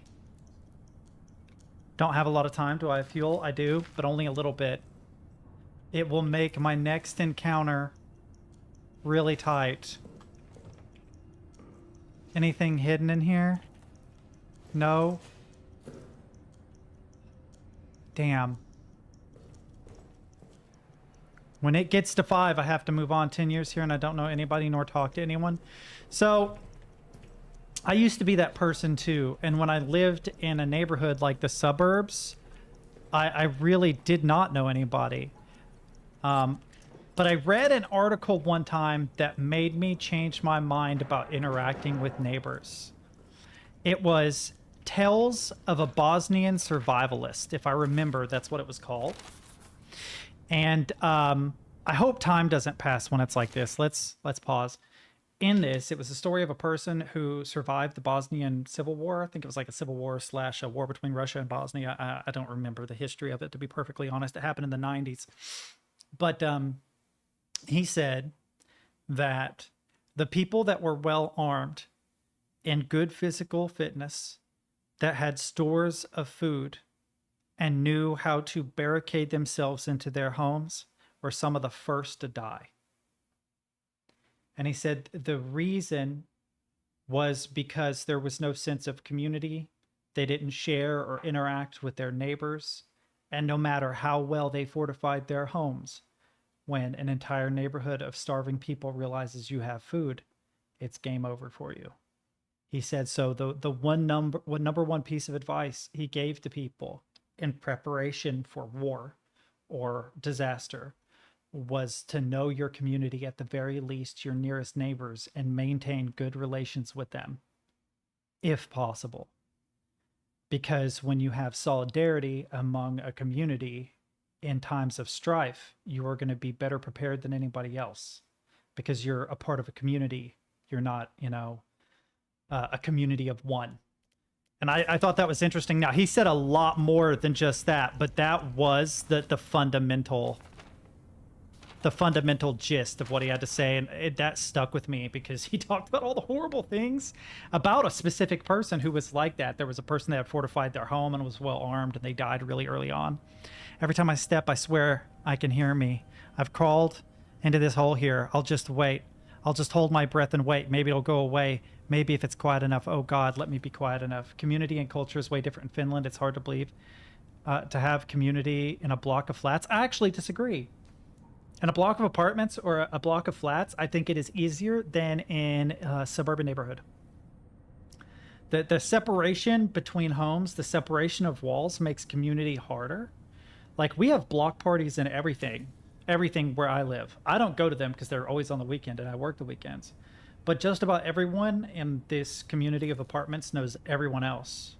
Don't have a lot of time. Do I have fuel? I do, but only a little bit. It will make my next encounter really tight. Anything hidden in here? No? Damn. When it gets to 5, I have to move on. 10 years here and I don't know anybody nor talk to anyone. So, I used to be that person too. And when I lived in a neighborhood like the suburbs, I really did not know anybody. But I read an article one time that made me change my mind about interacting with neighbors. It was Tales of a Bosnian Survivalist, if I remember, that's what it was called. And I hope time doesn't pass when it's like this. Let's pause. In this, it was a story of a person who survived the Bosnian Civil War. I think it was like a civil war / a war between Russia and Bosnia. I don't remember the history of it, to be perfectly honest. It happened in the 90s. But he said that the people that were well armed and good physical fitness, that had stores of food and knew how to barricade themselves into their homes, were some of the first to die. And he said the reason was because there was no sense of community. They didn't share or interact with their neighbors. And no matter how well they fortified their homes, when an entire neighborhood of starving people realizes you have food, it's game over for you. He said, so the number one piece of advice he gave to people in preparation for war or disaster was to know your community, at the very least your nearest neighbors, and maintain good relations with them, if possible. Because when you have solidarity among a community in times of strife, you are going to be better prepared than anybody else, because you're a part of a community. You're not, a community of one. And I thought that was interesting. Now, he said a lot more than just that, but that was the fundamental gist of what he had to say, and that stuck with me because he talked about all the horrible things about a specific person who was like that. There was a person that had fortified their home and was well armed, and they died really early on. Every time I step, I swear I can hear me. I've crawled into this hole here. I'll just wait. I'll just hold my breath and wait. Maybe it'll go away. Maybe if it's quiet enough. Oh God, let me be quiet enough. Community and culture is way different in Finland. It's hard to believe. To have community in a block of flats. I actually disagree. In a block of apartments or a block of flats, I think it is easier than in a suburban neighborhood. The separation between homes, the separation of walls makes community harder. Like, we have block parties and everything where I live. I don't go to them because they're always on the weekend and I work the weekends. But just about everyone in this community of apartments knows everyone else.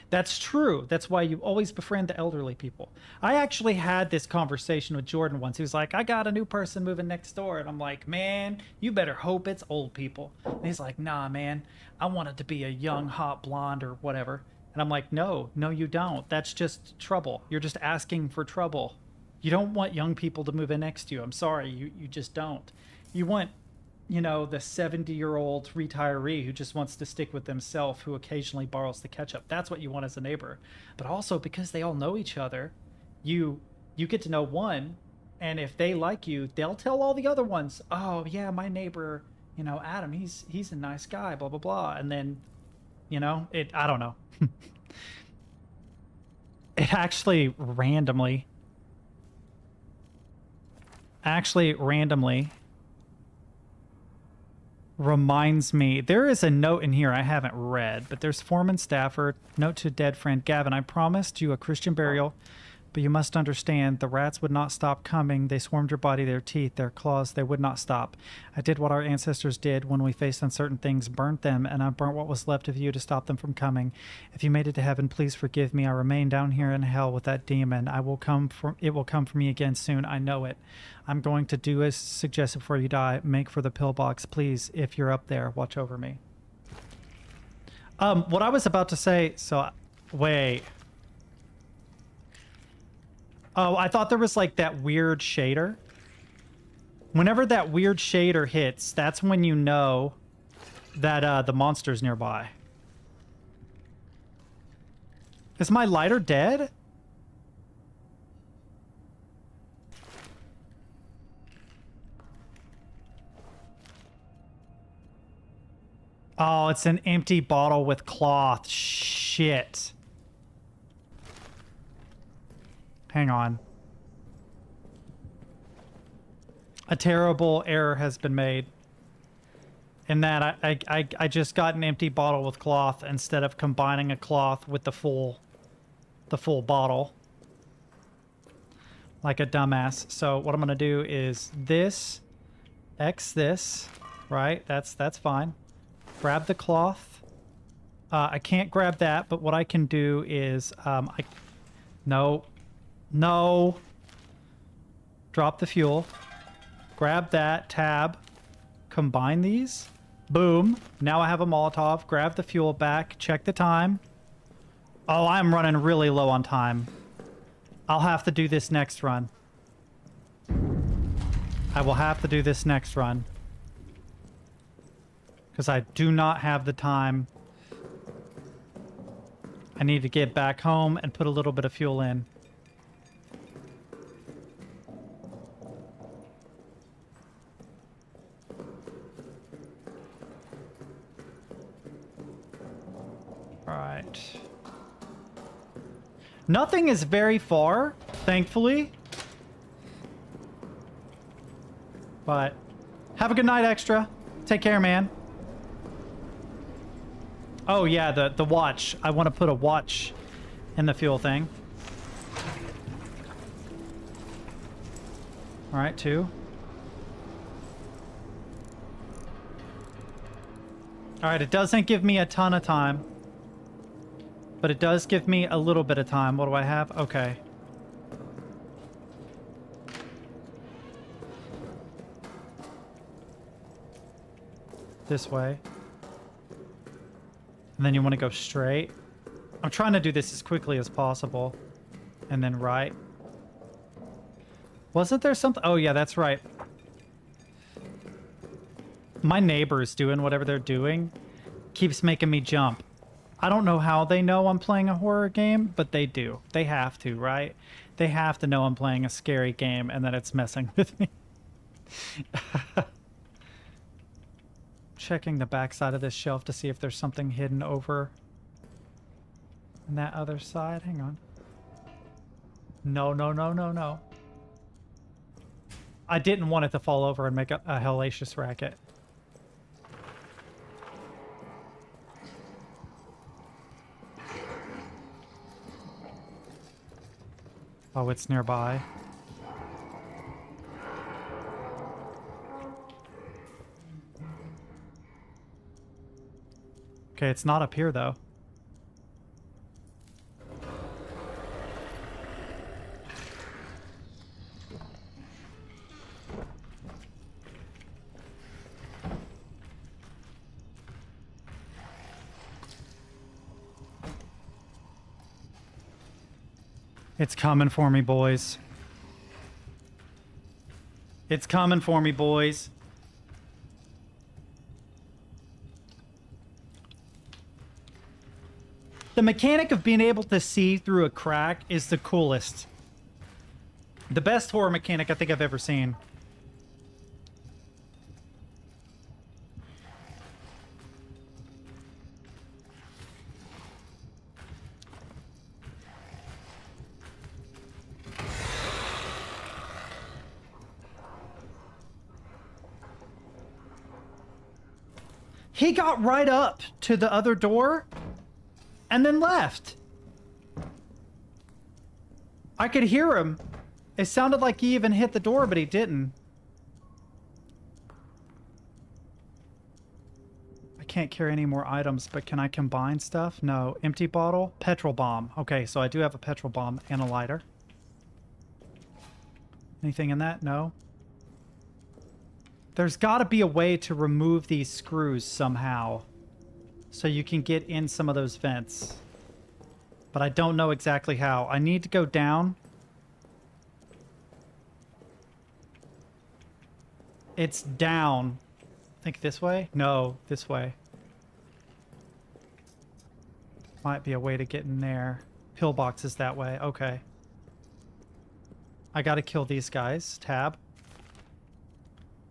That's true. That's why you always befriend the elderly people. I actually had this conversation with Jordan once. He was like, I got a new person moving next door. And I'm like, man, you better hope it's old people. And he's like, nah, man, I want it to be a young, hot blonde or whatever. And I'm like, no, you don't. That's just trouble. You're just asking for trouble. You don't want young people to move in next to you. I'm sorry, you just don't. You want, you know, the 70-year-old retiree who just wants to stick with themselves, who occasionally borrows the ketchup. That's what you want as a neighbor. But also, because they all know each other, you get to know one, and if they like you, they'll tell all the other ones, oh yeah, my neighbor, you know, Adam, he's a nice guy, blah blah blah. And then, you know, I don't know. It actually randomly reminds me, there is a note in here I haven't read, but there's Foreman Stafford, note to dead friend Gavin, I promised you a Christian burial, but you must understand the rats would not stop coming. They swarmed your body, their teeth, their claws, they would not stop. I did what our ancestors did when we faced uncertain things, burnt them, and I burnt what was left of you to stop them from coming. If you made it to heaven, please forgive me. I remain down here in hell with that demon. It will come for me again soon. I know it. I'm going to do as suggested before you die. Make for the pillbox, please. If you're up there, watch over me. What I was about to say, wait. Oh, I thought there was like that weird shader. Whenever that weird shader hits, that's when you know that the monster's nearby. Is my lighter dead? Oh, it's an empty bottle with cloth. Shit. Hang on. A terrible error has been made. In that I just got an empty bottle with cloth instead of combining a cloth with the full bottle. Like a dumbass. So what I'm gonna do is this, X this, right? That's fine. Grab the cloth. I can't grab that, but what I can do is no. Drop the fuel. Grab that, tab, combine these. Boom. Now I have a Molotov. Grab the fuel back. Check the time. Oh, I'm running really low on time. I'll have to do this next run. I will have to do this next run. Because I do not have the time. I need to get back home and put a little bit of fuel in. Alright. Nothing is very far, thankfully. But have a good night, Extra. Take care, man. Oh yeah, the watch. I want to put a watch in the fuel thing. Alright, 2. Alright, it doesn't give me a ton of time. But it does give me a little bit of time. What do I have? Okay. This way. And then you want to go straight. I'm trying to do this as quickly as possible. And then right. Wasn't there something? Oh yeah, that's right. My neighbors doing whatever they're doing keeps making me jump. I don't know how they know I'm playing a horror game, but they do. They have to, right? They have to know I'm playing a scary game and that it's messing with me. checking the backside of this shelf to see if there's something hidden over on that other side. Hang on. No, no, no, no, no. I didn't want it to fall over and make a hellacious racket. Oh, it's nearby. Okay, it's not up here, though. It's coming for me, boys. It's coming for me, boys. The mechanic of being able to see through a crack is the coolest. The best horror mechanic I think I've ever seen. He got right up to the other door and then left. I could hear him. It sounded like he even hit the door, but he didn't. I can't carry any more items, but can I combine stuff? No. Empty bottle? Petrol bomb. Okay, so I do have a petrol bomb and a lighter. Anything in that? No. There's got to be a way to remove these screws somehow so you can get in some of those vents. But I don't know exactly how. I need to go down. It's down. I think this way? No, this way. Might be a way to get in there. Pillbox is that way. Okay. I gotta kill these guys. Tab.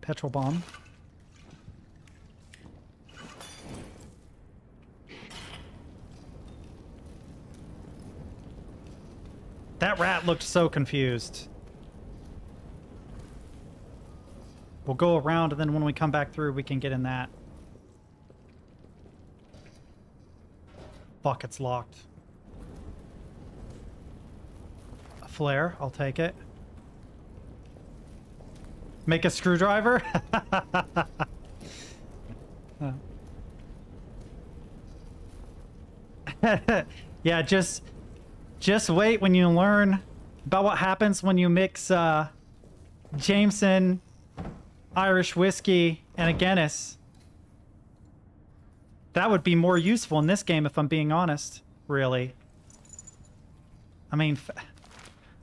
Petrol bomb. That rat looked so confused. We'll go around, and then when we come back through, we can get in that. Fuck, it's locked. A flare, I'll take it. Make a screwdriver? Yeah, just wait when you learn about what happens when you mix Jameson, Irish whiskey, and a Guinness. That would be more useful in this game if I'm being honest, really. I mean,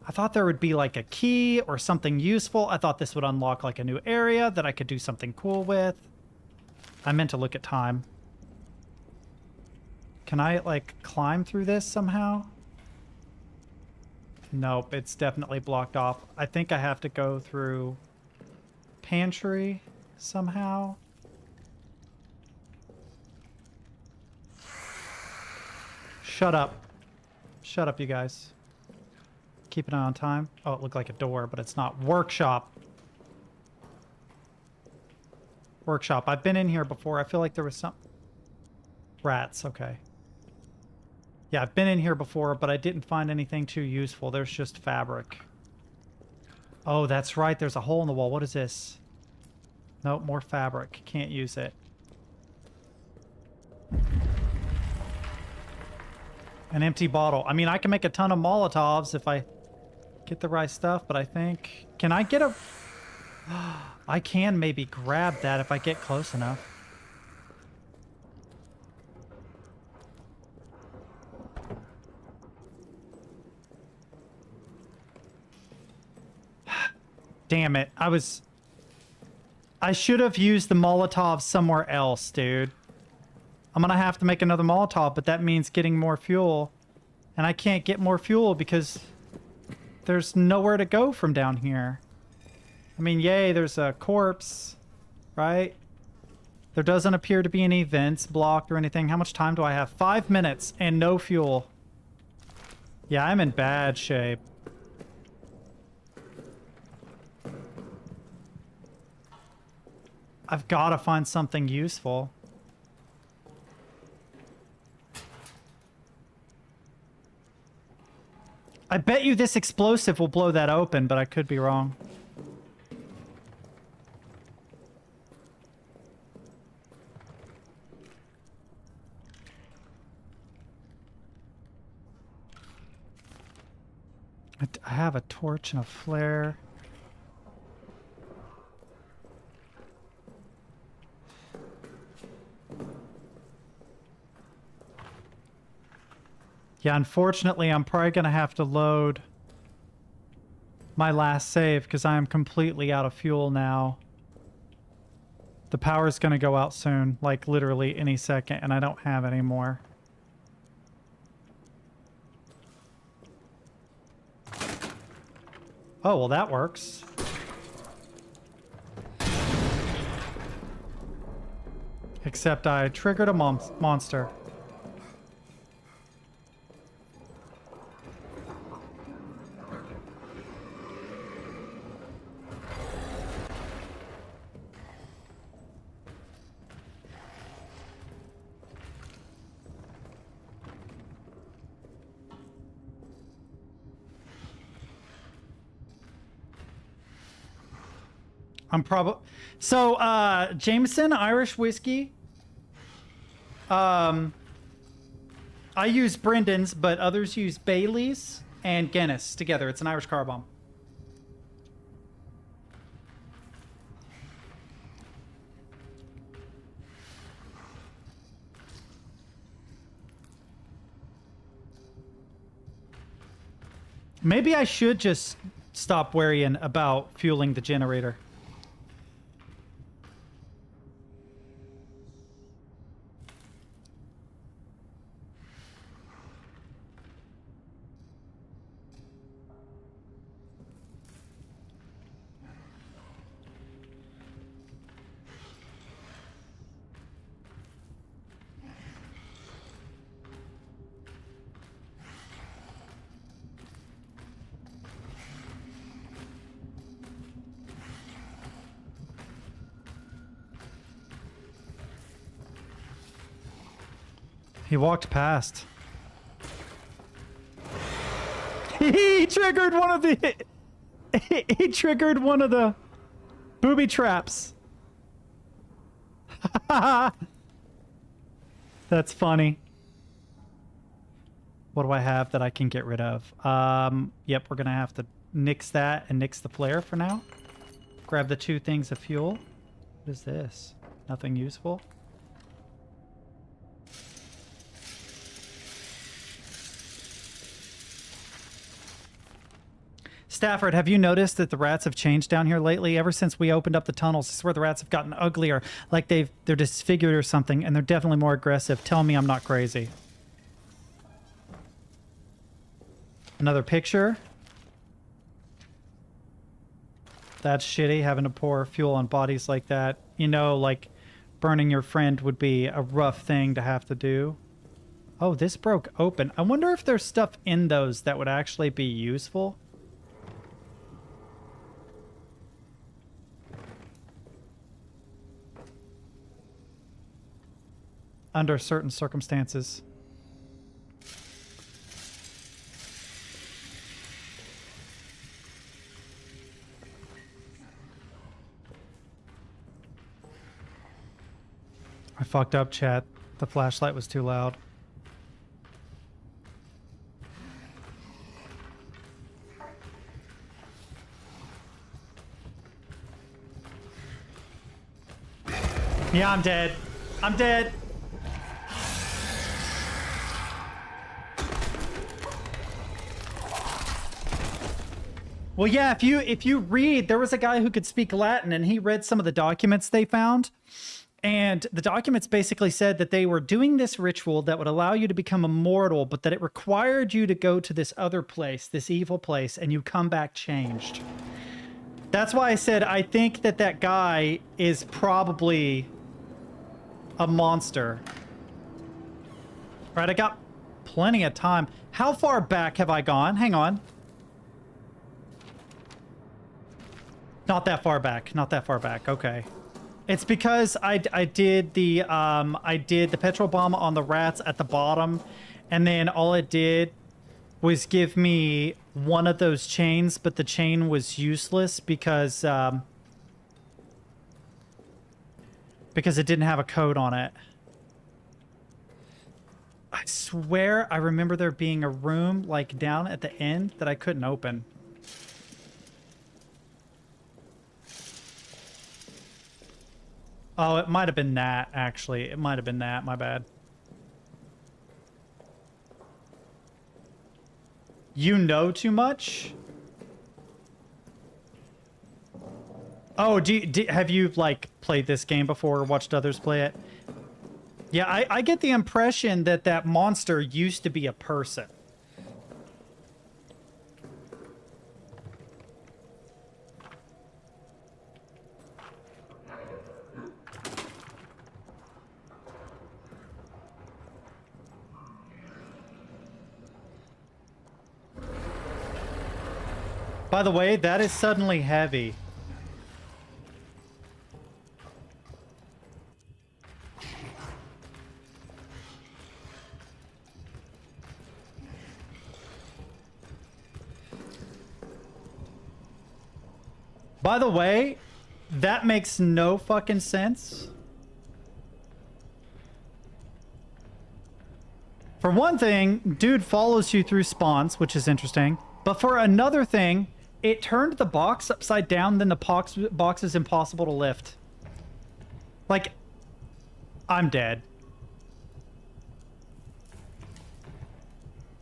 I thought there would be like a key or something useful. I thought this would unlock like a new area that I could do something cool with. I meant to look at time. Can I like climb through this somehow? Nope, it's definitely blocked off. I think I have to go through pantry somehow. Shut up. Shut up, you guys. Keep an eye on time. Oh, it looked like a door, but it's not. Workshop. Workshop. I've been in here before. I feel like there was some... Rats, okay. Yeah, I've been in here before, but I didn't find anything too useful. There's just fabric. Oh, that's right. There's a hole in the wall. What is this? Nope, more fabric. Can't use it. An empty bottle. I mean, I can make a ton of Molotovs if I get the right stuff, but I think... Can I get a... I can maybe grab that if I get close enough. Damn it. I should have used the Molotov somewhere else, dude. I'm gonna have to make another Molotov, but that means getting more fuel. And I can't get more fuel because there's nowhere to go from down here. I mean, yay, there's a corpse, right? There doesn't appear to be any vents blocked or anything. How much time do I have? 5 minutes and no fuel. Yeah, I'm in bad shape. I've got to find something useful. I bet you this explosive will blow that open, but I could be wrong. I have a torch and a flare. Yeah, unfortunately, I'm probably going to have to load my last save because I am completely out of fuel now. The power's going to go out soon, like literally any second, and I don't have any more. Oh, well, that works. Except I triggered a monster. I'm probably... So, Jameson, Irish whiskey. I use Brendan's, but others use Bailey's and Guinness together. It's an Irish car bomb. Maybe I should just stop worrying about fueling the generator. He walked past. He triggered one of the... He triggered one of the booby traps. That's funny. What do I have that I can get rid of? Yep, we're gonna have to nix that and nix the flare for now. Grab the 2 things of fuel. What is this? Nothing useful? Stafford, have you noticed that the rats have changed down here lately? Ever since we opened up the tunnels, this is where the rats have gotten uglier. Like they're disfigured or something, and they're definitely more aggressive. Tell me I'm not crazy. Another picture. That's shitty, having to pour fuel on bodies like that. You know, like burning your friend would be a rough thing to have to do. Oh, this broke open. I wonder if there's stuff in those that would actually be useful. Under certain circumstances. I fucked up, chat. The flashlight was too loud. Yeah, I'm dead. I'm dead. Well, yeah, if you read, there was a guy who could speak Latin, and he read some of the documents they found. And the documents basically said that they were doing this ritual that would allow you to become immortal, but that it required you to go to this other place, this evil place, and you come back changed. That's why I said I think that that guy is probably a monster. Right, I got plenty of time. How far back have I gone? Hang on. Not that far back. Not that far back. Okay. It's because I did the petrol bomb on the rats at the bottom, and then all it did was give me one of those chains, but the chain was useless because it didn't have a code on it. I swear I remember there being a room like down at the end that I couldn't open. Oh, it might have been that, actually. It might have been that. My bad. You know too much? Oh, have you, like, played this game before or watched others play it? Yeah, I get the impression that that monster used to be a person. By the way, that is suddenly heavy. By the way, that makes no fucking sense. For one thing, dude follows you through spawns, which is interesting. But for another thing, it turned the box upside down, then the box is impossible to lift. Like, I'm dead.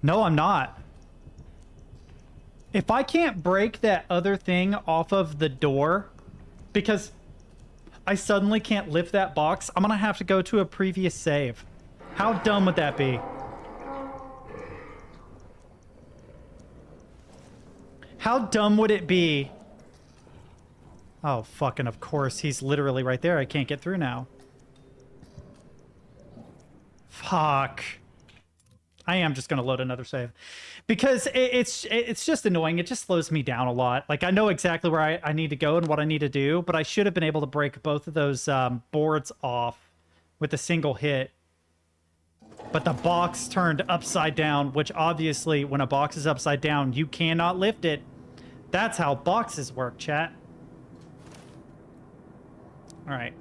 No, I'm not. If I can't break that other thing off of the door, because I suddenly can't lift that box, I'm gonna have to go to a previous save. How dumb would that be? How dumb would it be? Oh, fucking of course. He's literally right there. I can't get through now. Fuck. I am just going to load another save. Because it's just annoying. It just slows me down a lot. Like, I know exactly where I need to go and what I need to do, but I should have been able to break both of those boards off with a single hit. But the box turned upside down, which obviously, when a box is upside down, you cannot lift it. That's how boxes work, chat. All right.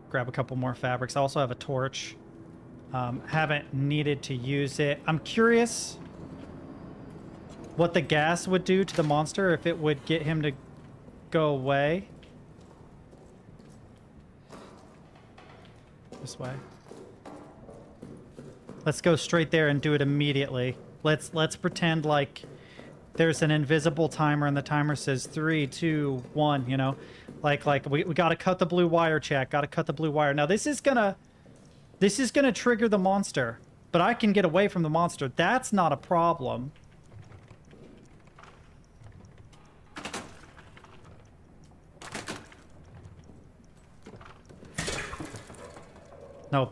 Grab a couple more fabrics. I also have a torch. Haven't needed to use it. I'm curious what the gas would do to the monster, if it would get him to go away. This way. Let's go straight there and do it immediately. Let's pretend like there's an invisible timer and the timer says 3, 2, 1, you know? Like we gotta cut the blue wire, chat. Gotta cut the blue wire. Now this is gonna trigger the monster, but I can get away from the monster. That's not a problem. No,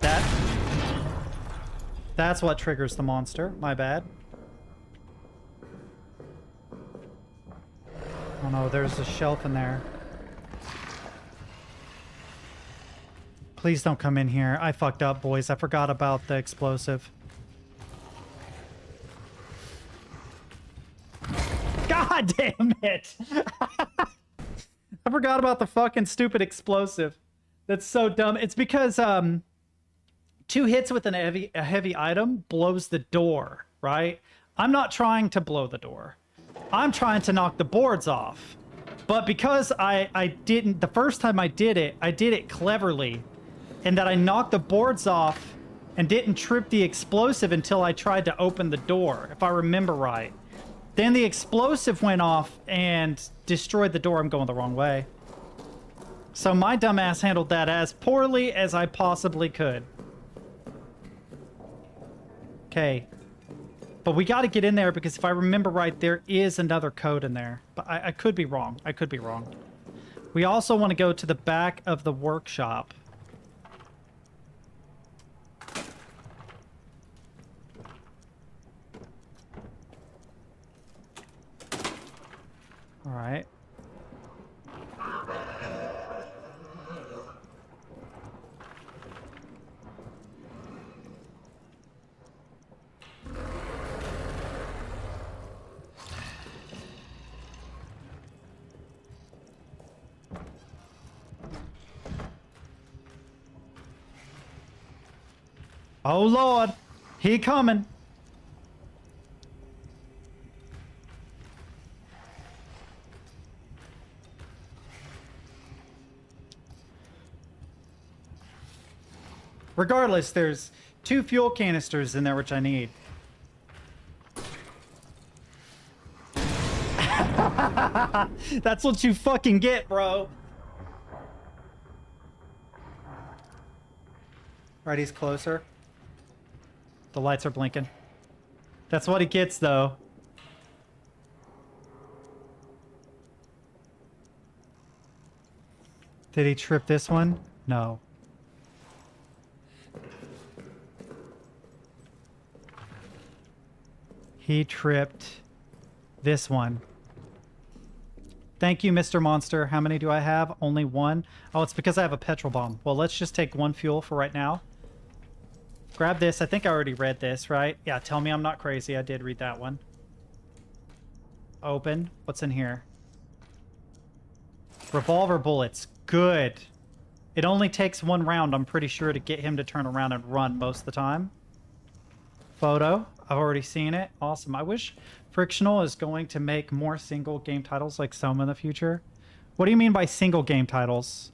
that's what triggers the monster. My bad. Oh no, there's a shelf in there. Please don't come in here. I fucked up, boys. I forgot about the explosive. God damn it! I forgot about the fucking stupid explosive. That's so dumb. It's because 2 hits with a heavy item blows the door, right? I'm not trying to blow the door. I'm trying to knock the boards off. But because I didn't, the first time I did it cleverly, and that I knocked the boards off and didn't trip the explosive until I tried to open the door, if I remember right. Then the explosive went off and destroyed the door. I'm going the wrong way. So my dumbass handled that as poorly as I possibly could. Okay. But we got to get in there because if I remember right, there is another code in there. But I could be wrong. I could be wrong. We also want to go to the back of the workshop. All right. Oh Lord, he coming. Regardless, there's 2 fuel canisters in there, which I need. That's what you fucking get, bro. Right, he's closer. The lights are blinking. That's what he gets, though. Did he trip this one? No. He tripped this one. Thank you, Mr. Monster. How many do I have? Only 1. Oh, it's because I have a petrol bomb. Well, let's just take 1 fuel for right now. Grab this. I think I already read this, right? Yeah, tell me I'm not crazy. I did read that one. Open. What's in here? Revolver bullets. Good. It only takes 1 round, I'm pretty sure, to get him to turn around and run most of the time. Photo. I've already seen it. Awesome. I wish Frictional is going to make more single game titles like Soma in the future. What do you mean by single game titles?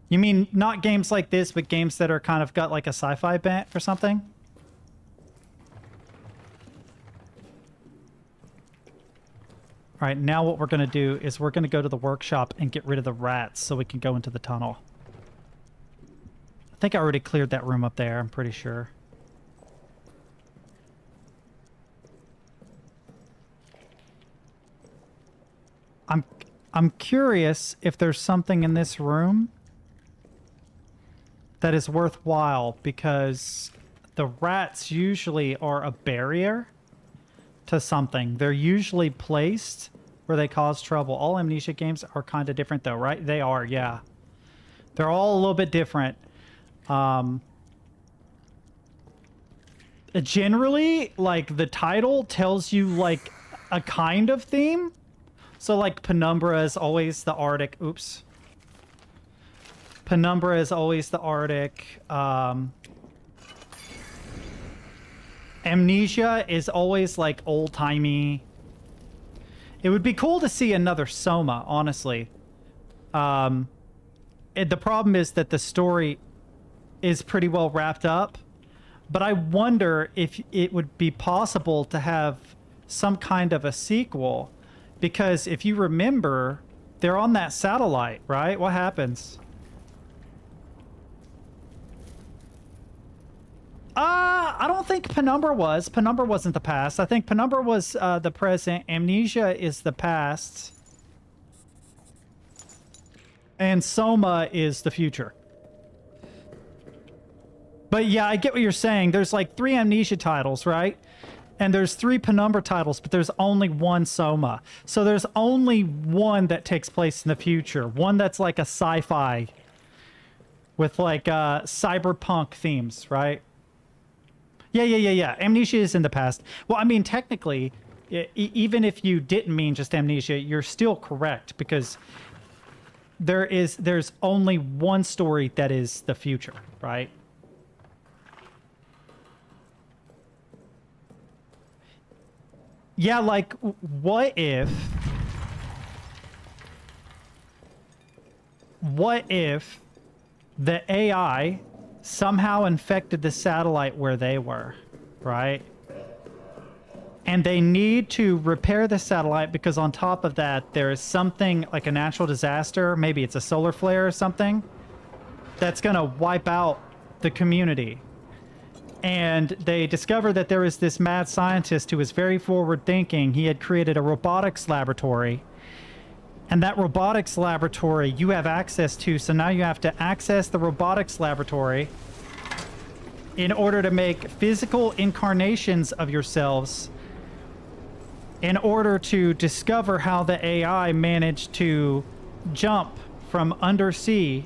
You mean not games like this, but games that are kind of got like a sci-fi bent or something? All right, now what we're going to do is we're going to go to the workshop and get rid of the rats so we can go into the tunnel. I think I already cleared that room up there, I'm pretty sure. I'm curious if there's something in this room that is worthwhile, because the rats usually are a barrier to something. They're usually placed where they cause trouble. All Amnesia games are kind of different though, right? They are, yeah. They're all a little bit different. Generally, like, the title tells you, like, a kind of theme. So, like, Penumbra is always the Arctic. Oops. Penumbra is always the Arctic. Amnesia is always, like, old-timey. It would be cool to see another Soma, honestly. The problem is that the story is pretty well wrapped up. But I wonder if it would be possible to have some kind of a sequel. Because if you remember, they're on that satellite, right? What happens? I don't think Penumbra was. Penumbra wasn't the past. I think Penumbra was the present. Amnesia is the past. And Soma is the future. But yeah, I get what you're saying. There's like 3 Amnesia titles, right? And there's 3 Penumbra titles, but there's only 1 Soma. So there's only one that takes place in the future. One that's like a sci-fi with like cyberpunk themes, right? Yeah. Amnesia is in the past. Well, I mean, technically, even if you didn't mean just Amnesia, you're still correct, because there's only one story that is the future, right? Yeah, like, what if the AI somehow infected the satellite where they were, right? And they need to repair the satellite because on top of that, there is something like a natural disaster, maybe it's a solar flare or something, that's going to wipe out the community. And they discover that there is this mad scientist who is very forward thinking. He had created a robotics laboratory. And that robotics laboratory you have access to. So now you have to access the robotics laboratory in order to make physical incarnations of yourselves in order to discover how the AI managed to jump from undersea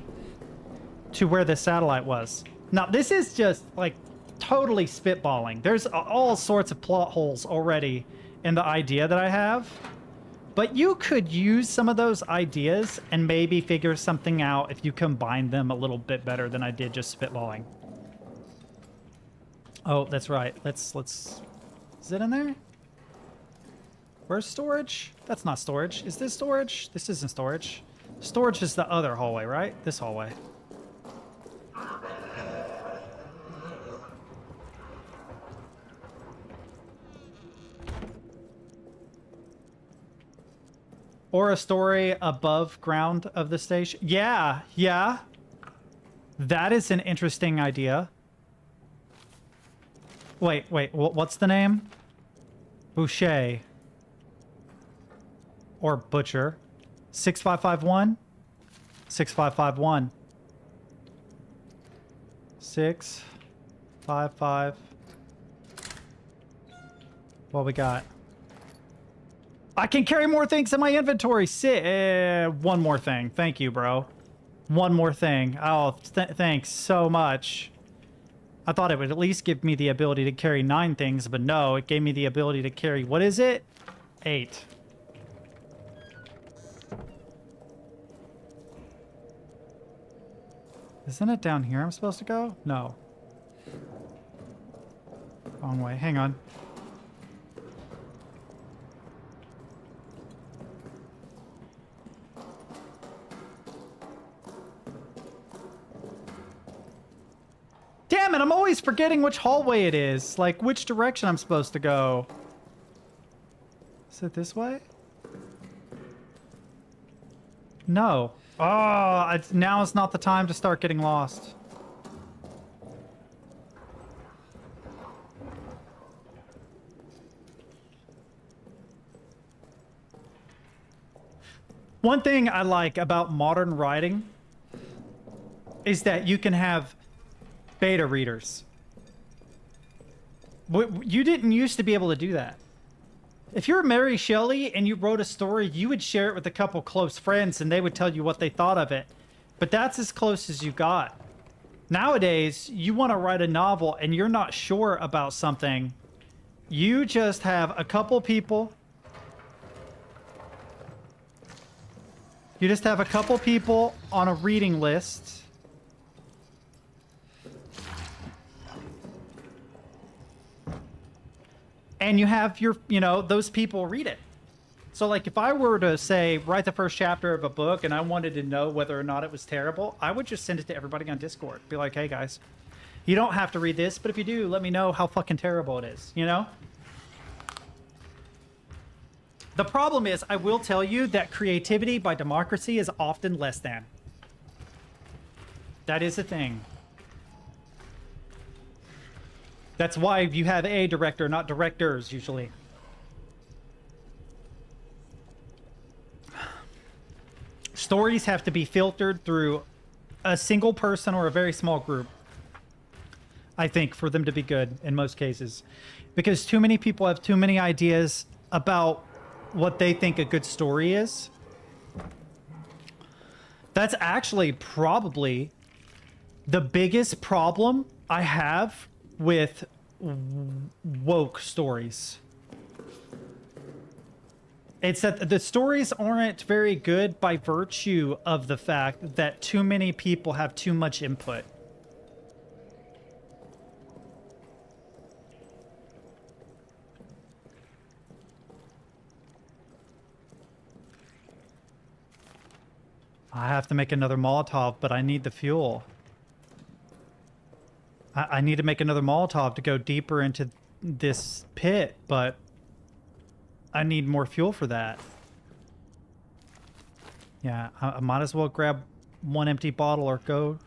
to where the satellite was. Now, this is just like totally spitballing. There's all sorts of plot holes already in the idea that I have, but you could use some of those ideas and maybe figure something out if you combine them a little bit better than I did just spitballing. Oh, that's right. Let's is it in there? Where's storage? That's not storage. Is this storage? This isn't storage. Storage is the other hallway, right? This hallway. Or a story above ground of the station. Yeah, yeah. That is an interesting idea. Wait, what's the name? Boucher. Or Butcher. 6551? 6551. 655. What we got? I can carry more things in my inventory. One more thing. Thank you, bro. One more thing. Oh, thanks so much. I thought it would at least give me the ability to carry 9 things, but no, it gave me the ability to carry, what is it? 8. Isn't it down here I'm supposed to go? No. Wrong way. Hang on. Damn it, I'm always forgetting which hallway it is. Like, which direction I'm supposed to go. Is it this way? No. Oh, now is not the time to start getting lost. One thing I like about modern writing is that you can have beta readers. You didn't used to be able to do that. If you're Mary Shelley and you wrote a story, you would share it with a couple close friends and they would tell you what they thought of it. But that's as close as you got. Nowadays, you want to write a novel and you're not sure about something. You just have a couple people. You just have a couple people on a reading list. And you have your, those people read it. So like if I were to say, write the first chapter of a book and I wanted to know whether or not it was terrible, I would just send it to everybody on Discord. Be like, hey guys, you don't have to read this, but if you do, let me know how fucking terrible it is, The problem is, I will tell you that creativity by democracy is often less than. That is a thing. That's why you have a director, not directors, usually. Stories have to be filtered through a single person or a very small group, I think, for them to be good in most cases. Because too many people have too many ideas about what they think a good story is. That's actually probably the biggest problem I have with woke stories. It's that the stories aren't very good by virtue of the fact that too many people have too much input. I have to make another Molotov, but I need the fuel. I need to make another Molotov to go deeper into this pit, but I need more fuel for that. Yeah, I might as well grab one empty bottle or go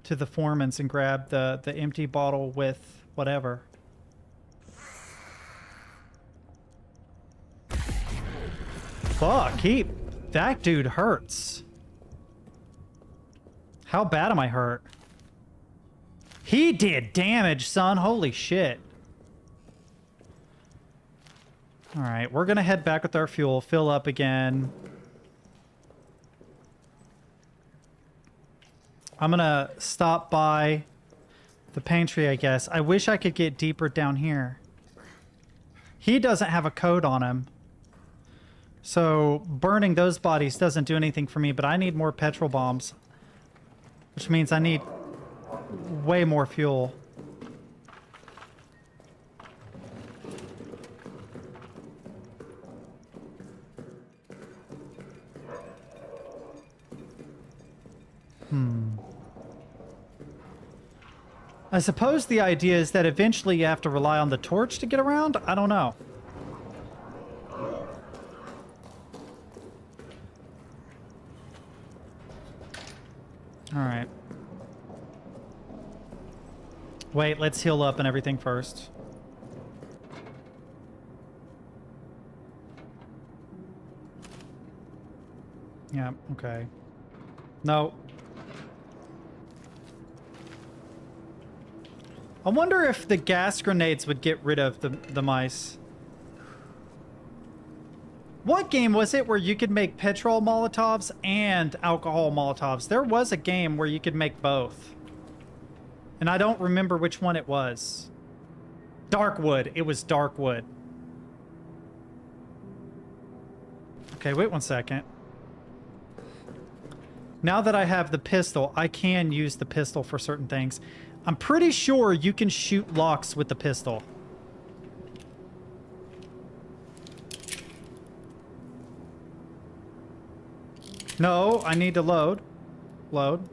to the foreman's and grab the empty bottle with whatever. Fuck, that dude hurts. How bad am I hurt? He did damage, son. Holy shit. All right, we're gonna head back with our fuel, fill up again. I'm gonna stop by the pantry, I guess. I wish I could get deeper down here. He doesn't have a code on him. So burning those bodies doesn't do anything for me, but I need more petrol bombs. Which means I need way more fuel. I suppose the idea is that eventually you have to rely on the torch to get around? I don't know. Alright. Wait, let's heal up and everything first. Yeah, okay. No. I wonder if the gas grenades would get rid of the mice. What game was it where you could make petrol Molotovs and alcohol Molotovs? There was a game where you could make both. And I don't remember which one it was. Darkwood. It was Darkwood. Okay, wait 1 second. Now that I have the pistol, I can use the pistol for certain things. I'm pretty sure you can shoot locks with the pistol. No, I need to load. Load.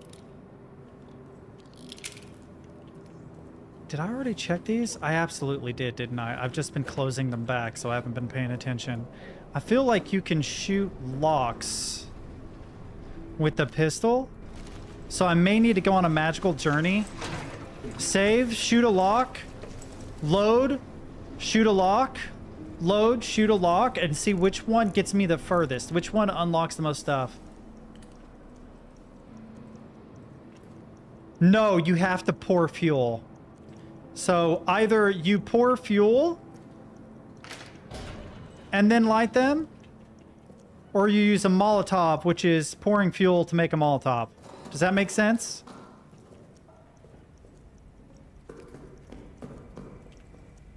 Did I already check these? I absolutely did, didn't I? I've just been closing them back, so I haven't been paying attention. I feel like you can shoot locks with the pistol. So I may need to go on a magical journey. Save, shoot a lock, load, shoot a lock, load, shoot a lock, and see which one gets me the furthest. Which one unlocks the most stuff. No, you have to pour fuel. So either you pour fuel and then light them, or you use a Molotov, which is pouring fuel to make a Molotov. Does that make sense?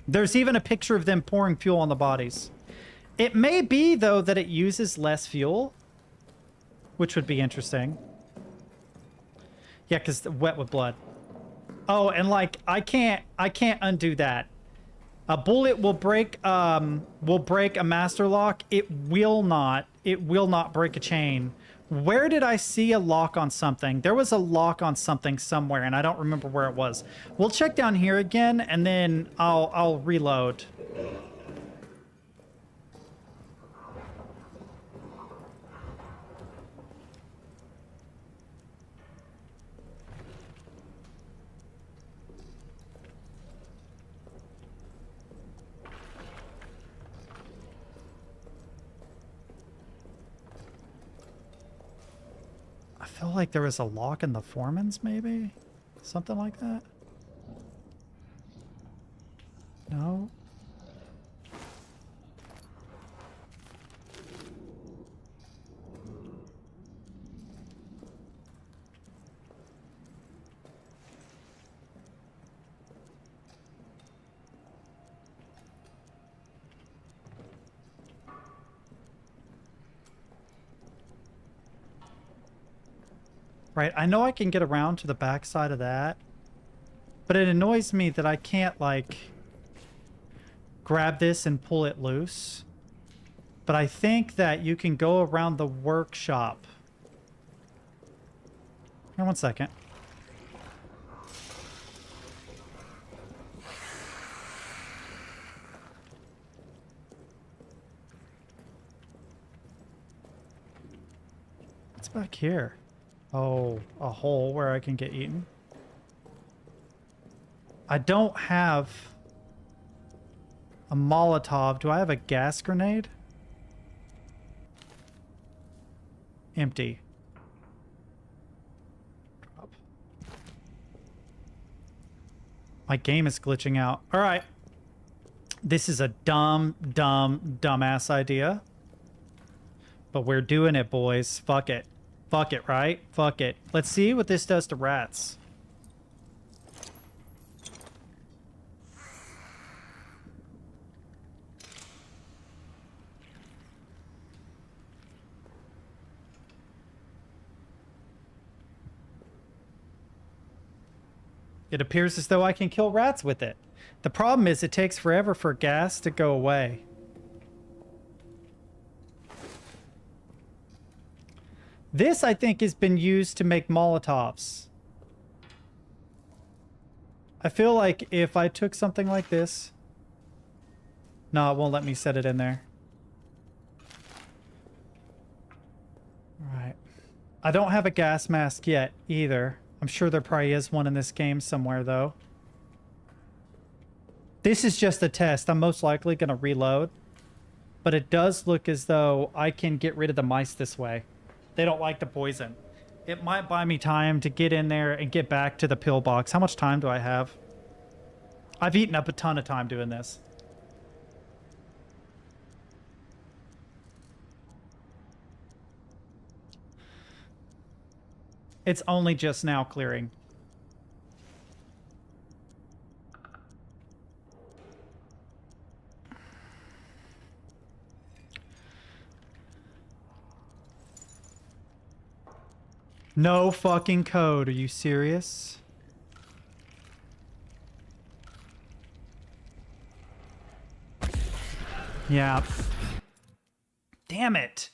There's even a picture of them pouring fuel on the bodies. It may be, though, that it uses less fuel, which would be interesting. Yeah, because wet with blood. Oh, and like I can't undo that. A bullet will break a master lock. It will not break a chain. Where did I see a lock on something? There was a lock on something somewhere, and I don't remember where it was. We'll check down here again, and then I'll reload. I feel like there was a lock in the Foreman's, maybe? Something like that? No? Right, I know I can get around to the back side of that, but it annoys me that I can't, like, grab this and pull it loose. But I think that you can go around the workshop. Here, 1 second. What's back here? Oh, a hole where I can get eaten. I don't have a Molotov. Do I have a gas grenade? Empty. Drop. My game is glitching out. All right. This is a dumbass idea. But we're doing it, boys. Fuck it. Fuck it, right? Fuck it. Let's see what this does to rats. It appears as though I can kill rats with it. The problem is it takes forever for gas to go away. This, I think, has been used to make Molotovs. I feel like if I took something like this... No, it won't let me set it in there. Alright. I don't have a gas mask yet, either. I'm sure there probably is one in this game somewhere, though. This is just a test. I'm most likely going to reload. But it does look as though I can get rid of the mice this way. They don't like the poison. It might buy me time to get in there and get back to the pillbox. How much time do I have? I've eaten up a ton of time doing this. It's only just now clearing. No fucking code. Are you serious? Yeah. Damn it.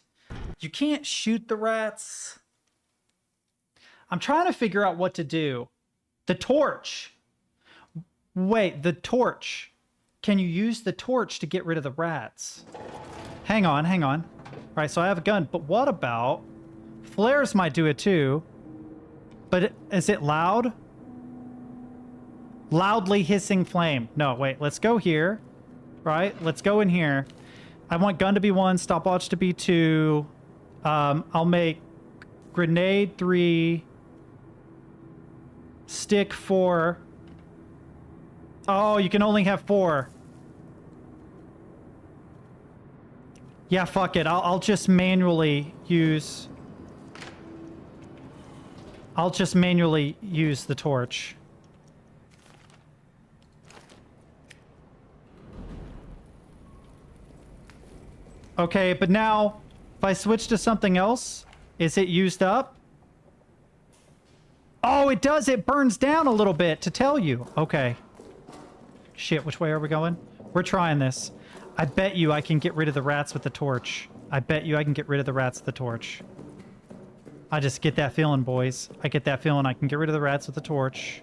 You can't shoot the rats. I'm trying to figure out what to do. The torch. Wait, the torch. Can you use the torch to get rid of the rats? Hang on, hang on. All right, so I have a gun, but what about... Flares might do it too. But is it loud? Loudly hissing flame. No, wait, let's go here. Right? Let's go in here. I want gun to be 1, stopwatch to be 2. I'll make grenade 3. Stick 4. Oh, you can only have 4. Yeah, fuck it. I'll just manually use... I'll just manually use the torch. Okay, but now, if I switch to something else, is it used up? Oh, it does. It burns down a little bit to tell you. Okay. Shit, which way are we going? We're trying this. I bet you I can get rid of the rats with the torch. I bet you I can get rid of the rats with the torch. I just get that feeling, boys. I get that feeling I can get rid of the rats with the torch.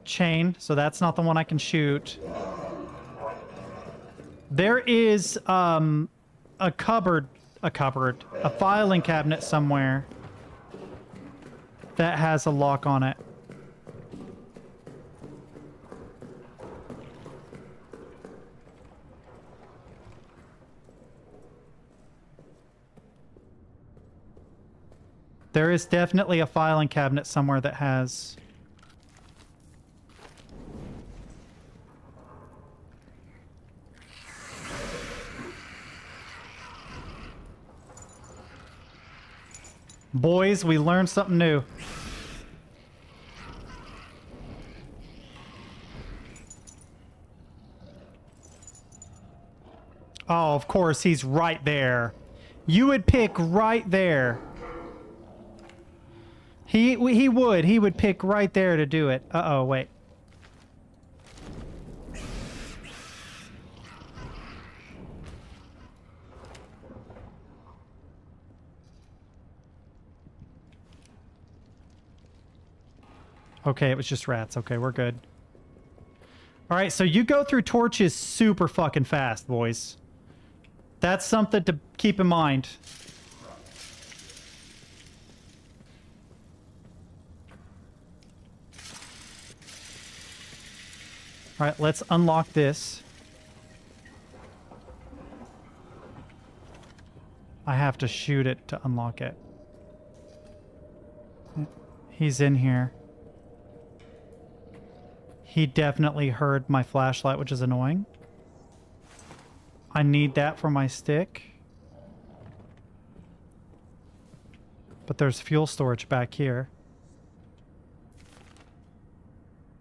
Chain, so that's not the one I can shoot. There is a filing cabinet somewhere that has a lock on it. There is definitely a filing cabinet somewhere that has... Boys, we learned something new. Oh, of course, he's right there. You would pick right there. He would pick right there to do it. Uh-oh, wait. Okay, it was just rats. Okay, we're good. All right, so you go through torches super fucking fast, boys. That's something to keep in mind. All right, let's unlock this. I have to shoot it to unlock it. He's in here. He definitely heard my flashlight, which is annoying. I need that for my stick. But there's fuel storage back here.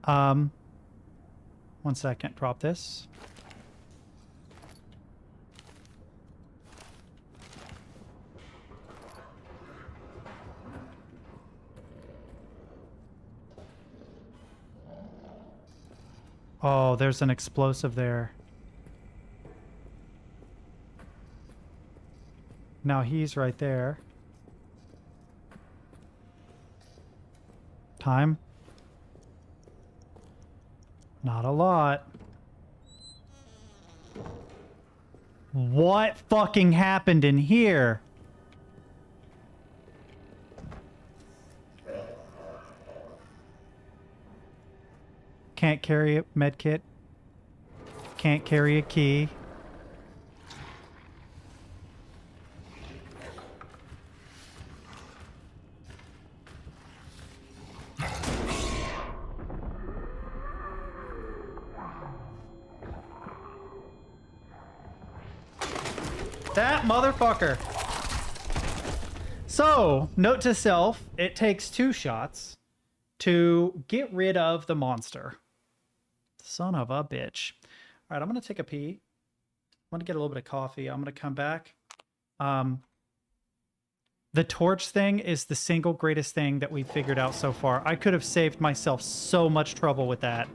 1 second. Drop this. Oh, there's an explosive there. Now he's right there. Time. Not a lot. What fucking happened in here? Can't carry a medkit. Can't carry a key. That motherfucker. So, note to self, it takes 2 shots to get rid of the monster. Son of a bitch. All right, I'm going to take a pee. I'm going to get a little bit of coffee. I'm going to come back. The torch thing is the single greatest thing that we've figured out so far. I could have saved myself so much trouble with that.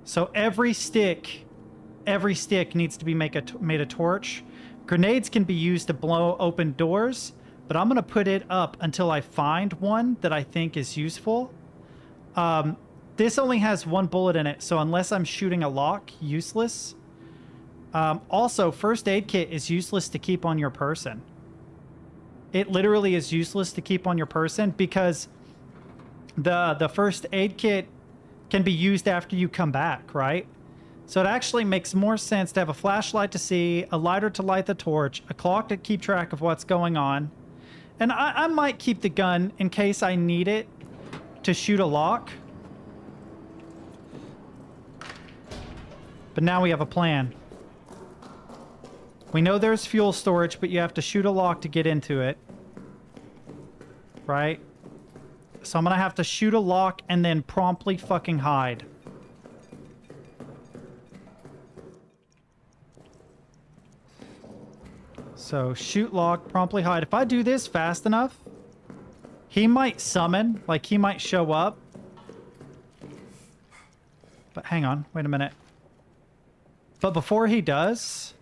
So every stick needs to be made a torch. Grenades can be used to blow open doors, but I'm going to put it up until I find one that I think is useful. This only has 1 bullet in it, so unless I'm shooting a lock, useless. Also, first aid kit is useless to keep on your person. It literally is useless to keep on your person because the first aid kit can be used after you come back, right? So it actually makes more sense to have a flashlight to see, a lighter to light the torch, a clock to keep track of what's going on. And I might keep the gun in case I need it to shoot a lock. But now we have a plan. We know there's fuel storage, but you have to shoot a lock to get into it. Right? So I'm gonna have to shoot a lock and then promptly fucking hide. So shoot lock, promptly hide. If I do this fast enough, he might summon, like he might show up. But hang on, wait a minute. But before he does...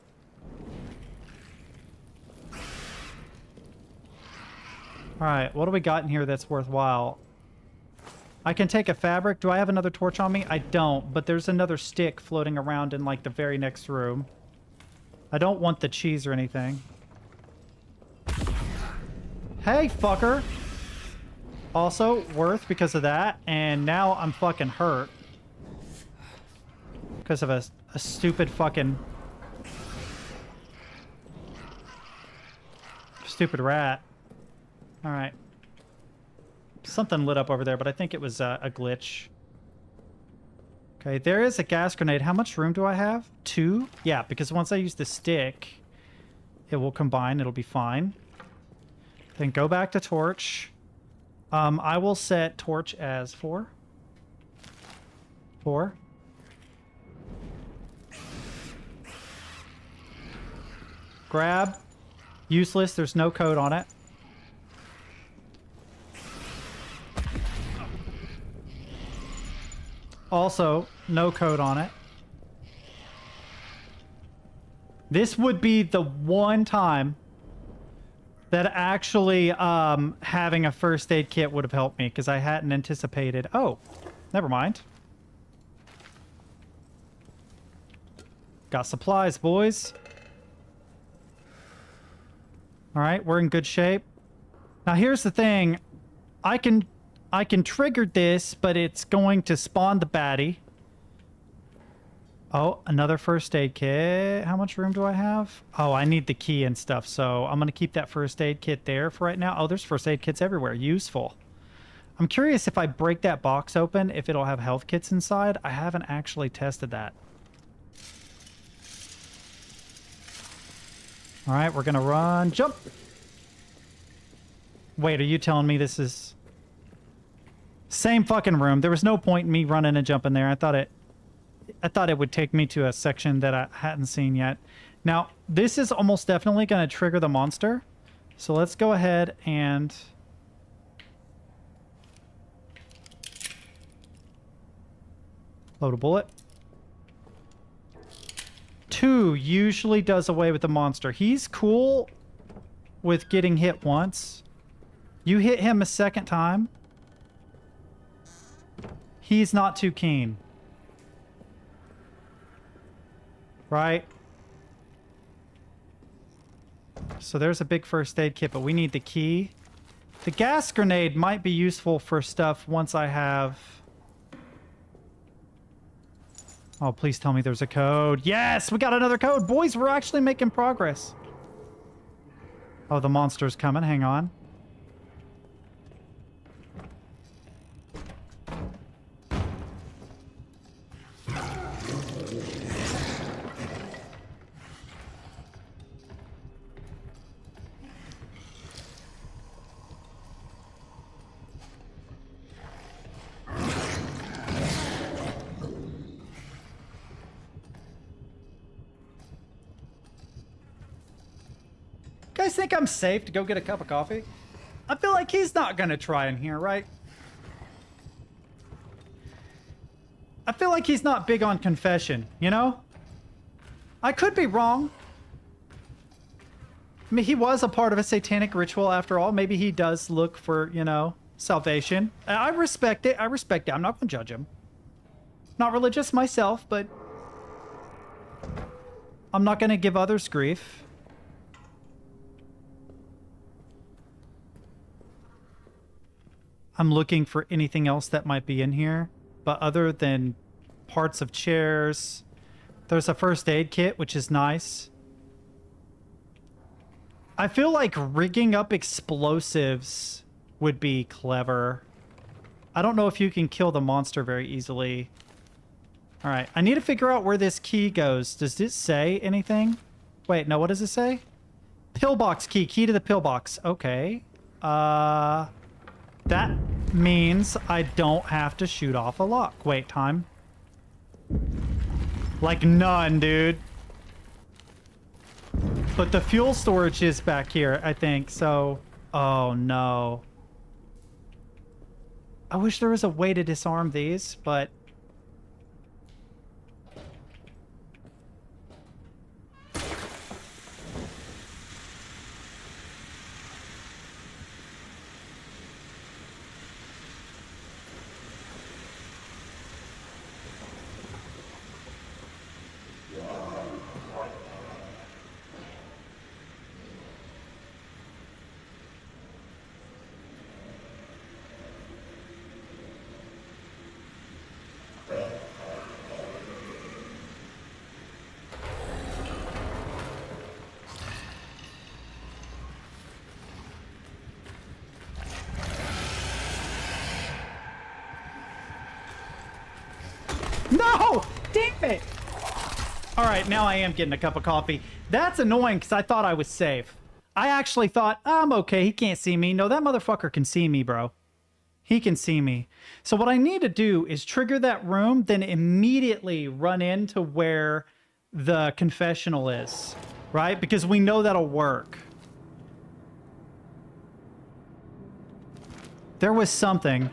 Alright, what do we got in here that's worthwhile? I can take a fabric. Do I have another torch on me? I don't, but there's another stick floating around in like the very next room. I don't want the cheese or anything. Hey, fucker! Also, worth because of that, and now I'm fucking hurt. Because of a stupid fucking... stupid rat. Alright. Something lit up over there, but I think it was a glitch. Okay, there is a gas grenade. How much room do I have? 2? Yeah, because once I use the stick, it will combine. It'll be fine. Then go back to torch. I will set torch as 4. 4. Grab. Useless. There's no code on it. Also, no code on it. This would be the one time that actually having a first aid kit would have helped me because I hadn't anticipated. Oh, never mind. Got supplies, boys. All right, we're in good shape. Now here's the thing. I can trigger this, but it's going to spawn the baddie. Oh, another first aid kit. How much room do I have? Oh, I need the key and stuff, so I'm going to keep that first aid kit there for right now. Oh, there's first aid kits everywhere. Useful. I'm curious if I break that box open, if it'll have health kits inside. I haven't actually tested that. All right, we're gonna run, jump. Wait, are you telling me this is same fucking room? There was no point in me running and jumping there. I thought it would take me to a section that I hadn't seen yet. Now, this is almost definitely going to trigger the monster. So let's go ahead and load a bullet. 2 usually does away with the monster. He's cool with getting hit once. You hit him a second time, he's not too keen. Right? So there's a big first aid kit, but we need the key. The gas grenade might be useful for stuff once I have... Oh, please tell me there's a code. Yes, we got another code. Boys, we're actually making progress. Oh, the monster's coming. Hang on. You guys think I'm safe to go get a cup of coffee? I feel like he's not gonna try in here, right? I feel like he's not big on confession, you know? I could be wrong. I mean, he was a part of a satanic ritual after all. Maybe he does look for, you know, salvation. I respect it. I respect it. I'm not gonna judge him. Not religious myself, but I'm not gonna give others grief. I'm looking for anything else that might be in here, but other than parts of chairs, there's a first aid kit, which is nice. I feel like rigging up explosives would be clever. I don't know if you can kill the monster very easily. All right, I need to figure out where this key goes. Does it say anything? Wait, no, what does it say? Pillbox key, key to the pillbox. Okay. That means I don't have to shoot off a lock. Wait, time? Like none, dude. But the fuel storage is back here, I think, so... Oh, no. I wish there was a way to disarm these, but... No! Damn it! Alright, now I am getting a cup of coffee. That's annoying because I thought I was safe. I actually thought, I'm okay, he can't see me. No, that motherfucker can see me, bro. He can see me. So what I need to do is trigger that room, then immediately run into where the confessional is. Right? Because we know that'll work. There was something.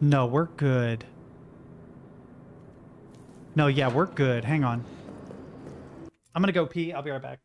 No, we're good. No, yeah, we're good. Hang on. I'm gonna go pee. I'll be right back.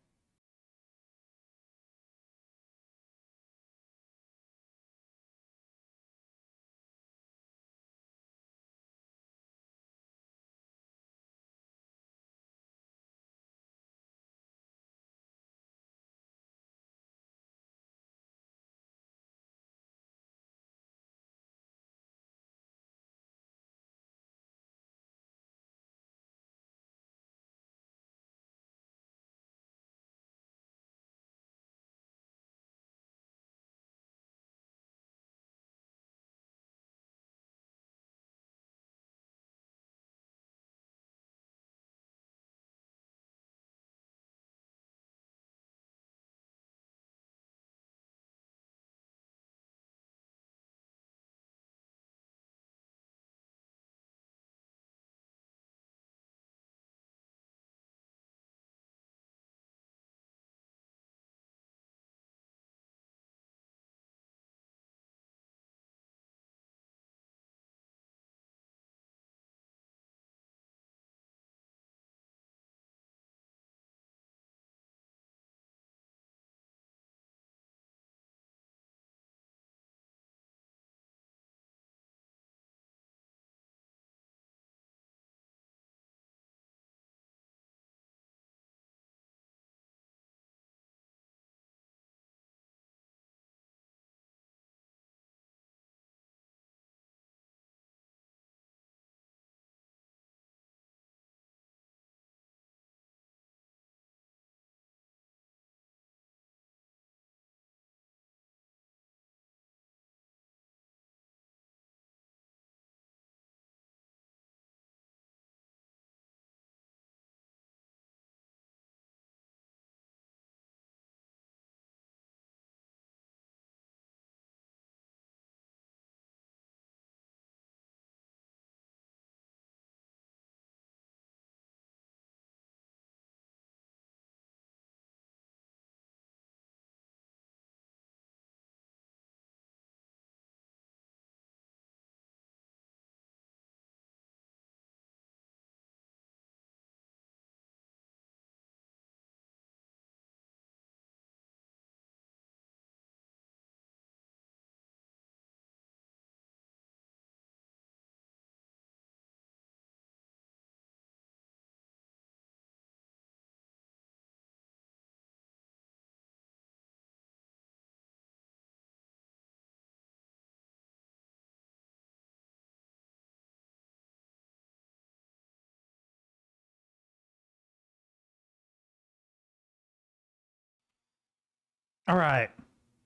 All right.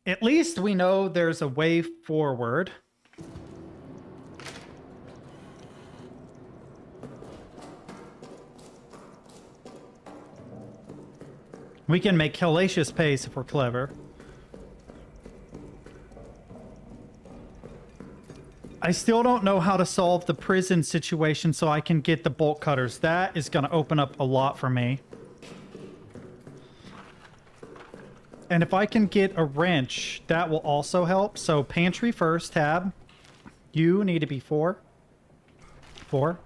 At least we know there's a way forward. We can make hellacious pace if we're clever. I still don't know how to solve the prison situation so I can get the bolt cutters. That is going to open up a lot for me. And if I can get a wrench, that will also help. So pantry first, tab. You need to be 4. 4.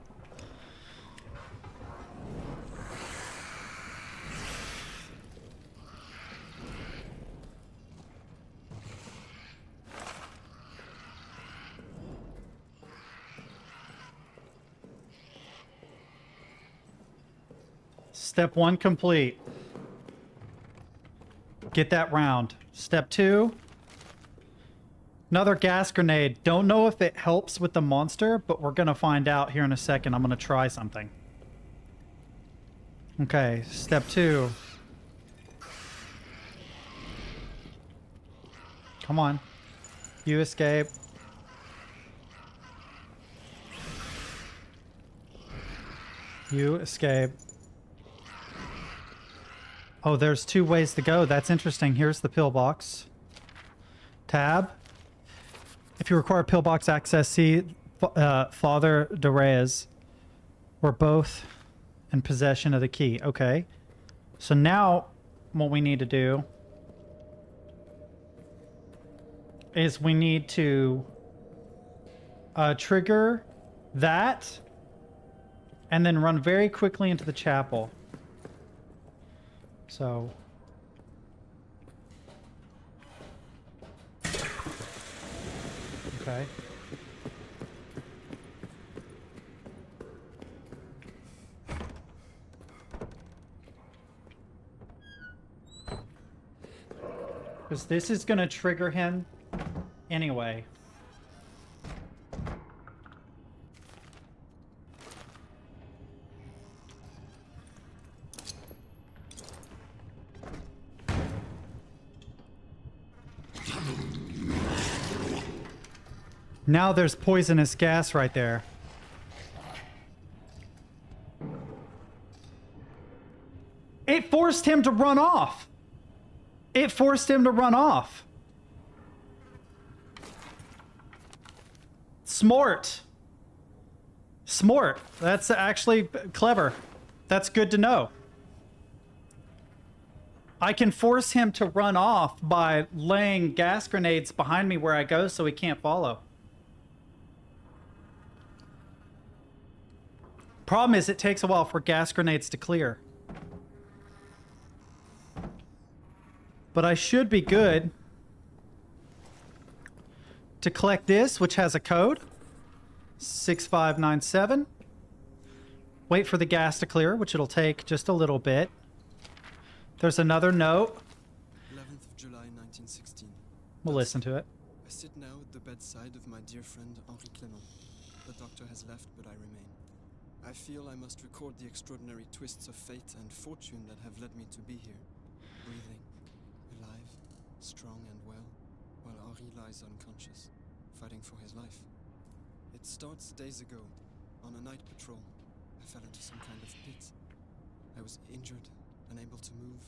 Step 1 complete. Get that round. Step 2. Another gas grenade. Don't know if it helps with the monster, but we're going to find out here in a second. I'm going to try something. Okay, step 2. Come on. You escape. You escape. Oh, there's 2 ways to go. That's interesting. Here's the pillbox. Tab. If you require pillbox access, see Father de Reyes. We're both in possession of the key. Okay. So now what we need to do is we need to trigger that and then run very quickly into the chapel. So okay. Because this is going to trigger him anyway. Now there's poisonous gas right there. It forced him to run off. It forced him to run off. Smart. Smart. That's actually clever. That's good to know. I can force him to run off by laying gas grenades behind me where I go so he can't follow. Problem is, it takes a while for gas grenades to clear. But I should be good to collect this, which has a code. 6597. Wait for the gas to clear, which it'll take just a little bit. There's another note. 11th of July, 1916. We'll listen to it. I sit now at the bedside of my dear friend Henri Clement. The doctor has left, but I remain. I feel I must record the extraordinary twists of fate and fortune that have led me to be here. Breathing, alive, strong and well, while Henri lies unconscious, fighting for his life. It starts days ago. On a night patrol, I fell into some kind of pit. I was injured, unable to move,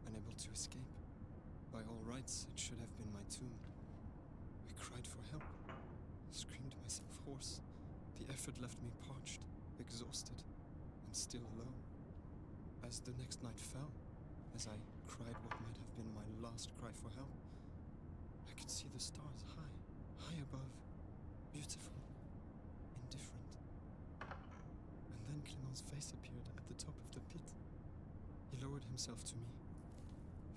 unable to escape. By all rights, it should have been my tomb. I cried for help, screamed myself hoarse. The effort left me parched, exhausted, and still alone. As the next night fell, as I cried what might have been my last cry for help, I could see the stars high, high above, beautiful, indifferent. And then Clement's face appeared at the top of the pit. He lowered himself to me,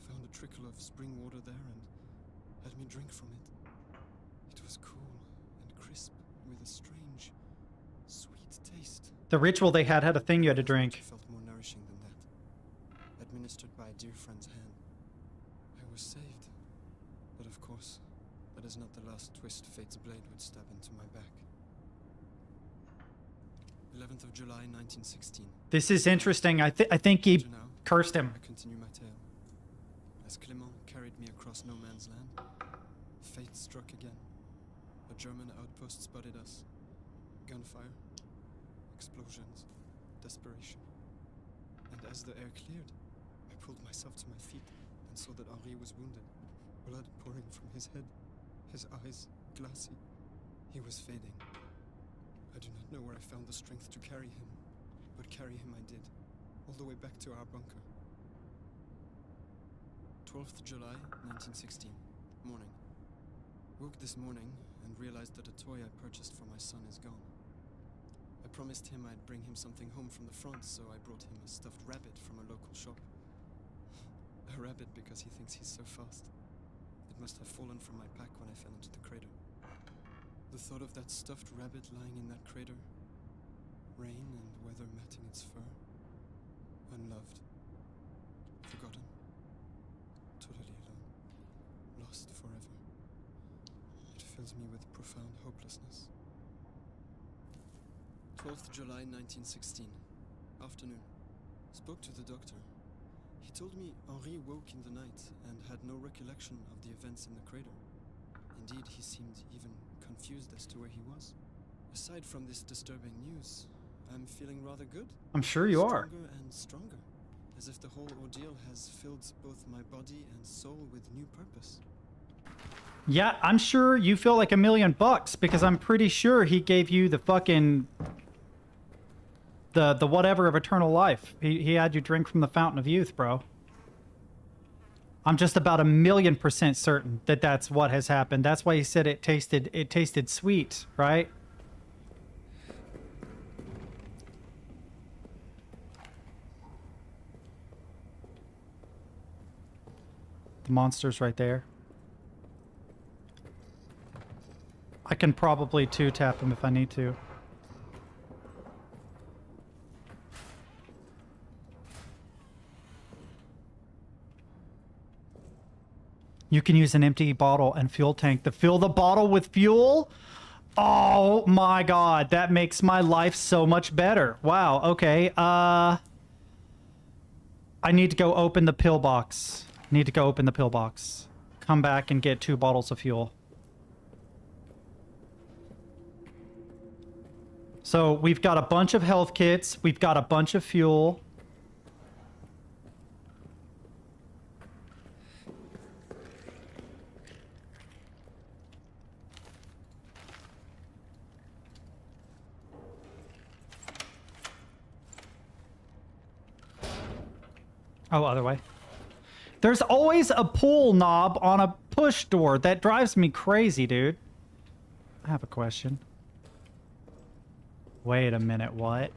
found a trickle of spring water there, and had me drink from it. It was cool and crisp, with a strange, sweet taste. The ritual they had a thing you had to drink. Felt more nourishing than that. Administered by a dear friend's hand. I was saved. But of course, that is not the last twist fate's blade would stab into my back. 11th of July, 1916. This is interesting. I think he cursed him. I continue my tale. As Clement carried me across no man's land. Fate struck again. A German outpost spotted us. Gunfire, explosions, desperation. And as the air cleared, I pulled myself to my feet and saw that Henri was wounded, blood pouring from his head, his eyes glassy. He was fading. I do not know where I found the strength to carry him, but carry him I did, all the way back to our bunker. 12th July, 1916, morning. Woke this morning and realized that a toy I purchased for my son is gone. I promised him I'd bring him something home from the front, so I brought him a stuffed rabbit from a local shop. A rabbit because he thinks he's so fast. It must have fallen from my pack when I fell into the crater. The thought of that stuffed rabbit lying in that crater, rain and weather matting its fur, unloved, forgotten, totally alone, lost forever. It fills me with profound hopelessness. 12th July 1916, afternoon. Spoke to the doctor. He told me Henri woke in the night and had no recollection of the events in the crater. Indeed, he seemed even confused as to where he was. Aside from this disturbing news, I'm feeling rather good. I'm sure you are. Stronger and stronger, as if the whole ordeal has filled both my body and soul with new purpose. Yeah, I'm sure you feel like $1,000,000 because I'm pretty sure he gave you the fucking the whatever of eternal life. He had you drink from the fountain of youth, bro. I'm just about 1,000,000% certain that that's what has happened. That's why he said it tasted sweet, right? The monster's right there. I can probably two-tap him if I need to. You can use an empty bottle and fuel tank to fill the bottle with fuel? Oh my god, that makes my life so much better. Wow, okay. I need to go open the pill box. Need to go open the pill box. Come back and get 2 bottles of fuel. So we've got a bunch of health kits. We've got a bunch of fuel. Oh, other way. There's always a pull knob on a push door. That drives me crazy, dude. I have a question. Wait a minute, what?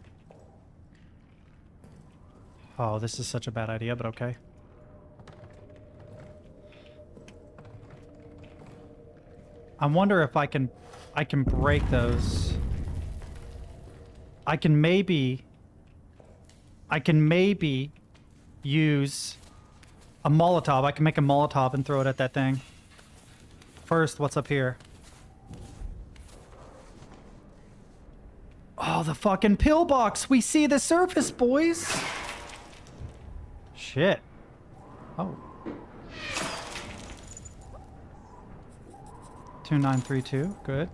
Oh, this is such a bad idea, but okay. I wonder if I can break those. I can maybe use a Molotov. I can make a Molotov and throw it at that thing. First, what's up here? Oh, the fucking pillbox! We see the surface, boys! Shit. Oh. 2932, good.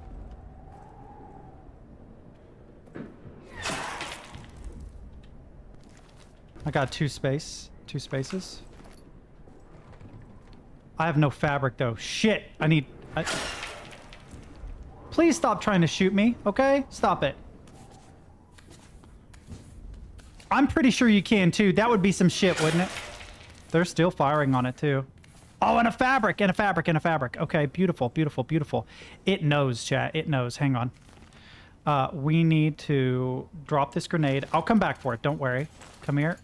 I got 2 spaces. I have no fabric though. Shit! Please stop trying to shoot me, okay? Stop it. I'm pretty sure you can too. That would be some shit, wouldn't it? They're still firing on it too. Oh, and a fabric, and a fabric, and a fabric. Okay, beautiful, beautiful, beautiful. It knows, chat. It knows. Hang on. We need to drop this grenade. I'll come back for it. Don't worry. Come here.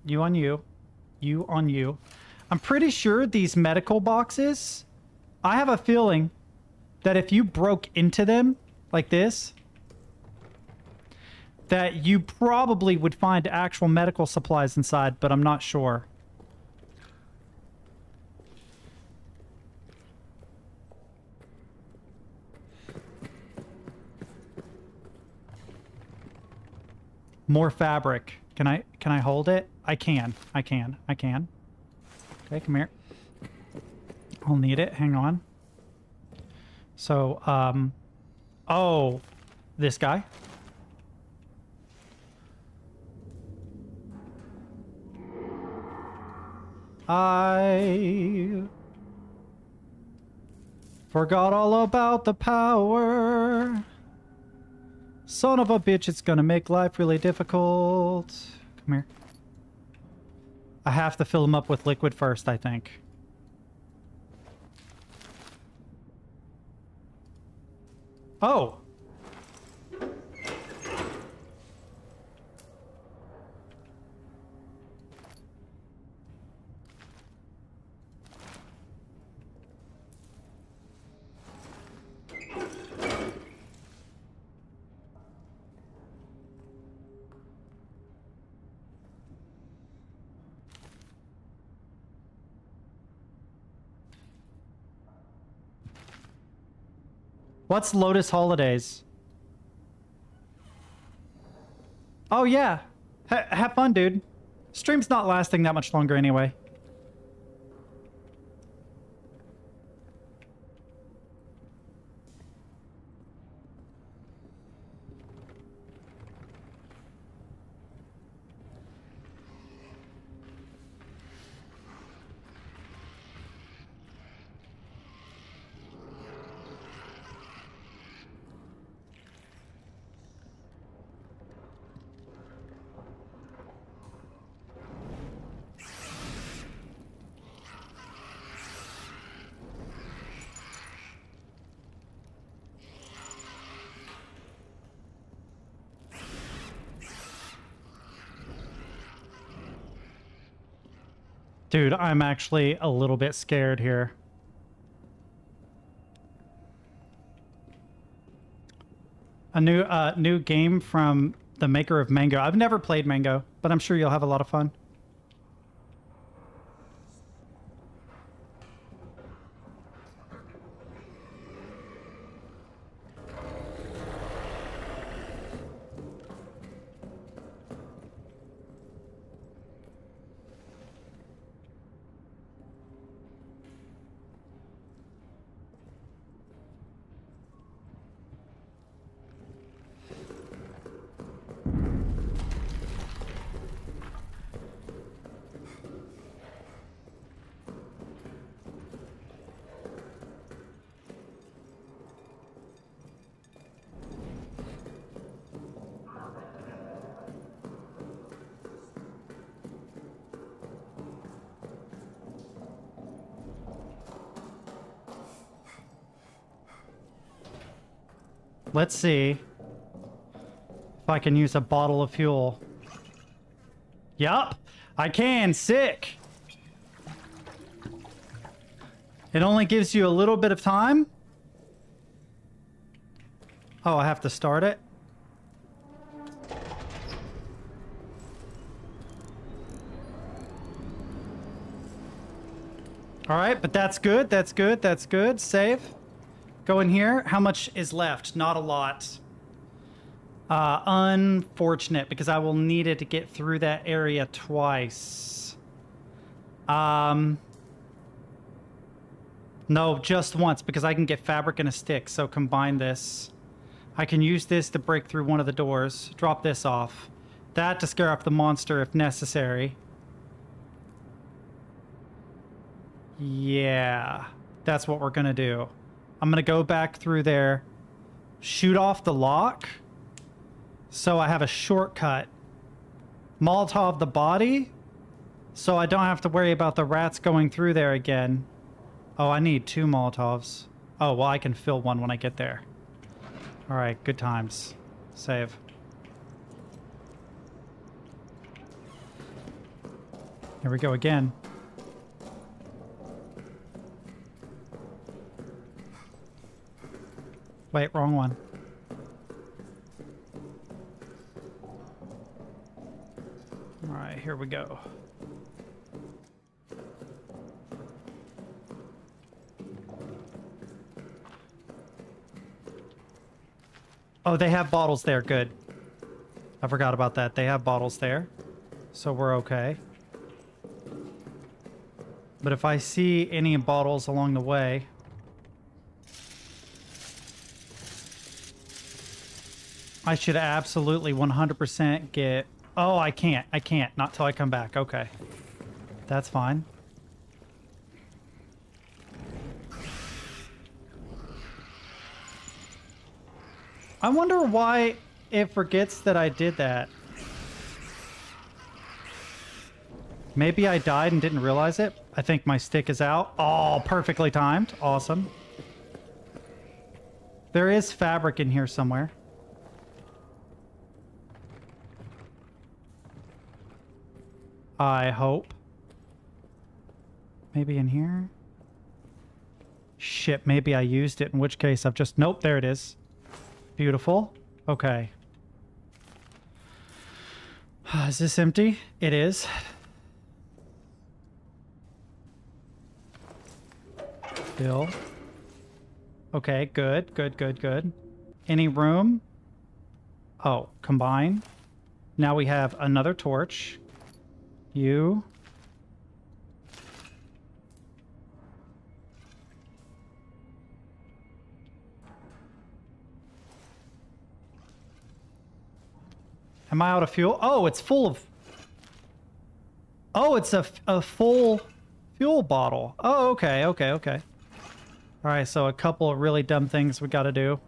You on you. You on you. I'm pretty sure these medical boxes, I have a feeling that if you broke into them like this, that you probably would find actual medical supplies inside, but I'm not sure. More fabric. Can I hold it? I can. Okay, come here. I'll need it. Hang on. So, oh, this guy. I forgot all about the power. Son of a bitch, it's gonna make life really difficult. Come here. I have to fill him up with liquid first, I think. Oh! What's Lotus Holidays? Oh, yeah. Have fun, dude. Stream's not lasting that much longer anyway. Dude, I'm actually a little bit scared here. A new game from the maker of Mango. I've never played Mango, but I'm sure you'll have a lot of fun. Let's see if I can use a bottle of fuel. Yup, I can. Sick. It only gives you a little bit of time. Oh, I have to start it. All right, but that's good. That's good. That's good. Save. Go in here. How much is left? Not a lot. Unfortunate, because I will need it to get through that area twice. No, just once, because I can get fabric and a stick, so combine this. I can use this to break through one of the doors. Drop this off. That to scare off the monster if necessary. Yeah, that's what we're gonna do. I'm gonna go back through there, shoot off the lock, so I have a shortcut. Molotov the body, so I don't have to worry about the rats going through there again. Oh, I need 2 Molotovs. Oh, well, I can fill one when I get there. All right, good times. Save. Here we go again. Wait, wrong one. All right, here we go. Oh, they have bottles there. Good. I forgot about that. They have bottles there. So we're okay. But if I see any bottles along the way... I should absolutely 100% get... Oh, I can't. I can't. Not till I come back. Okay. That's fine. I wonder why it forgets that I did that. Maybe I died and didn't realize it. I think my stick is out. Oh, perfectly timed. Awesome. There is fabric in here somewhere. I hope. Maybe in here? Shit, maybe I used it, in which case I've just... Nope, there it is. Beautiful. Okay. Is this empty? It is. Bill. Okay, good, good, good, good. Any room? Oh, combine. Now we have another torch. You. Am I out of fuel? Oh, it's full of... Oh, it's a full fuel bottle. Oh, okay, okay, okay. All right, so a couple of really dumb things we got to do.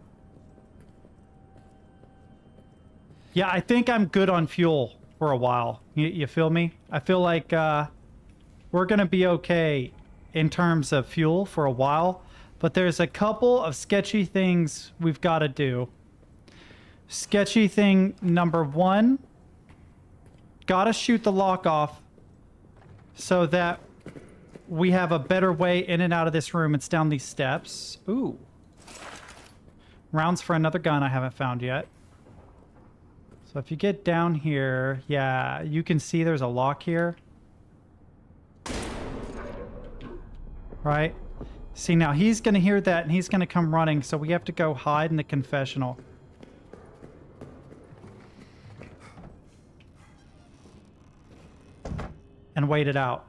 Yeah, I think I'm good on fuel for a while. You feel me? I feel like we're going to be okay in terms of fuel for a while. But there's a couple of sketchy things we've got to do. Sketchy thing number one. Gotta shoot the lock off so that we have a better way in and out of this room. It's down these steps. Ooh. Rounds for another gun I haven't found yet. So if you get down here, yeah, you can see there's a lock here. Right? See, now he's going to hear that and he's going to come running, so we have to go hide in the confessional. And wait it out.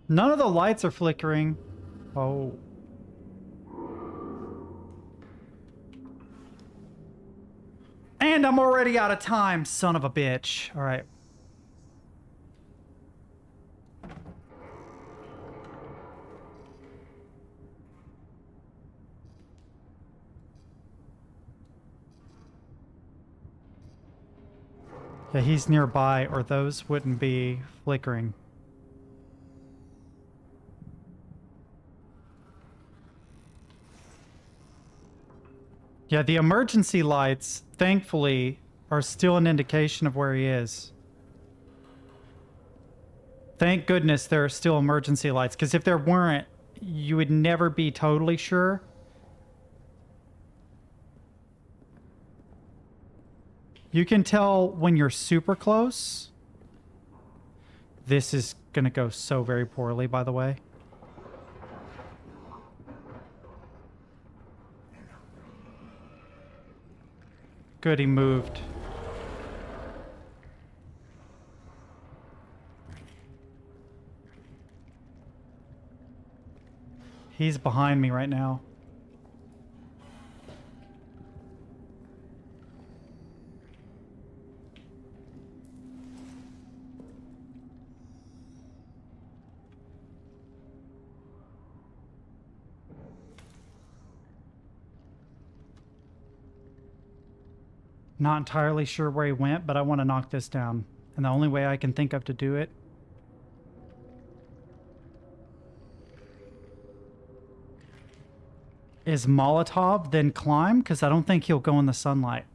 None of the lights are flickering. Oh. And I'm already out of time, son of a bitch. All right. Yeah, he's nearby, or those wouldn't be flickering. Yeah, the emergency lights, thankfully, are still an indication of where he is. Thank goodness there are still emergency lights, because if there weren't, you would never be totally sure. You can tell when you're super close. This is going to go so very poorly, by the way. Good, he moved. He's behind me right now. Not entirely sure where he went, but I want to knock this down. And the only way I can think of to do it is Molotov, then climb, because I don't think he'll go in the sunlight.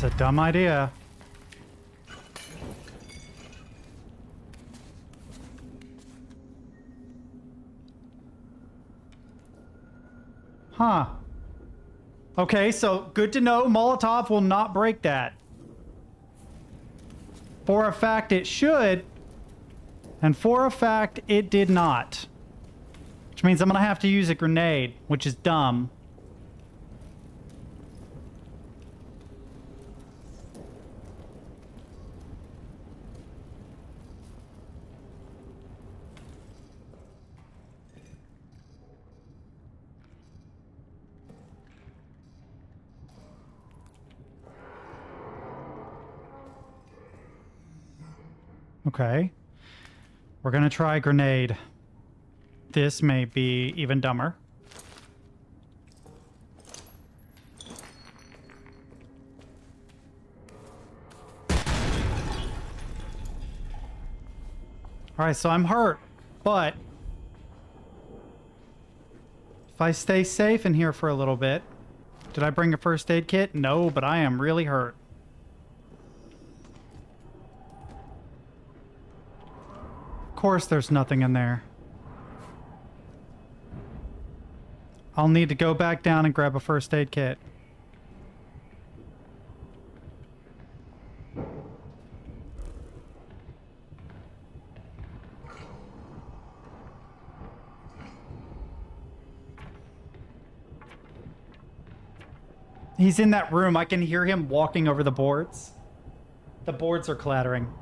a dumb idea. Huh. Okay, so good to know. Molotov will not break that. For a fact, it should. And for a fact, it did not. Which means I'm going to have to use a grenade, which is dumb. Okay. We're gonna try grenade. This may be even dumber. Alright, so I'm hurt, but if I stay safe in here for a little bit... Did I bring a first aid kit? No, but I am really hurt. Of course there's nothing in there. I'll need to go back down and grab a first aid kit. He's in that room. I can hear him walking over the boards. The boards are clattering.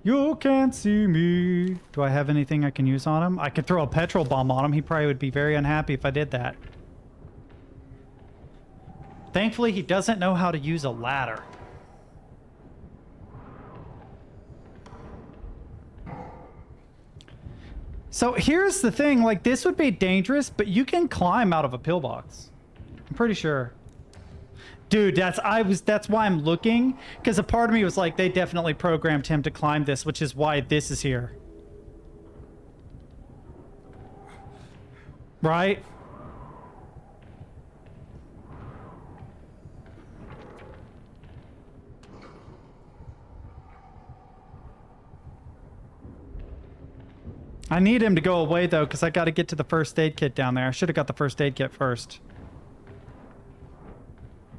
You can't see me. Do I have anything I can use on him? I could throw a petrol bomb on him. He probably would be very unhappy if I did that. Thankfully, he doesn't know how to use a ladder. So here's the thing, like, this would be dangerous, but you can climb out of a pillbox. I'm pretty sure. Dude, that's why I'm looking, because a part of me was like, they definitely programmed him to climb this, which is why this is here. Right? I need him to go away, though, because I got to get to the first aid kit down there. I should have got the first aid kit first.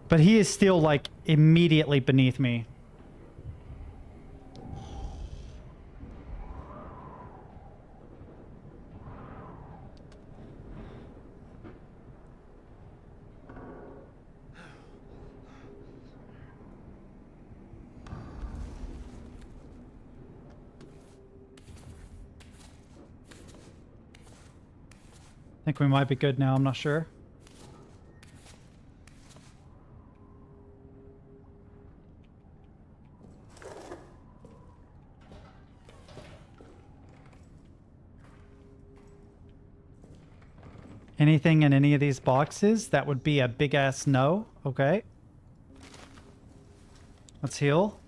But he is still, like, immediately beneath me. I think we might be good now, I'm not sure. Anything in any of these boxes? That would be a big ass no. Okay. Let's heal.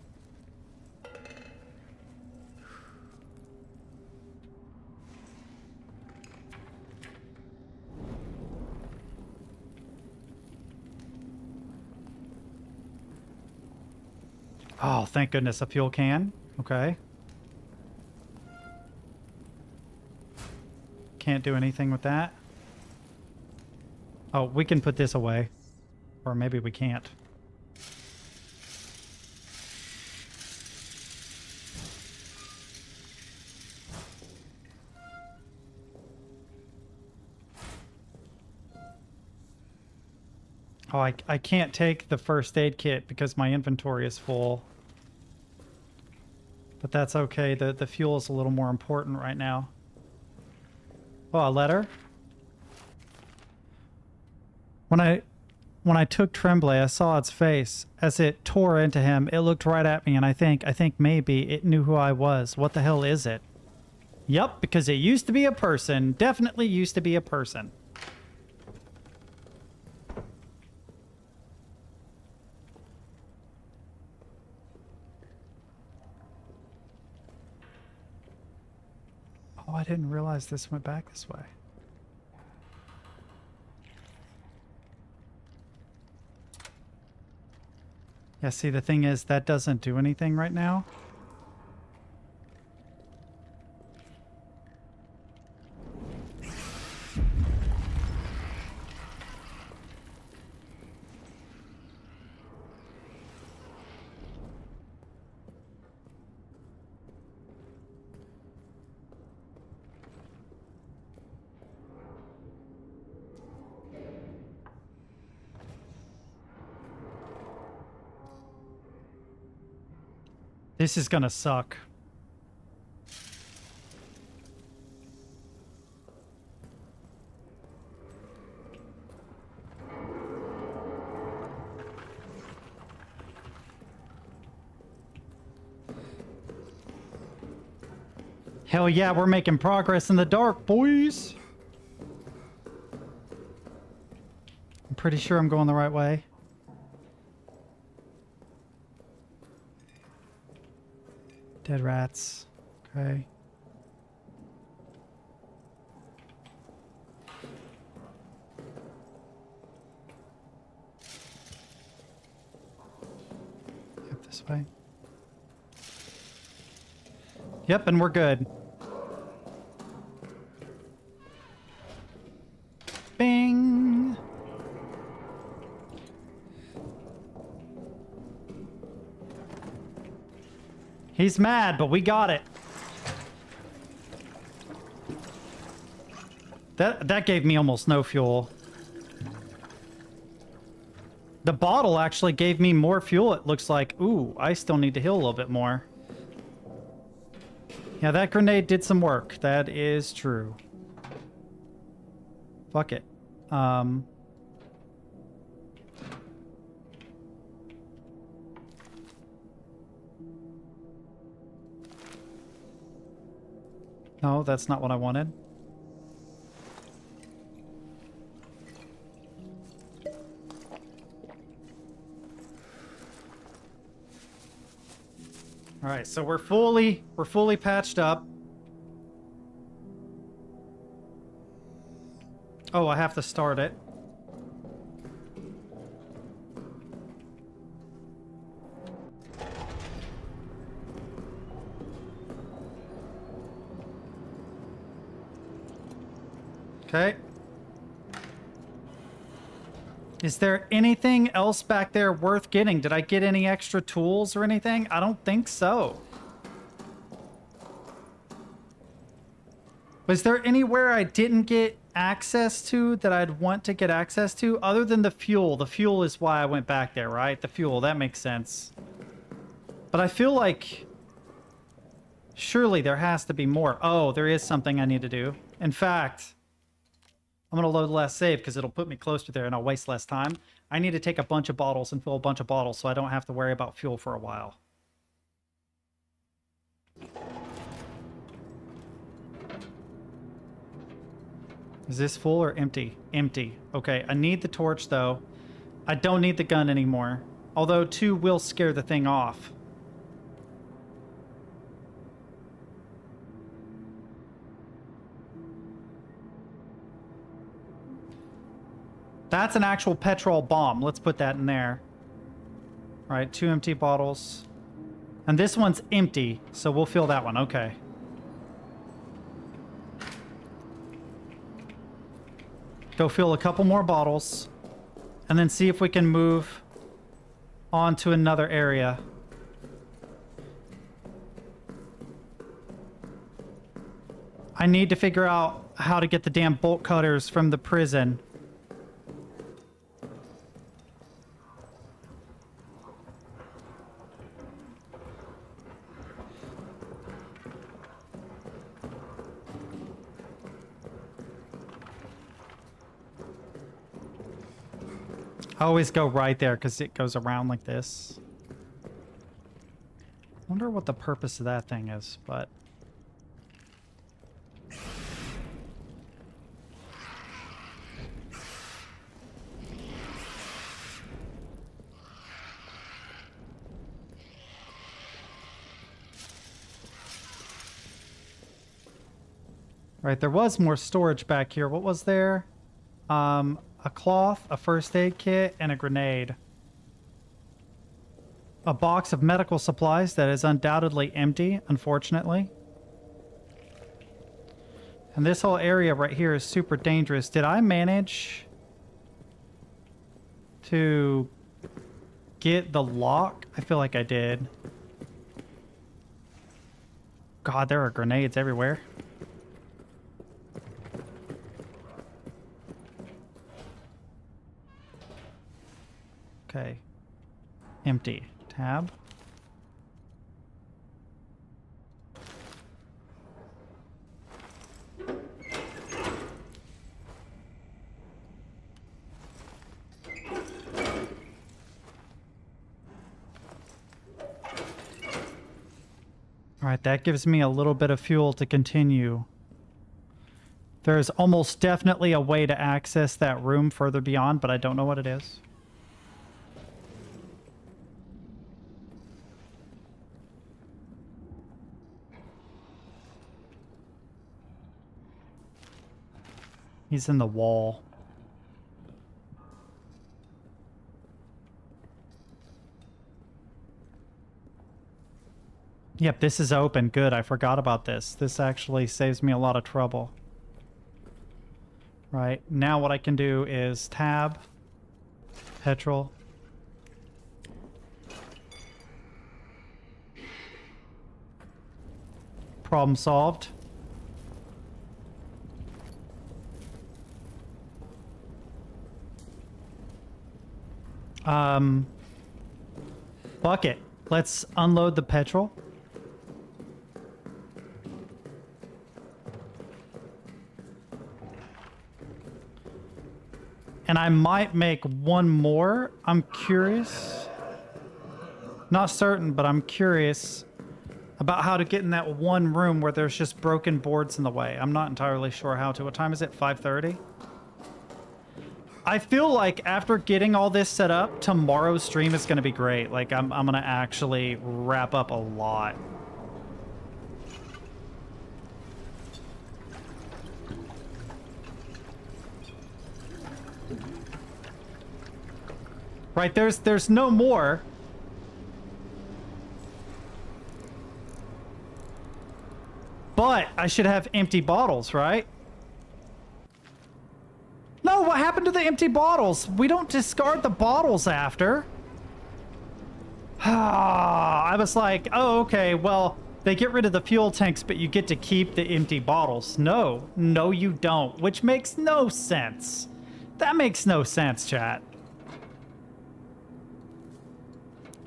Oh, thank goodness, a fuel can. Okay. Can't do anything with that. Oh, we can put this away. Or maybe we can't. Oh, I can't take the first aid kit because my inventory is full. But that's okay. The fuel is a little more important right now. Oh, a letter? When I took Tremblay, I saw its face. As it tore into him, it looked right at me, and I think maybe it knew who I was. What the hell is it? Yup, because it used to be a person. Definitely used to be a person. Oh, I didn't realize this went back this way. Yeah, see, the thing is, that doesn't do anything right now. This is gonna suck. Hell yeah, we're making progress in the dark, boys. I'm pretty sure I'm going the right way. Dead rats. Okay. Yep, this way. Yep, and we're good. Bing! He's mad, but we got it. That gave me almost no fuel. The bottle actually gave me more fuel, it looks like. Ooh, I still need to heal a little bit more. Yeah, that grenade did some work. That is true. Fuck it. No, that's not what I wanted. All right, so we're fully patched up. Oh, I have to start it. Okay. Is there anything else back there worth getting? Did I get any extra tools or anything? I don't think so. Was there anywhere I didn't get access to that I'd want to get access to other than the fuel? The fuel is why I went back there, right? The fuel, that makes sense. But I feel like surely there has to be more. Oh, there is something I need to do. In fact, I'm going to load less save because it'll put me closer there and I'll waste less time. I need to take a bunch of bottles and fill a bunch of bottles so I don't have to worry about fuel for a while. Is this full or empty? Empty. Okay, I need the torch though. I don't need the gun anymore. Although 2 will scare the thing off. That's an actual petrol bomb. Let's put that in there. All right, 2 empty bottles. And this one's empty, so we'll fill that one. Okay. Go fill a couple more bottles. And then see if we can move on to another area. I need to figure out how to get the damn bolt cutters from the prison. I always go right there because it goes around like this. Wonder what the purpose of that thing is, but... Right, there was more storage back here. What was there? A cloth, a first aid kit, and a grenade. A box of medical supplies that is undoubtedly empty, unfortunately. And this whole area right here is super dangerous. Did I manage to get the lock? I feel like I did. God, there are grenades everywhere. Okay. Empty. Tab. All right, that gives me a little bit of fuel to continue. There's almost definitely a way to access that room further beyond, but I don't know what it is. He's in the wall. Yep, this is open. Good, I forgot about this. This actually saves me a lot of trouble. Right, now what I can do is tab, petrol. Problem solved. Bucket. Let's unload the petrol. And I might make one more. I'm curious. Not certain, but I'm curious about how to get in that one room where there's just broken boards in the way. I'm not entirely sure how to. What time is it? 5:30? I feel like after getting all this set up, tomorrow's stream is going to be great. Like, I'm going to actually wrap up a lot. Right, there's no more. But I should have empty bottles, right? No, what happened to the empty bottles? We don't discard the bottles after. I was like, oh, okay, well, they get rid of the fuel tanks, but you get to keep the empty bottles. No, no, you don't, which makes no sense. That makes no sense, chat.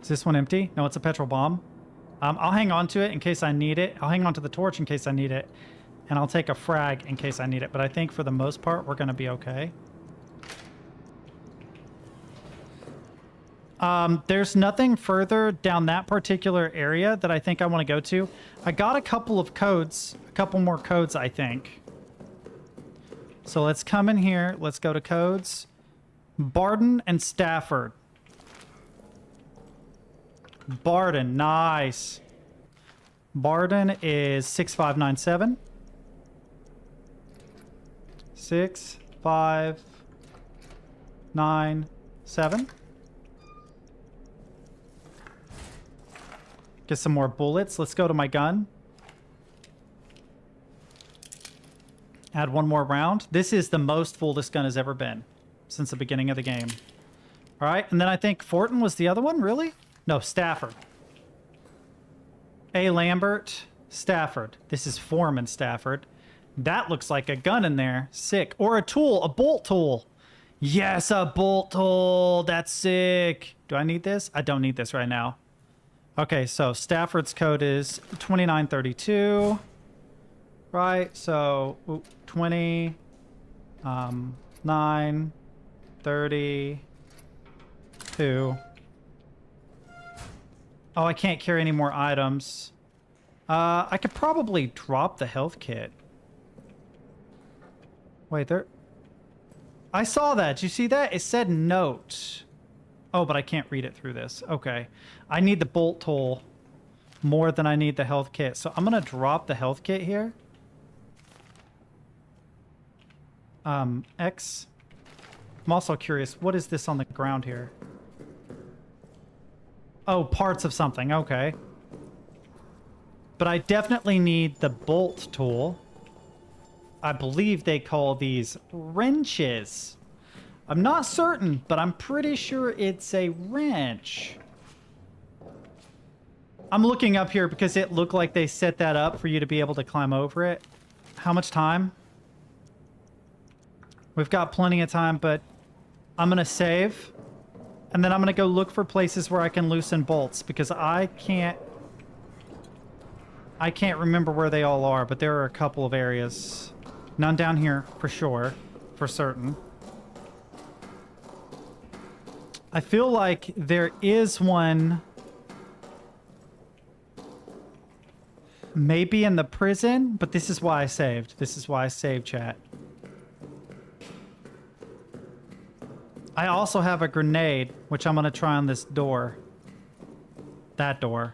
Is this one empty? No, it's a petrol bomb. I'll hang on to it in case I need it. I'll hang on to the torch in case I need it. And I'll take a frag in case I need it. But I think for the most part, we're going to be okay. There's nothing further down that particular area that I think I want to go to. I got a couple of codes. A couple more codes, I think. So let's come in here. Let's go to codes. Barden and Stafford. Barden, nice. Barden is 6597. 6597. Get some more bullets. Let's go to my gun. Add one more round. This is the most full this gun has ever been since the beginning of the game. All right, and then I think Fortin was the other one, really? No, Stafford. A. Lambert, Stafford. This is Foreman Stafford. That looks like a gun in there. Sick. Or a tool, a bolt tool. Yes, a bolt tool. That's sick. Do I need this? I don't need this right now. Okay, so Stafford's code is 2932. Right, so 2932. Oh, I can't carry any more items. I could probably drop the health kit. Wait, there... I saw that. Did you see that? It said note. Oh, but I can't read it through this. Okay. I need the bolt tool more than I need the health kit. So I'm going to drop the health kit here. X. I'm also curious, what is this on the ground here? Oh, parts of something, okay. But I definitely need the bolt tool. I believe they call these wrenches. I'm not certain, but I'm pretty sure it's a wrench. I'm looking up here because it looked like they set that up for you to be able to climb over it. How much time? We've got plenty of time, but I'm going to save. And then I'm going to go look for places where I can loosen bolts because I can't remember where they all are, but there are a couple of areas. None down here, for sure. For certain. I feel like there is one... maybe in the prison, but this is why I saved. This is why I saved, chat. I also have a grenade, which I'm going to try on this door. That door.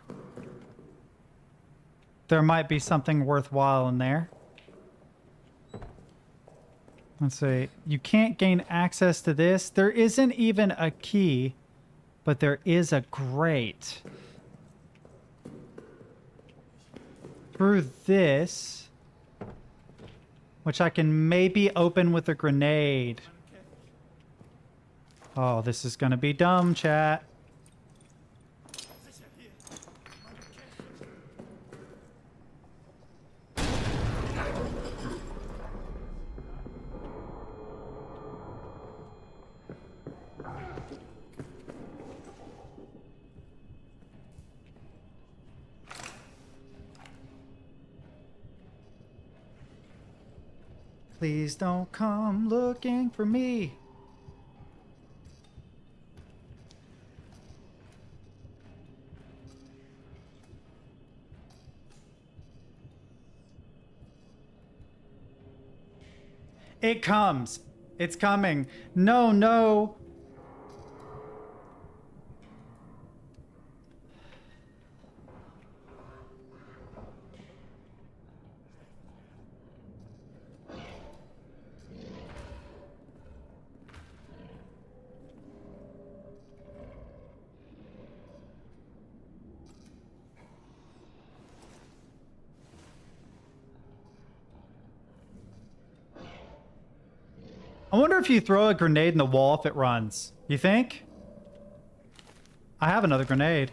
There might be something worthwhile in there. Let's see. You can't gain access to this. There isn't even a key, but there is a grate. Through this, which I can maybe open with a grenade. Oh, this is gonna be dumb, chat. Please don't come looking for me. It comes. It's coming. No, no. I wonder if you throw a grenade in the wall if it runs. You think? I have another grenade.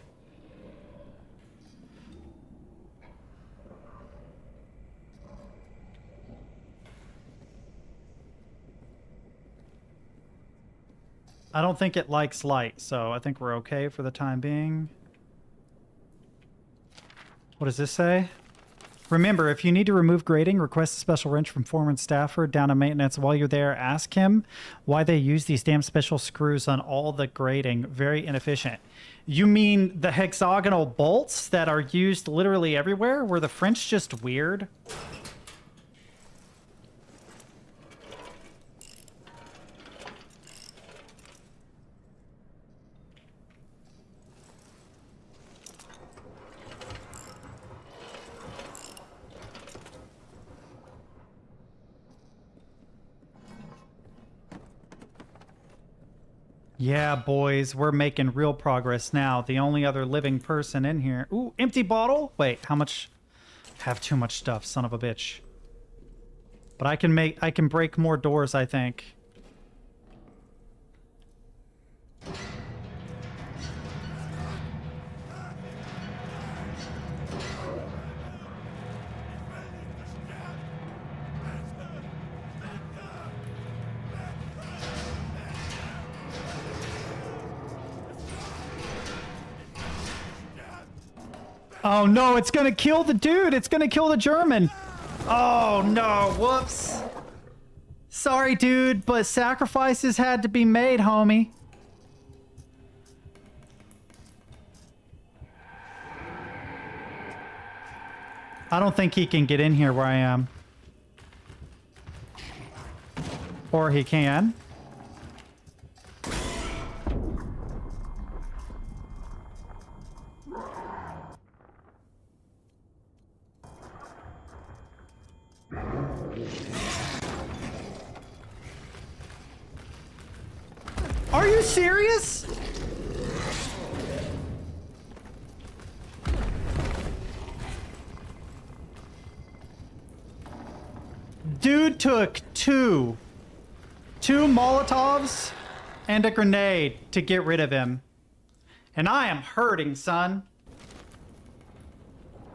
I don't think it likes light, so I think we're okay for the time being. What does this say? Remember, if you need to remove grating, request a special wrench from foreman staffer down to maintenance. While you're there, ask him why they use these damn special screws on all the grating. Very inefficient. You mean the hexagonal bolts that are used literally everywhere? Were the French just weird? Yeah, boys, we're making real progress now. The only other living person in here... Ooh, empty bottle? Wait, how much? Have too much stuff, son of a bitch. But I can break more doors, I think. Oh no, it's gonna kill the dude! It's gonna kill the German! Oh no, whoops. Sorry, dude, but sacrifices had to be made, homie. I don't think he can get in here where I am. Or he can. Are you serious? Dude took two Molotovs and a grenade to get rid of him. And I am hurting, son.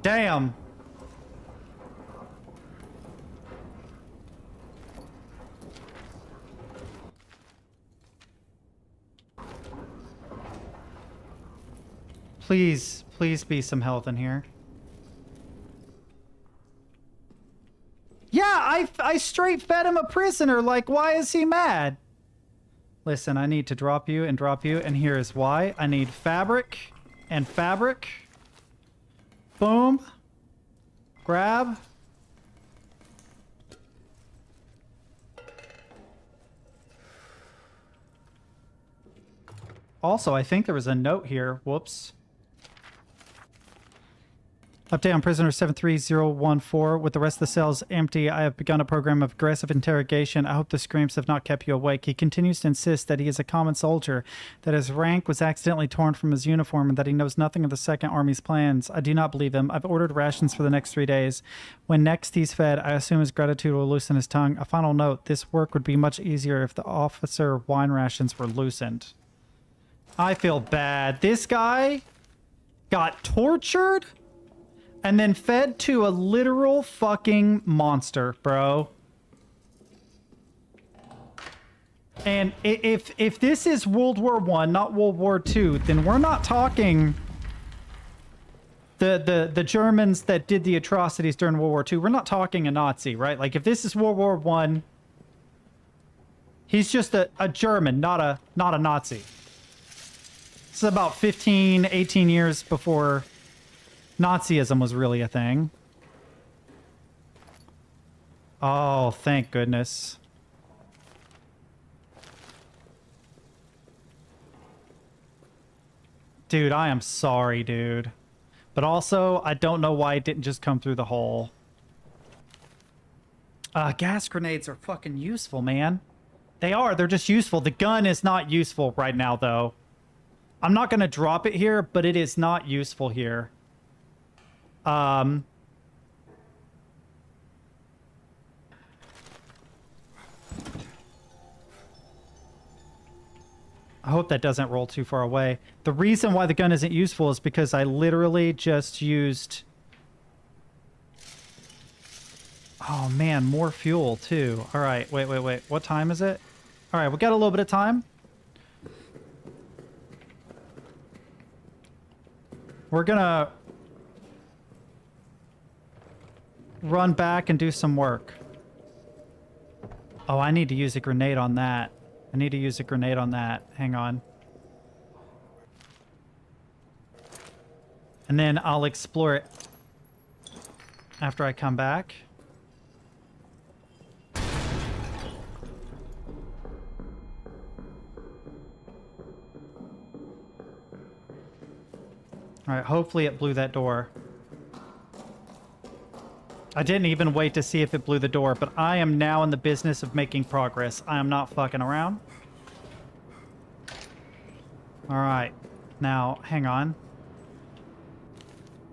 Damn. Please be some health in here. Yeah, I straight fed him a prisoner. Like, why is he mad? Listen, I need to drop you, and here is why. I need fabric and fabric. Boom. Grab. Also, I think there was a note here. Whoops. Update on prisoner 73014. With the rest of the cells empty, I have begun a program of aggressive interrogation. I hope the screams have not kept you awake. He continues to insist that he is a common soldier, that his rank was accidentally torn from his uniform, and that he knows nothing of the Second Army's plans. I do not believe him. I've ordered rations for the next 3 days. When next he's fed, I assume his gratitude will loosen his tongue. A final note, this work would be much easier if the officer wine rations were loosened. I feel bad. This guy got tortured and then fed to a literal fucking monster, bro. And if this is World War I, not World War II, then we're not talking the Germans that did the atrocities during World War II. We're not talking a Nazi, right? Like, if this is World War I, he's just a German, not a Nazi. This is about 15, 18 years before Nazism was really a thing. Oh, thank goodness. Dude, I am sorry, dude. But also, I don't know why it didn't just come through the hole. Gas grenades are fucking useful, man. They are. They're just useful. The gun is not useful right now, though. I'm not going to drop it here, but it is not useful here. I hope that doesn't roll too far away. The reason why the gun isn't useful is because I literally just used... Oh man, more fuel too. All right, wait. What time is it? All right, we got a little bit of time. We're gonna run back and do some work. Oh, I need to use a grenade on that. Hang on. And then I'll explore it after I come back. Alright, hopefully it blew that door. I didn't even wait to see if it blew the door, but I am now in the business of making progress. I am not fucking around. Alright. Now, hang on.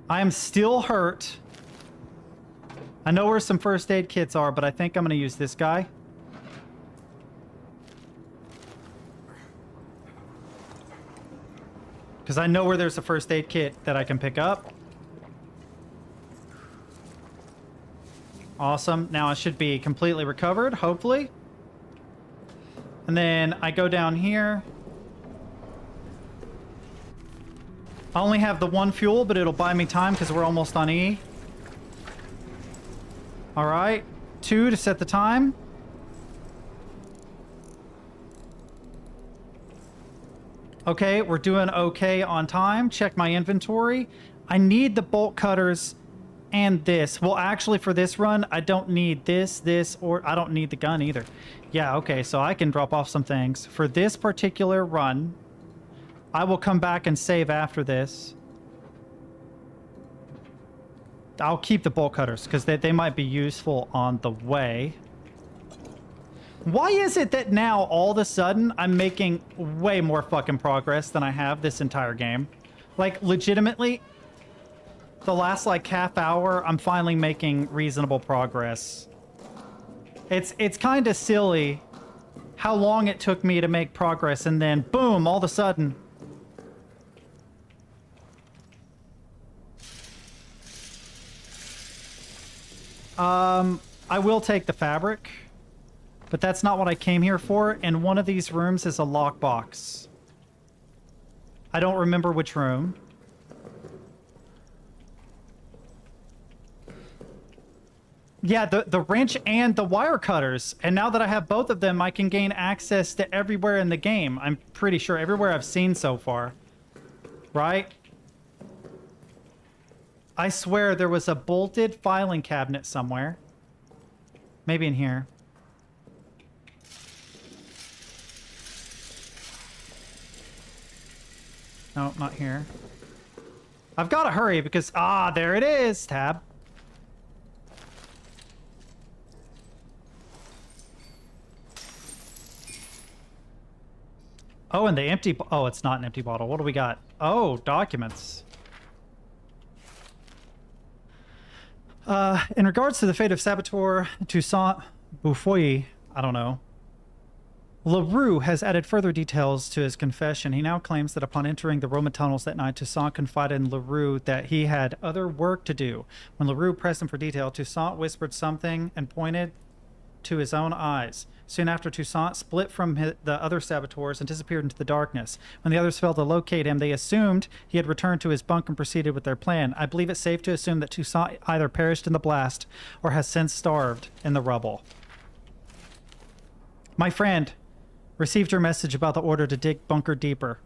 I am still hurt. I know where some first aid kits are, but I think I'm going to use this guy. Because I know where there's a first aid kit that I can pick up. Awesome. Now I should be completely recovered, hopefully. And then I go down here. I only have the one fuel, but it'll buy me time because we're almost on E. Alright. 2 to set the time. Okay, we're doing okay on time. Check my inventory. I need the bolt cutters and this. Well, actually, for this run, I don't need this, or I don't need the gun either. Yeah, okay, so I can drop off some things. For this particular run, I will come back and save after this. I'll keep the bolt cutters, because they might be useful on the way. Why is it that now all of a sudden I'm making way more fucking progress than I have this entire game? Like, legitimately, the last like half hour, I'm finally making reasonable progress. It's kind of silly how long it took me to make progress, and then boom, all of a sudden. I will take the fabric, but that's not what I came here for, and one of these rooms is a lockbox. I don't remember which room. Yeah, the wrench and the wire cutters. And now that I have both of them, I can gain access to everywhere in the game. I'm pretty sure everywhere I've seen so far. Right? I swear there was a bolted filing cabinet somewhere. Maybe in here. No, not here. I've got to hurry because... Ah, there it is! Tab. Oh, and the empty... Oh, it's not an empty bottle. What do we got? Oh, documents. In regards to the fate of Saboteur Toussaint Boufoy, I don't know. LaRue has added further details to his confession. He now claims that upon entering the Roman tunnels that night, Toussaint confided in LaRue that he had other work to do. When LaRue pressed him for detail, Toussaint whispered something and pointed to his own eyes. Soon after, Toussaint split from the other saboteurs and disappeared into the darkness. When the others failed to locate him, they assumed he had returned to his bunk and proceeded with their plan. I believe it's safe to assume that Toussaint either perished in the blast or has since starved in the rubble. My friend, received your message about the order to dig bunker deeper.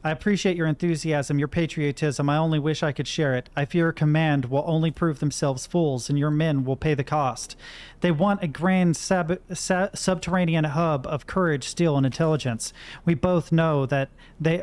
I appreciate your enthusiasm, your patriotism. I only wish I could share it. I fear command will only prove themselves fools, and your men will pay the cost. They want a grand subterranean hub of courage, steel, and intelligence. We both know that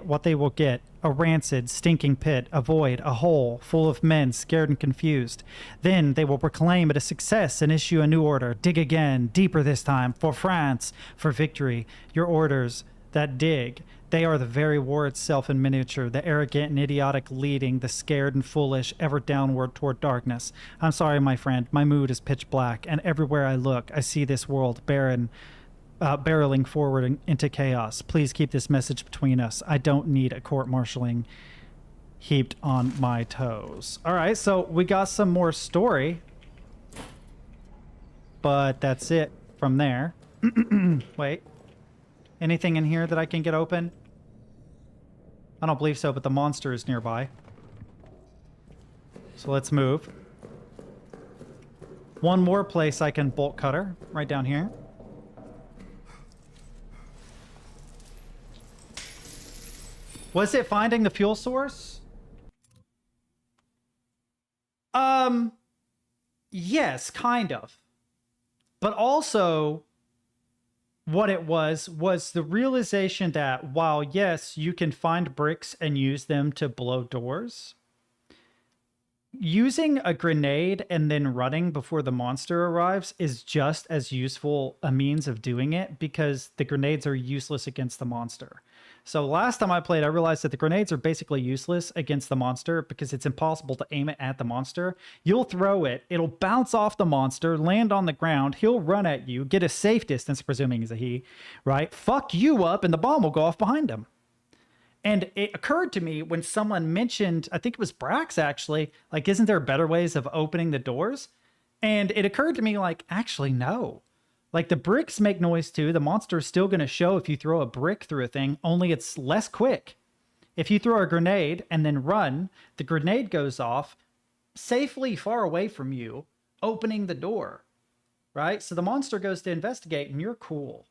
what they will get. A rancid, stinking pit, a void, a hole, full of men scared and confused. Then they will proclaim it a success and issue a new order. Dig again, deeper this time, for France, for victory. Your orders that dig. They are the very war itself in miniature, the arrogant and idiotic leading, the scared and foolish, ever downward toward darkness. I'm sorry, my friend, my mood is pitch black, and everywhere I look, I see this world barreling forward into chaos. Please keep this message between us. I don't need a court-martialing heaped on my toes. All right, so we got some more story, but that's it from there. Wait. Anything in here that I can get open? I don't believe so, but the monster is nearby. So let's move. One more place I can bolt cutter, right down here. Was it finding the fuel source? Yes, kind of. But also, what it was the realization that while, yes, you can find bricks and use them to blow doors, using a grenade and then running before the monster arrives is just as useful a means of doing it, because the grenades are useless against the monster. So last time I played, I realized that the grenades are basically useless against the monster because it's impossible to aim it at the monster. You'll throw it, it'll bounce off the monster, land on the ground, he'll run at you, get a safe distance, presuming he's a he, right? Fuck you up, and the bomb will go off behind him. And it occurred to me when someone mentioned, I think it was Brax actually, like, isn't there better ways of opening the doors? And it occurred to me, like, actually, no. Like, the bricks make noise too. The monster is still going to show if you throw a brick through a thing, only it's less quick. If you throw a grenade and then run, the grenade goes off safely far away from you, opening the door, right? So the monster goes to investigate and you're cool.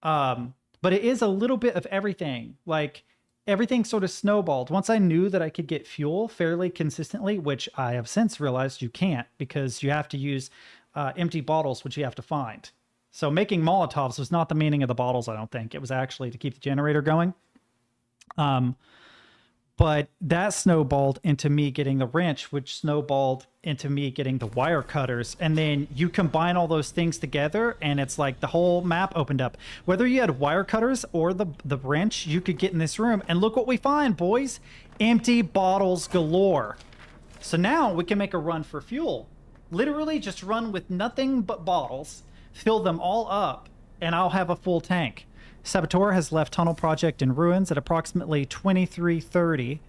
But it is a little bit of everything. Like, everything sort of snowballed. Once I knew that I could get fuel fairly consistently, which I have since realized you can't, because you have to use empty bottles, which you have to find. So making Molotovs was not the meaning of the bottles, I don't think. It was actually to keep the generator going. But But that snowballed into me getting the wrench, which snowballed into me getting the wire cutters. And then you combine all those things together and it's like the whole map opened up. Whether you had wire cutters or the wrench, you could get in this room. And look what we find, boys. Empty bottles galore. So now we can make a run for fuel. Literally just run with nothing but bottles, fill them all up, and I'll have a full tank. Saboteur has left tunnel project in ruins at approximately 23:30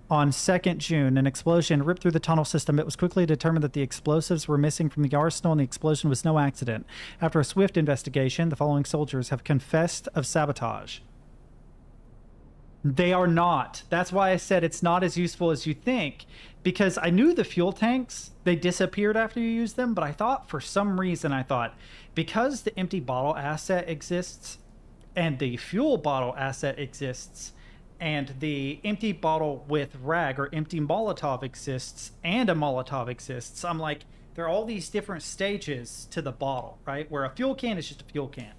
on 2nd June. An explosion ripped through the tunnel system. It was quickly determined that the explosives were missing from the arsenal and the explosion was no accident. After a swift investigation, the following soldiers have confessed of sabotage. They are not. That's why I said it's not as useful as you think, because I knew the fuel tanks, they disappeared after you use them, but I thought for some reason, because the empty bottle asset exists and the fuel bottle asset exists and the empty bottle with rag or empty Molotov exists and a Molotov exists, I'm like, there are all these different stages to the bottle, right? Where a fuel can is just a fuel can.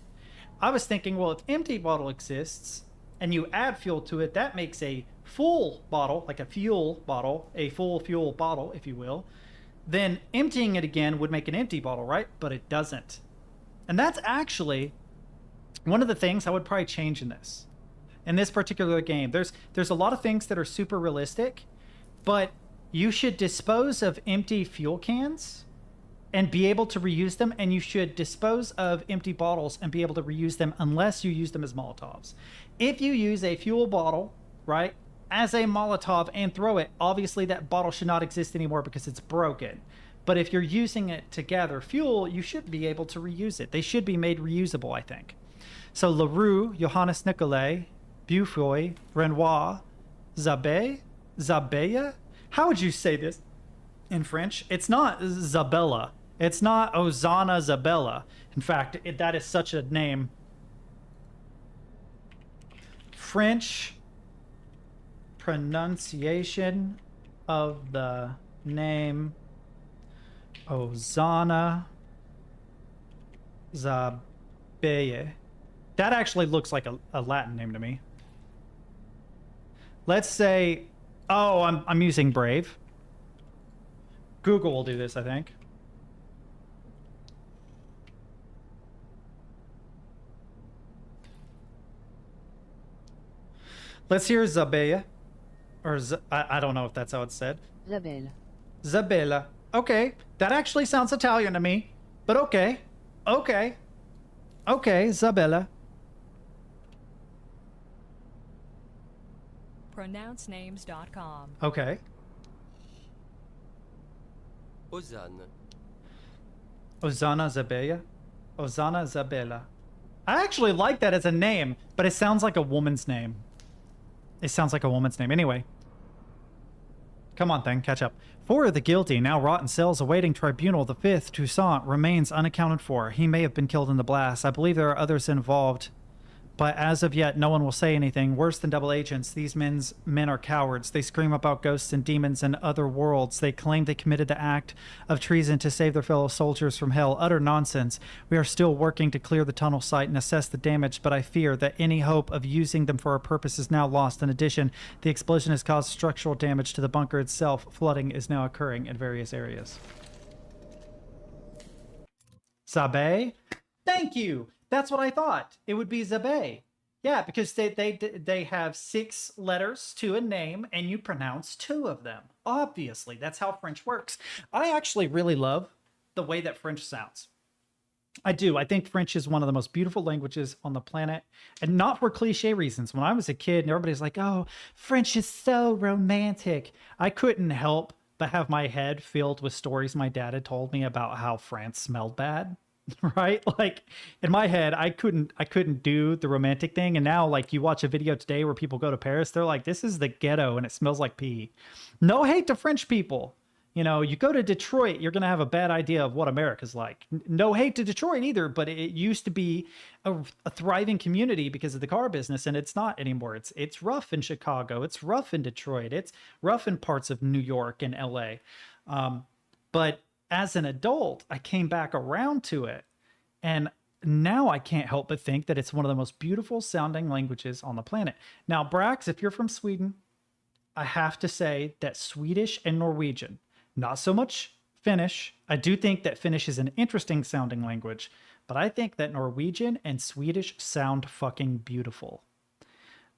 I was thinking, well, if empty bottle exists and you add fuel to it, that makes a full bottle, like a fuel bottle, a full fuel bottle, if you will. Then emptying it again would make an empty bottle, right? But it doesn't. And that's actually one of the things I would probably change in this particular game. There's a lot of things that are super realistic, but you should dispose of empty fuel cans and be able to reuse them, and you should dispose of empty bottles and be able to reuse them unless you use them as Molotovs. If you use a fuel bottle, right, as a Molotov and throw it, obviously that bottle should not exist anymore because it's broken. But if you're using it to gather fuel, you should be able to reuse it. They should be made reusable, I think. So LaRue, Johannes Nicolai, Bufoy, Renoir, Zabella? How would you say this in French? It's not Zabella. It's not Ozana Zabella. In fact, that is such a name. French pronunciation of the name Ozana Zabella. That actually looks like a Latin name to me. Let's say, oh, I'm using Brave. Google will do this, I think. Let's hear Zabella. Or I don't know if that's how it's said. Zabella. Zabella. Okay. That actually sounds Italian to me. But okay. Okay. Okay, Zabella. PronounceNames.com. Okay. Ozana. Ozana Zabella? Ozana Zabella. I actually like that as a name, but it sounds like a woman's name. It sounds like a woman's name. Anyway. Come on, thing. Catch up. 4 of the guilty, now rot in cells awaiting tribunal. The 5th, Toussaint, remains unaccounted for. He may have been killed in the blast. I believe there are others involved, but as of yet, no one will say anything. Worse than double agents, these men are cowards. They scream about ghosts and demons and other worlds. They claim they committed the act of treason to save their fellow soldiers from hell. Utter nonsense. We are still working to clear the tunnel site and assess the damage, but I fear that any hope of using them for our purpose is now lost. In addition, the explosion has caused structural damage to the bunker itself. Flooding is now occurring in various areas. Zabe? Thank you! That's what I thought. It would be Zabe. Yeah, because they have 6 letters to a name, and you pronounce 2 of them. Obviously, that's how French works. I actually really love the way that French sounds. I do. I think French is one of the most beautiful languages on the planet, and not for cliche reasons. When I was a kid, and everybody's like, oh, French is so romantic. I couldn't help but have my head filled with stories my dad had told me about how France smelled bad. Right? Like in my head, I couldn't do the romantic thing. And now like you watch a video today where people go to Paris, they're like, this is the ghetto and it smells like pee. No hate to French people. You know, you go to Detroit, you're going to have a bad idea of what America's like. No hate to Detroit either, but it used to be a thriving community because of the car business, and it's not anymore. It's rough in Chicago. It's rough in Detroit. It's rough in parts of New York and LA. But as an adult, I came back around to it. And now I can't help but think that it's one of the most beautiful sounding languages on the planet. Now, Brax, if you're from Sweden, I have to say that Swedish and Norwegian, not so much Finnish. I do think that Finnish is an interesting sounding language, but I think that Norwegian and Swedish sound fucking beautiful.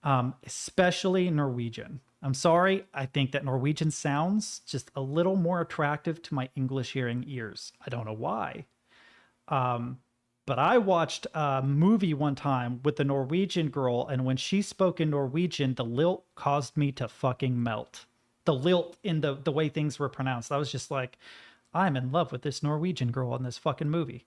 Especially Norwegian. I'm sorry, I think that Norwegian sounds just a little more attractive to my English hearing ears. I don't know why. But I watched a movie one time with the Norwegian girl, and when she spoke in Norwegian, the lilt caused me to fucking melt. The lilt in the way things were pronounced. I was just like, I'm in love with this Norwegian girl in this fucking movie.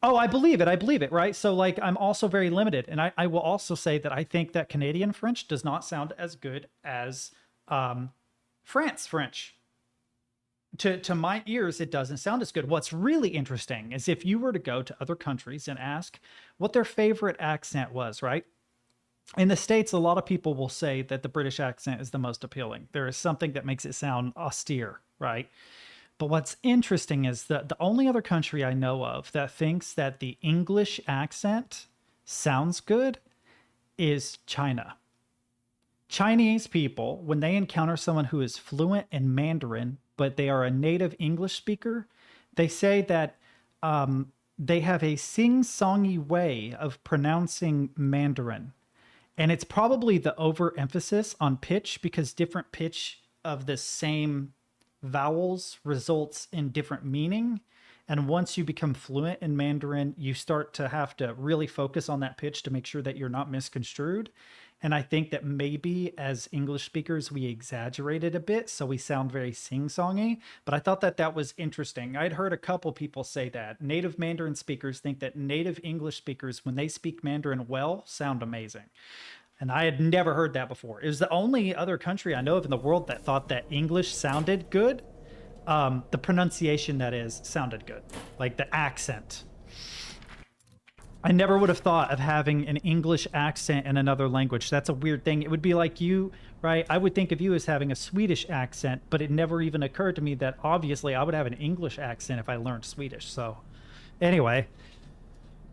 Oh, I believe it, right? So, like, I'm also very limited. And I will also say that I think that Canadian French does not sound as good as France French. To my ears, it doesn't sound as good. What's really interesting is if you were to go to other countries and ask what their favorite accent was, right? In the States, a lot of people will say that the British accent is the most appealing. There is something that makes it sound austere, right? But what's interesting is that the only other country I know of that thinks that the English accent sounds good is China. Chinese people, when they encounter someone who is fluent in Mandarin, but they are a native English speaker, they say that they have a sing-songy way of pronouncing Mandarin. And it's probably the overemphasis on pitch, because different pitch of the same vowels results in different meaning. And once you become fluent in Mandarin, you start to have to really focus on that pitch to make sure that you're not misconstrued. And I think that maybe as English speakers, we exaggerated a bit, so we sound very sing-songy. But I thought that that was interesting. I'd heard a couple people say that. Native Mandarin speakers think that native English speakers, when they speak Mandarin well, sound amazing. And I had never heard that before. It was the only other country I know of in the world that thought that English sounded good. The pronunciation, that is, sounded good. Like the accent. I never would have thought of having an English accent in another language. That's a weird thing. It would be like you, right? I would think of you as having a Swedish accent, but it never even occurred to me that obviously I would have an English accent if I learned Swedish. So anyway,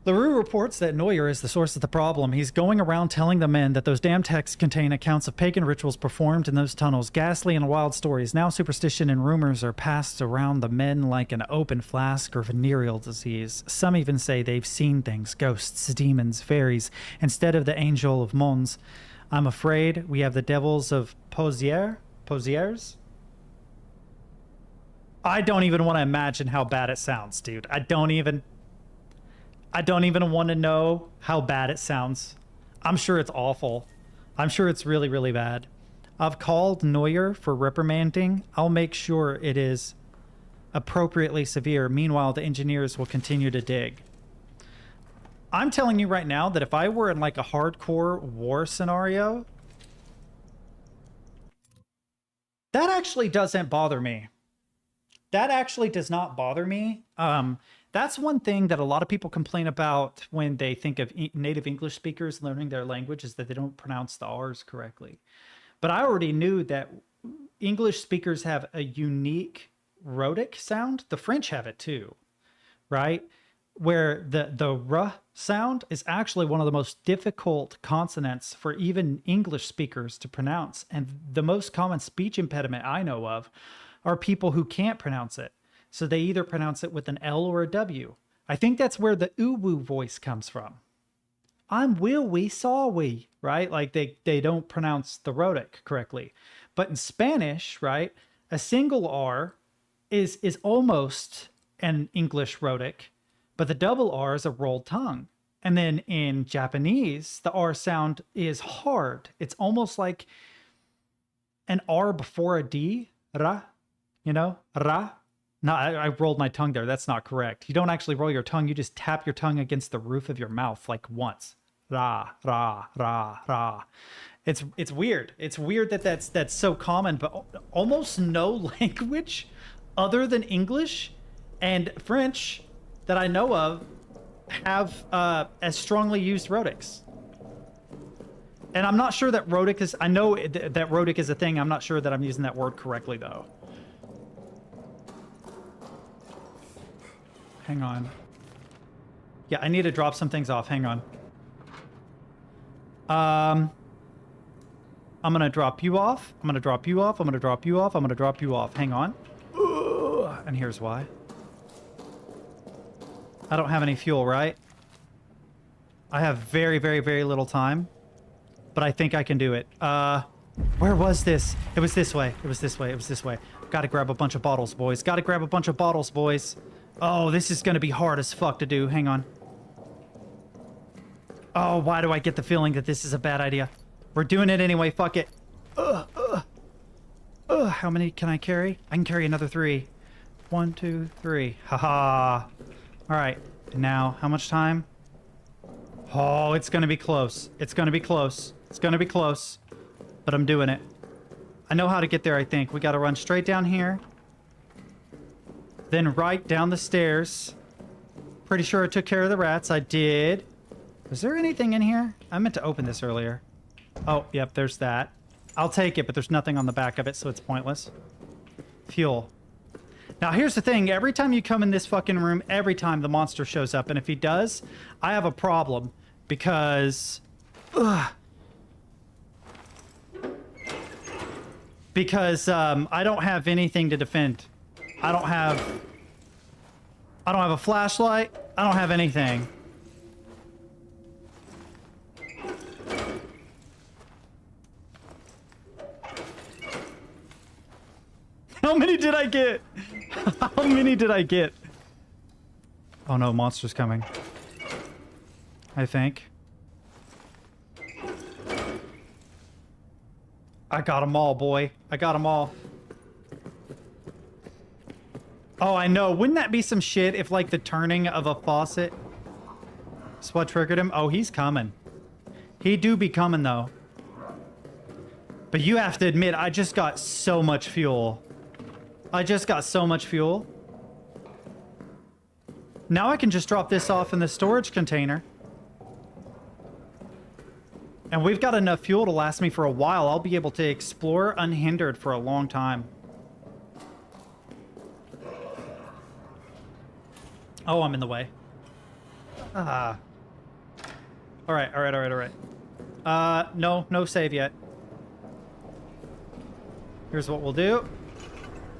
LaRue reports that Neuer is the source of the problem. He's going around telling the men that those damn texts contain accounts of pagan rituals performed in those tunnels, ghastly and wild stories. Now superstition and rumors are passed around the men like an open flask or venereal disease. Some even say they've seen things, ghosts, demons, fairies, instead of the angel of Mons. I'm afraid we have the devils of Posiers? I don't even want to imagine how bad it sounds, dude. I don't even want to know how bad it sounds. I'm sure it's awful. I'm sure it's really, really bad. I've called Neuer for reprimanding. I'll make sure it is appropriately severe. Meanwhile, the engineers will continue to dig. I'm telling you right now that if I were in like a hardcore war scenario, that actually doesn't bother me. That actually does not bother me. That's one thing that a lot of people complain about when they think of native English speakers learning their language, is that they don't pronounce the R's correctly. But I already knew that English speakers have a unique rhotic sound. The French have it too, right? Where the R sound is actually one of the most difficult consonants for even English speakers to pronounce. And the most common speech impediment I know of are people who can't pronounce it. So they either pronounce it with an L or a W. I think that's where the oo-woo voice comes from. I'm will we, saw we, right? Like they don't pronounce the rhotic correctly. But in Spanish, right, a single R is almost an English rhotic, but the double R is a rolled tongue. And then in Japanese, the R sound is hard. It's almost like an R before a D, ra, you know, ra. No, I rolled my tongue there. That's not correct. You don't actually roll your tongue. You just tap your tongue against the roof of your mouth like once. Ra, ra, ra, ra. It's weird. It's weird that that's so common, but almost no language other than English and French that I know of have as strongly used rhotics. And I'm not sure that rhotic is... I know that rhotic is a thing. I'm not sure that I'm using that word correctly, though. Hang on. Yeah, I need to drop some things off. Hang on. I'm gonna drop you off. I'm gonna drop you off. I'm gonna drop you off. I'm gonna drop you off. Hang on. Ugh. And here's why. I don't have any fuel, right? I have very, very, very little time. But I think I can do it. Where was this? It was this way. It was this way. It was this way. Gotta grab a bunch of bottles, boys. Gotta grab a bunch of bottles, boys. Oh, this is gonna be hard as fuck to do. Hang on. Oh, why do I get the feeling that this is a bad idea? We're doing it anyway. Fuck it. How many can I carry? I can carry another 3. 1, 2, 3. Haha. All right. And now, how much time? Oh, it's gonna be close. It's gonna be close. It's gonna be close. But I'm doing it. I know how to get there, I think. We gotta run straight down here. Then right down the stairs. Pretty sure I took care of the rats. I did. Was there anything in here? I meant to open this earlier. Oh, yep, there's that. I'll take it, but there's nothing on the back of it, so it's pointless. Fuel. Now, here's the thing. Every time you come in this fucking room, every time the monster shows up. And if he does, I have a problem. Because... Because, I don't have anything to defend. I don't have a flashlight. I don't have anything. How many did I get? How many did I get? Oh no, monster's coming. I think. I got them all, boy. I got them all. Oh, I know. Wouldn't that be some shit if, like, the turning of a faucet is what triggered him? Oh, he's coming. He do be coming, though. But you have to admit, I just got so much fuel. I just got so much fuel. Now I can just drop this off in the storage container. And we've got enough fuel to last me for a while. I'll be able to explore unhindered for a long time. Oh, I'm in the way. Ah. Alright, alright, alright, alright. No save yet. Here's what we'll do.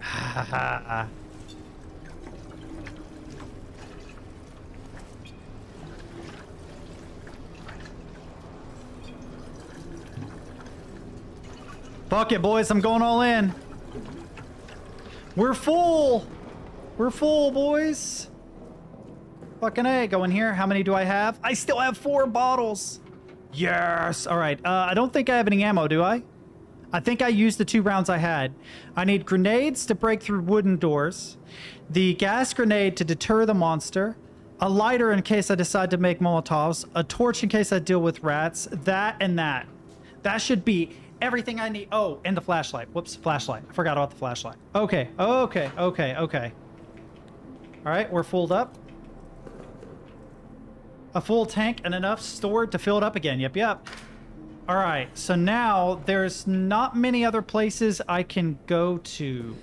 Ha ha ha. Fuck it, boys. I'm going all in. We're full. We're full, boys. Fucking A. Go in here. How many do I have? I still have 4 bottles. Yes. All right. I don't think I have any ammo, do I? I think I used the 2 rounds I had. I need grenades to break through wooden doors, the gas grenade to deter the monster, a lighter in case I decide to make Molotovs, a torch in case I deal with rats, that and that. That should be everything I need. Oh, and the flashlight. Whoops, flashlight. I forgot about the flashlight. Okay, okay, okay, okay. All right, we're full up. A full tank and enough stored to fill it up again. Yep, yep. All right, so now there's not many other places I can go to.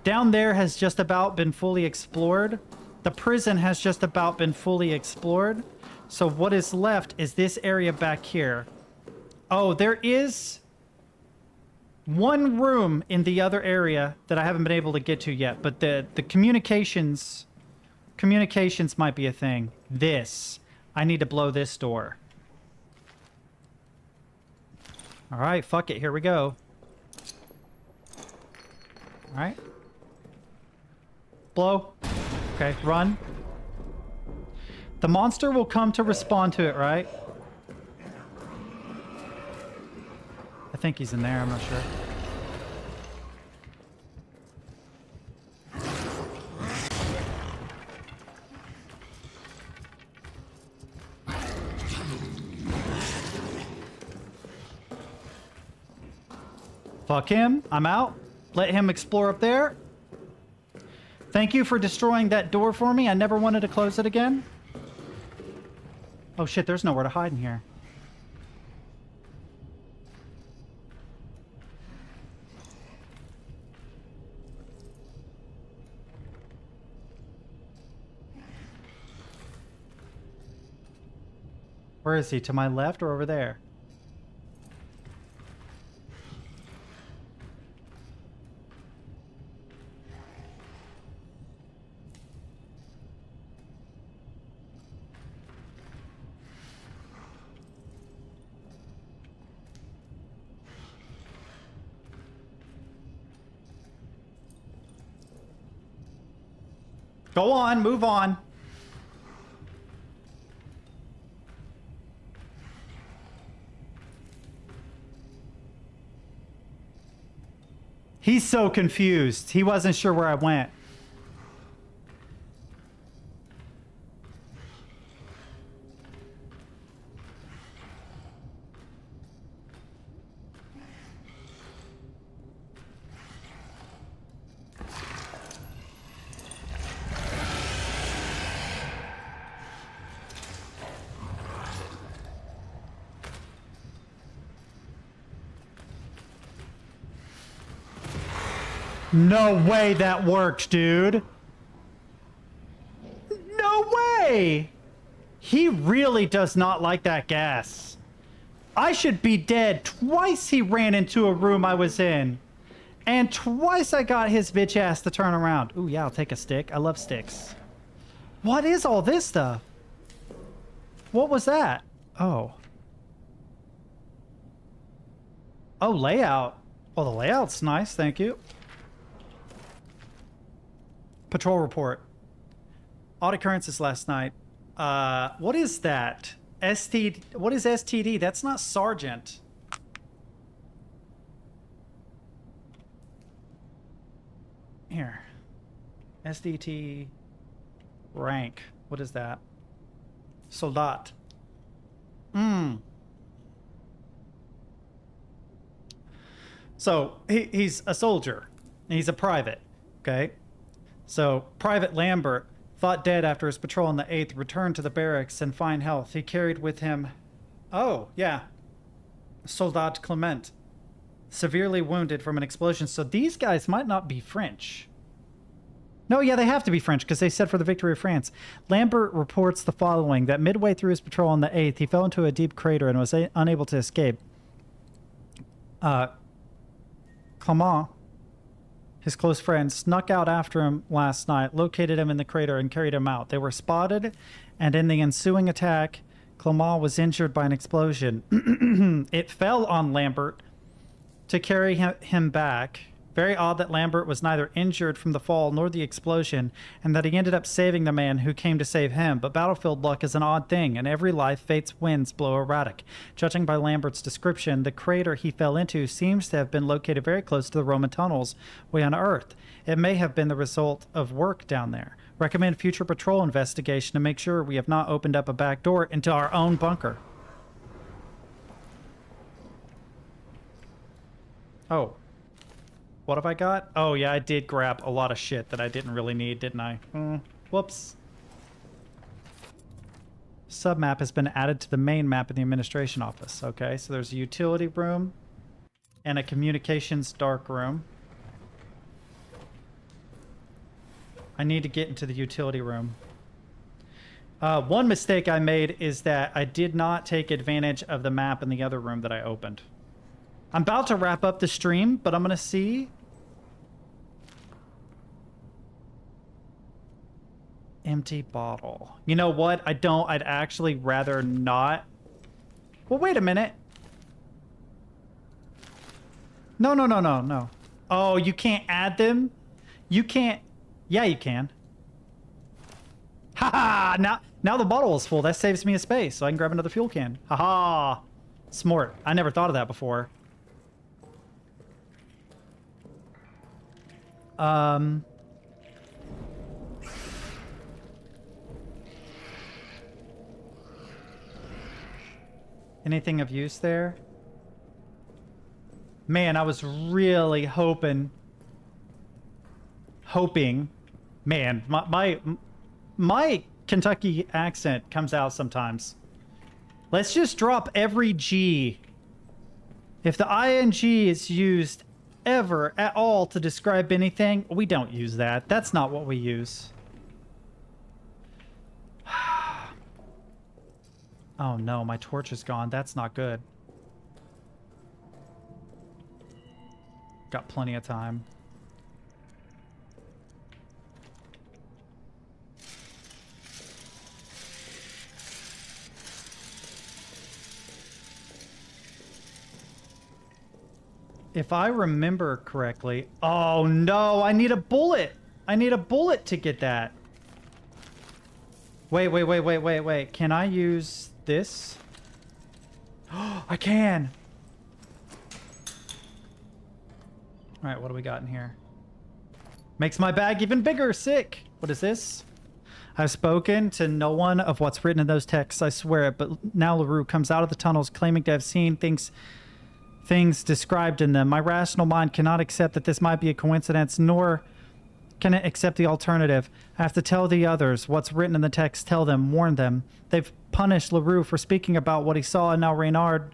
Down there has just about been fully explored. The prison has just about been fully explored. So what is left is this area back here. Oh, there is one room in the other area that I haven't been able to get to yet, but the communications might be a thing. This. I need to blow this door. All right, fuck it. Here we go. All right. Blow. Okay, run. The monster will come to respond to it, right? I think he's in there. I'm not sure. Fuck him. I'm out. Let him explore up there. Thank you for destroying that door for me. I never wanted to close it again. Oh shit, there's nowhere to hide in here. Where is he? To my left or over there? Go on, move on. He's so confused. He wasn't sure where I went. No way that worked, dude. No way. He really does not like that gas. I should be dead. Twice he ran into a room I was in. And twice I got his bitch ass to turn around. Ooh, yeah, I'll take a stick. I love sticks. What is all this stuff? What was that? Oh. Oh, layout. Well, the layout's nice, thank you. Patrol report. Odd occurrences last night. What is that? What is STD? That's not Sergeant. Here. SDT rank. What is that? Soldat. So, he's a soldier. And he's a private. Okay? So, Private Lambert, thought dead after his patrol on the 8th, returned to the barracks in fine health. He carried with him... Oh, yeah. Soldat Clement. Severely wounded from an explosion. So these guys might not be French. No, yeah, they have to be French because they said for the victory of France. Lambert reports the following, that midway through his patrol on the 8th, he fell into a deep crater and was unable to escape. Clement, his close friend, snuck out after him last night, located him in the crater, and carried him out. They were spotted, and in the ensuing attack, Clement was injured by an explosion. It fell on Lambert to carry him back. Very odd that Lambert was neither injured from the fall nor the explosion, and that he ended up saving the man who came to save him. But battlefield luck is an odd thing. In every life, fate's winds blow erratic. Judging by Lambert's description, the crater he fell into seems to have been located very close to the Roman tunnels way on Earth. It may have been the result of work down there. Recommend future patrol investigation to make sure we have not opened up a back door into our own bunker. Oh. What have I got? Oh, yeah, I did grab a lot of shit that I didn't really need, didn't I? Whoops. Submap has been added to the main map in the administration office. Okay, so there's a utility room and a communications dark room. I need to get into the utility room. One mistake I made is that I did not take advantage of the map in the other room that I opened. I'm about to wrap up the stream, but I'm going to see. Empty bottle. You know what? I'd actually rather not. Well, wait a minute. No. Oh, you can't add them? You can't. Yeah, you can. Haha! Now the bottle is full. That saves me a space, so I can grab another fuel can. Haha! Smart. I never thought of that before. Anything of use there? Man, I was really hoping. Man, my Kentucky accent comes out sometimes. Let's just drop every G. If the ing is used ever at all to describe anything, we don't use that. That's not what we use. Oh no, my torch is gone. That's not good. Got plenty of time. If I remember correctly... Oh no, I need a bullet! I need a bullet to get that. Wait. Can I use this? Oh, I can. All right, what do we got in here? Makes my bag even bigger. Sick. What is this? I've spoken to no one of what's written in those texts, I swear it, but now LaRue comes out of the tunnels claiming to have seen things described in them. My rational mind cannot accept that this might be a coincidence, nor can it accept the alternative. I have to tell the others what's written in the text, tell them, warn them. They've punished LaRue for speaking about what he saw, and now Reynard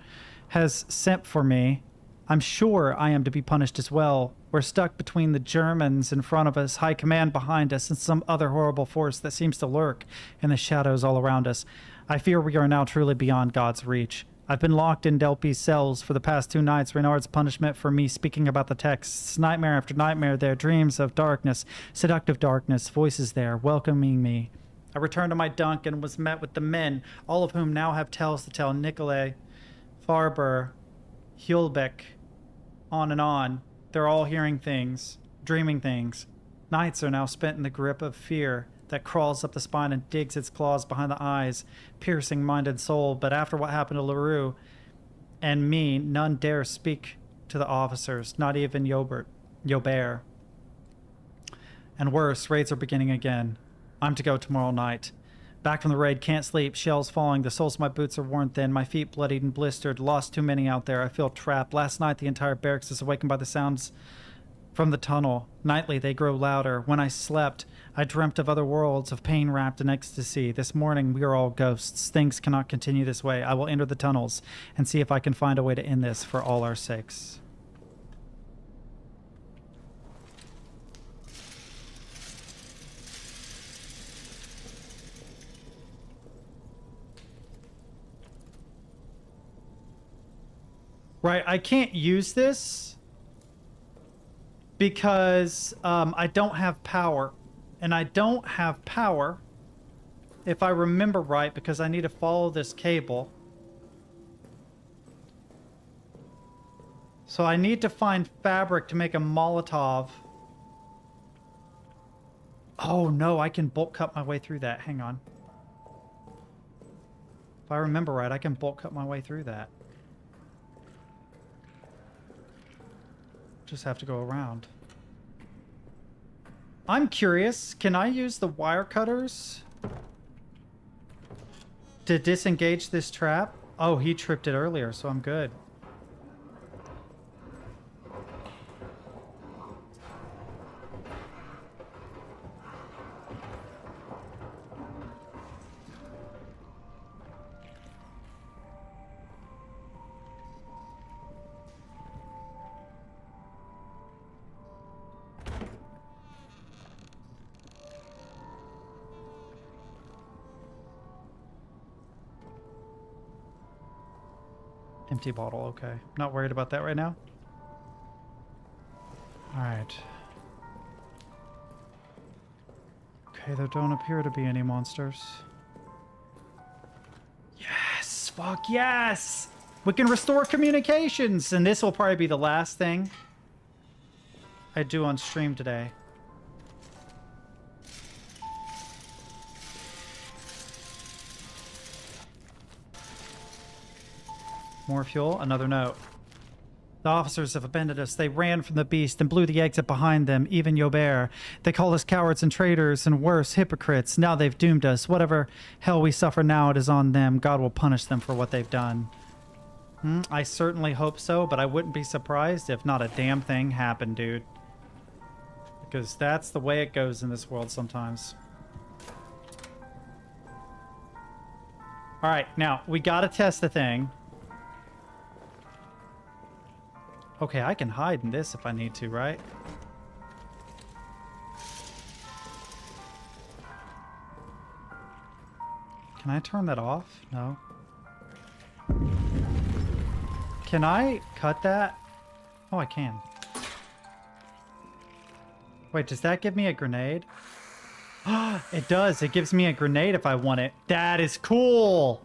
has sent for me. I'm sure I am to be punished as well. We're stuck between the Germans in front of us, High Command behind us, and some other horrible force that seems to lurk in the shadows all around us. I fear we are now truly beyond God's reach. I've been locked in Delpy's cells for the past 2 nights. Reynard's punishment for me speaking about the texts. Nightmare after nightmare there, dreams of darkness, seductive darkness, voices there, welcoming me. I returned to my dunk and was met with the men, all of whom now have tales to tell. Nicolay, Farber, Hulbeck, on and on. They're all hearing things, dreaming things. Nights are now spent in the grip of fear that crawls up the spine and digs its claws behind the eyes, piercing mind and soul. But after what happened to LaRue and me, none dare speak to the officers, not even Jobert. And worse, raids are beginning again. I'm to go tomorrow night. Back from the raid, can't sleep, shells falling, the soles of my boots are worn thin, my feet bloodied and blistered, lost too many out there, I feel trapped. Last night the entire barracks is awakened by the sounds from the tunnel. Nightly they grow louder. When I slept, I dreamt of other worlds, of pain wrapped in ecstasy. This morning we are all ghosts. Things cannot continue this way. I will enter the tunnels and see if I can find a way to end this for all our sakes. Right, I can't use this because I don't have power. And I don't have power, if I remember right, because I need to follow this cable. So I need to find fabric to make a Molotov. Oh no, I can bolt cut my way through that. Hang on. If I remember right, I can bolt cut my way through that. Just have to go around. I'm curious, can I use the wire cutters to disengage this trap? Oh, he tripped it earlier, so I'm good. Empty bottle, okay. Not worried about that right now. Alright. Okay, there don't appear to be any monsters. Yes! Fuck yes! We can restore communications! And this will probably be the last thing I do on stream today. More fuel, another note. The officers have abandoned us. They ran from the beast and blew the exit behind them, even Jobert. They call us cowards and traitors and worse, hypocrites. Now they've doomed us. Whatever hell we suffer now, it is on them. God will punish them for what they've done. I certainly hope so, but I wouldn't be surprised if not a damn thing happened, dude. Because that's the way it goes in this world sometimes. Alright, now, we gotta test the thing. Okay, I can hide in this if I need to, right? Can I turn that off? No. Can I cut that? Oh, I can. Wait, does that give me a grenade? It does. It gives me a grenade if I want it. That is cool!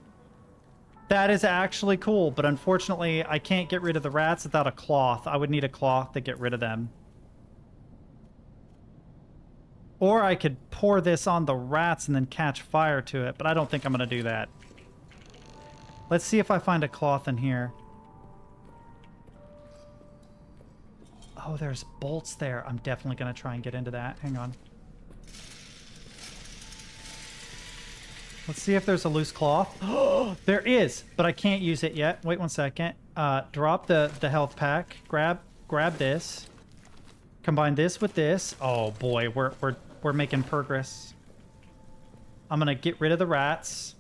That is actually cool, but unfortunately, I can't get rid of the rats without a cloth. I would need a cloth to get rid of them. Or I could pour this on the rats and then catch fire to it, but I don't think I'm going to do that. Let's see if I find a cloth in here. Oh, there's bolts there. I'm definitely going to try and get into that. Hang on. Let's see if there's a loose cloth. Oh, there is, but I can't use it yet. Wait 1 second. Drop the health pack. Grab this. Combine this with this. Oh boy, we're making progress. I'm gonna get rid of the rats.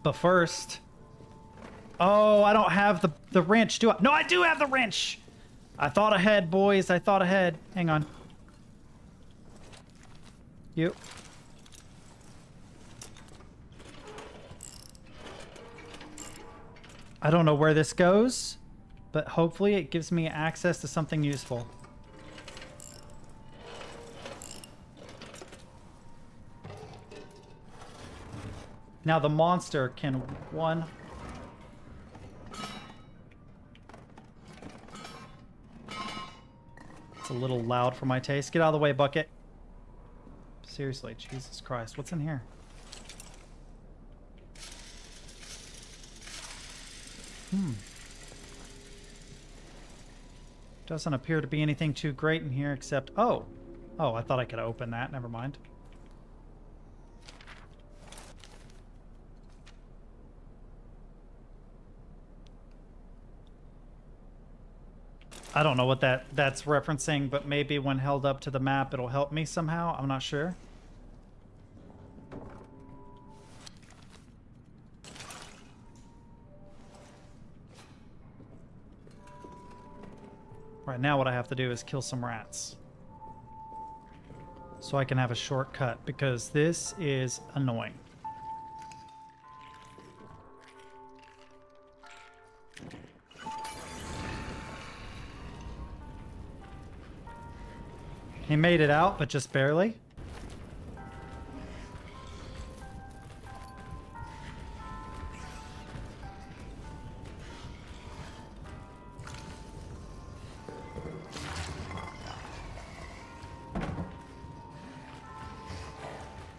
But first, oh, I don't have the wrench, do I? No, I do have the wrench. I thought ahead, boys. I thought ahead. Hang on. You. I don't know where this goes, but hopefully it gives me access to something useful. Now the monster can one... It's a little loud for my taste. Get out of the way, bucket. Seriously, Jesus Christ. What's in here? Doesn't appear to be anything too great in here except... Oh! Oh, I thought I could open that. Never mind. I don't know what that's referencing, but maybe when held up to the map it'll help me somehow. I'm not sure. Right now what I have to do is kill some rats. So I can have a shortcut, because this is annoying. He made it out, but just barely.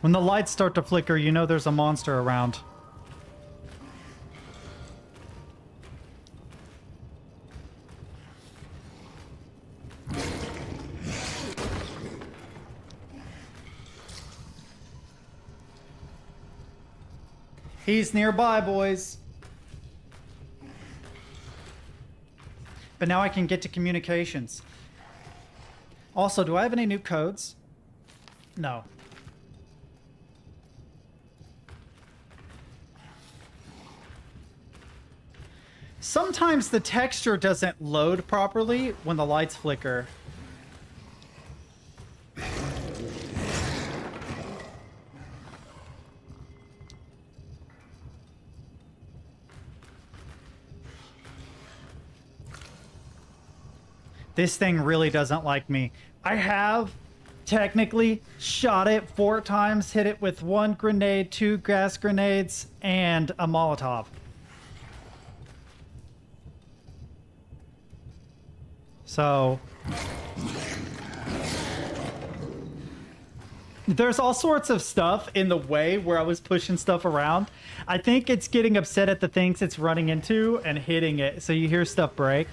When the lights start to flicker, you know there's a monster around. He's nearby, boys. But now I can get to communications. Also, do I have any new codes? No. Sometimes the texture doesn't load properly when the lights flicker. This thing really doesn't like me. I have technically shot it 4 times, hit it with 1 grenade, 2 gas grenades, and a Molotov. So there's all sorts of stuff in the way where I was pushing stuff around. I think it's getting upset at the things it's running into and hitting it, so you hear stuff break.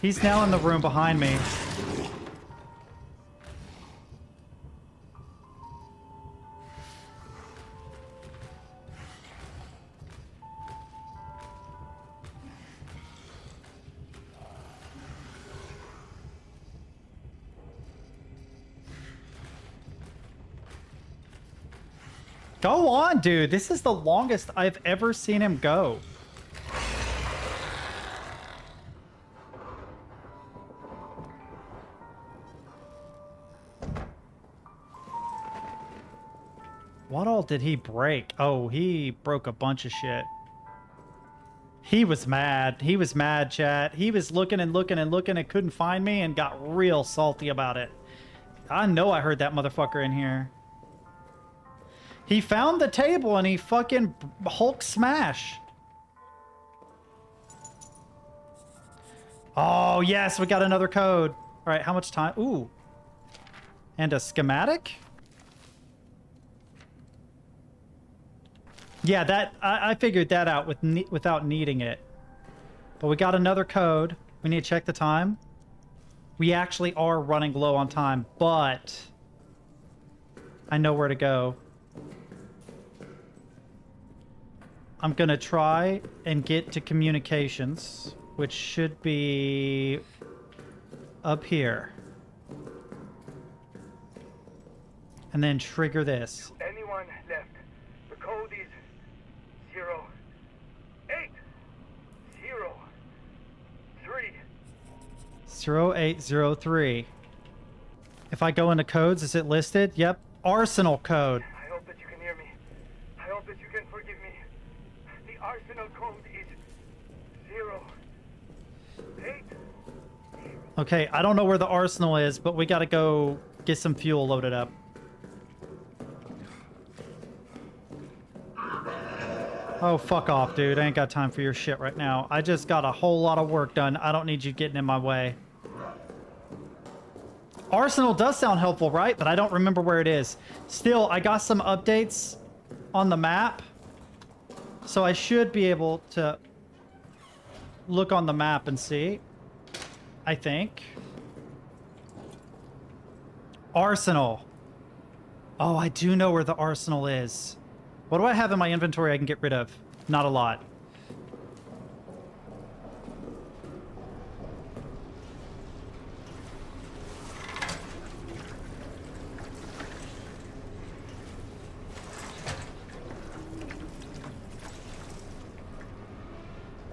He's now in the room behind me. Go on, dude. This is the longest I've ever seen him go. What all did he break? Oh, he broke a bunch of shit. He was mad. He was mad, chat. He was looking and looking and looking and couldn't find me and got real salty about it. I know I heard that motherfucker in here. He found the table and he fucking Hulk smash. Oh, yes, we got another code. All right, how much time? Ooh. And a schematic? Yeah, that I figured that out without needing it. But we got another code. We need to check the time. We actually are running low on time, but I know where to go. I'm gonna try and get to communications, which should be up here. And then trigger this. Anyone left? The code is 0803. 0803. If I go into codes, is it listed? Yep. Arsenal code. I hope that you can hear me. I hope that you can forgive me. The arsenal code is 08. Okay, I don't know where the arsenal is, but we gotta go get some fuel loaded up. Oh, fuck off, dude. I ain't got time for your shit right now. I just got a whole lot of work done. I don't need you getting in my way. Arsenal does sound helpful, right? But I don't remember where it is. Still, I got some updates on the map. So I should be able to look on the map and see. I think. Arsenal. Oh, I do know where the arsenal is. What do I have in my inventory I can get rid of? Not a lot.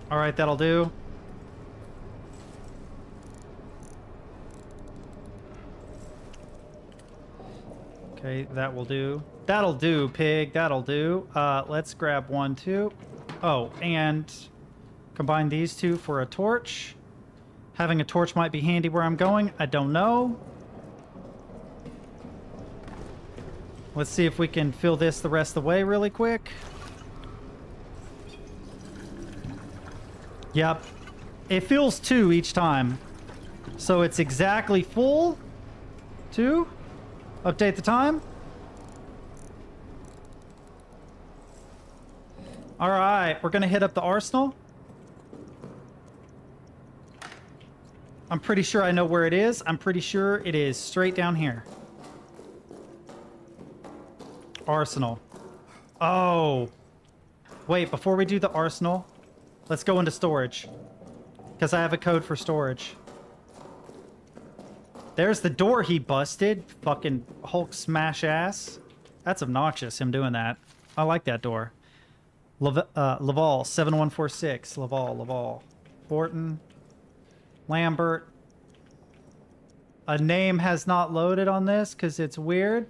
All right, that'll do. Okay, that will do. That'll do, pig. That'll do. Let's grab 1, 2. Oh, and combine these two for a torch. Having a torch might be handy where I'm going. I don't know. Let's see if we can fill this the rest of the way really quick. Yep. It fills 2 each time. So it's exactly full. 2. Update the time. All right, we're gonna hit up the arsenal. I'm pretty sure I know where it is. I'm pretty sure it is straight down here. Arsenal. Oh. Wait, before we do the arsenal, let's go into storage. Because I have a code for storage. There's the door he busted. Fucking Hulk smash ass. That's obnoxious, him doing that. I like that door. Laval, 7146. Laval. Fortin. Lambert. A name has not loaded on this because it's weird.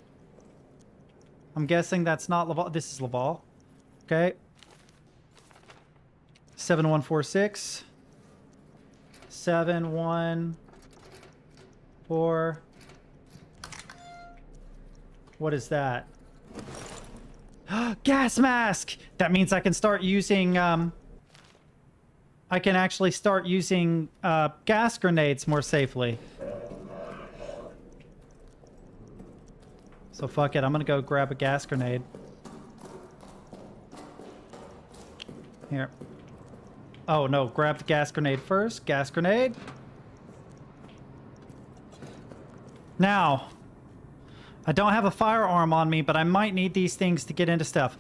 I'm guessing that's not Laval. This is Laval. Okay. 7146. 714. What is that? Gas mask! That means I can start using, I can actually start using, gas grenades more safely. So fuck it, I'm gonna go grab a gas grenade. Here. Oh no, grab the gas grenade first. Gas grenade. Now, I don't have a firearm on me, but I might need these things to get into stuff.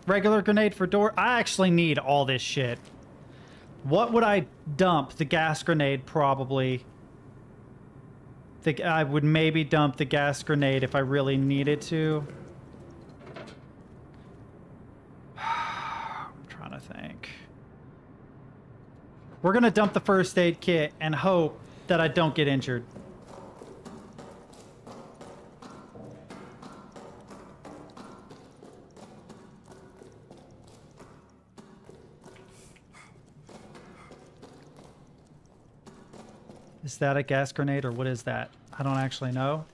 Regular grenade for door. I actually need all this shit. What would I dump? The gas grenade, probably. I would maybe dump the gas grenade if I really needed to. I'm trying to think. We're gonna dump the first aid kit and hope that I don't get injured. Is that a gas grenade or what is that? I don't actually know.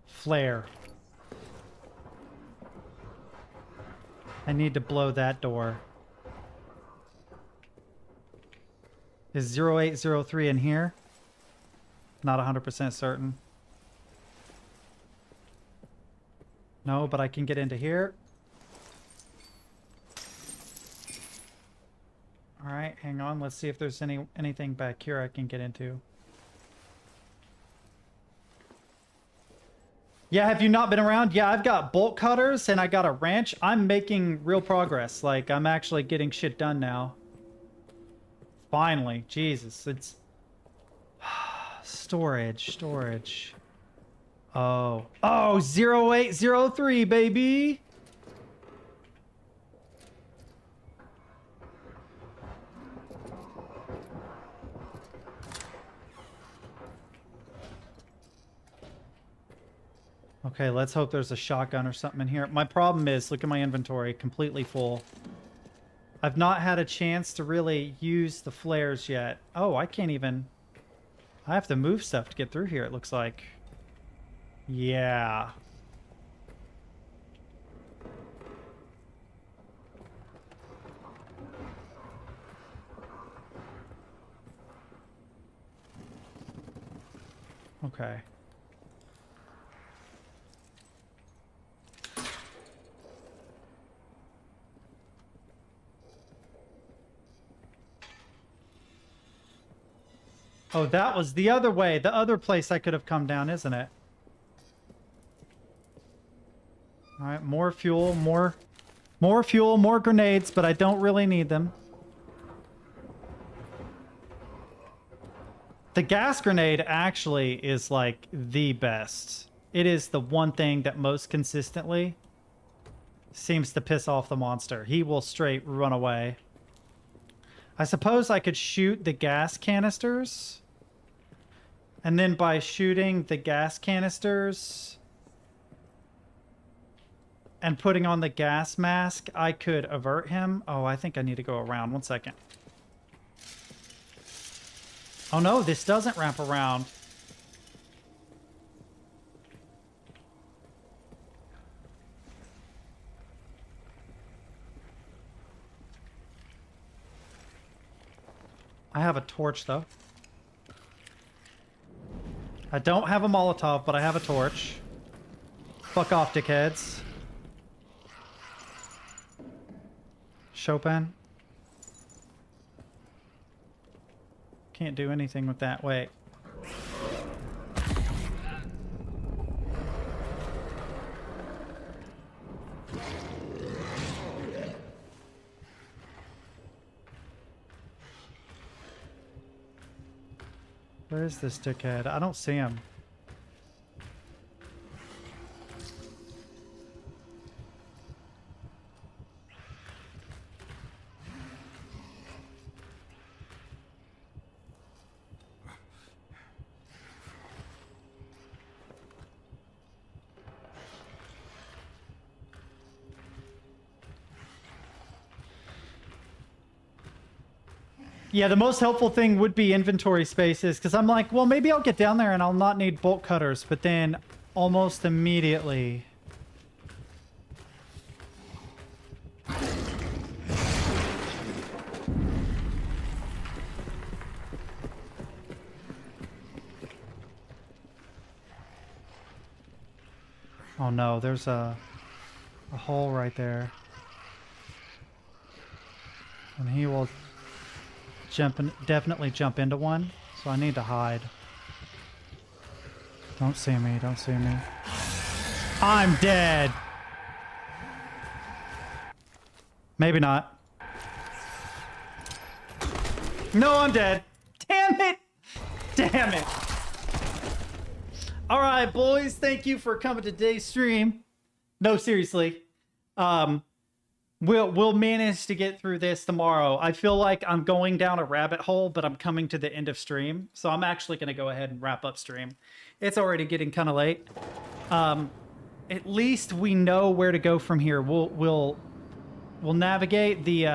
Flare. I need to blow that door. Is 0803 in here? Not 100% certain. No, but I can get into here. All right, hang on. Let's see if there's anything back here I can get into. Yeah, have you not been around? Yeah, I've got bolt cutters and I got a wrench. I'm making real progress. Like, I'm actually getting shit done now. Finally. Jesus, it's... Storage. Oh. Oh, 0803, baby! Okay, let's hope there's a shotgun or something in here. My problem is, look at my inventory, completely full. I've not had a chance to really use the flares yet. Oh, I can't even... I have to move stuff to get through here, it looks like. Yeah. Okay. Oh, that was the other way. The other place I could have come down, isn't it? All right, more fuel, more fuel, more grenades, but I don't really need them. The gas grenade actually is like the best. It is the one thing that most consistently seems to piss off the monster. He will straight run away. I suppose I could shoot the gas canisters. And then by shooting the gas canisters and putting on the gas mask, I could avert him. Oh, I think I need to go around. 1 second. Oh no, this doesn't wrap around. I have a torch, though. I don't have a Molotov, but I have a torch. Fuck off, dickheads. Chopin. Can't do anything with that. Wait. Where is this dickhead? I don't see him. Yeah, the most helpful thing would be inventory spaces, because I'm like, well, maybe I'll get down there and I'll not need bolt cutters, but then almost immediately... Oh no, there's a hole right there. And he will definitely jump into one, so I need to hide. Don't see me, don't see me. I'm dead! Maybe not. No, I'm dead! Damn it! Damn it! Alright, boys, thank you for coming to today's stream. No, seriously. We'll manage to get through this tomorrow. I feel like I'm going down a rabbit hole, but I'm coming to the end of stream. So I'm actually going to go ahead and wrap up stream. It's already getting kind of late. At least we know where to go from here. We'll navigate the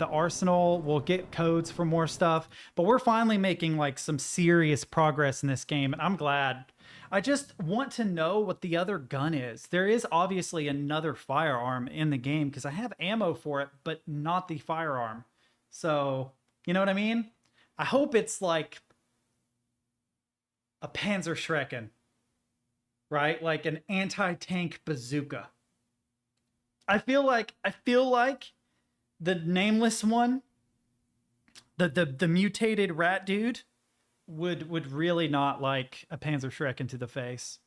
arsenal. We'll get codes for more stuff. But we're finally making like some serious progress in this game, and I'm glad. I just want to know what the other gun is. There is obviously another firearm in the game because I have ammo for it, but not the firearm. So, you know what I mean? I hope it's like a Panzerschrecken, right? Like an anti-tank bazooka. I feel like the nameless one, the mutated rat dude would really not like a Panzerschrecken to the face.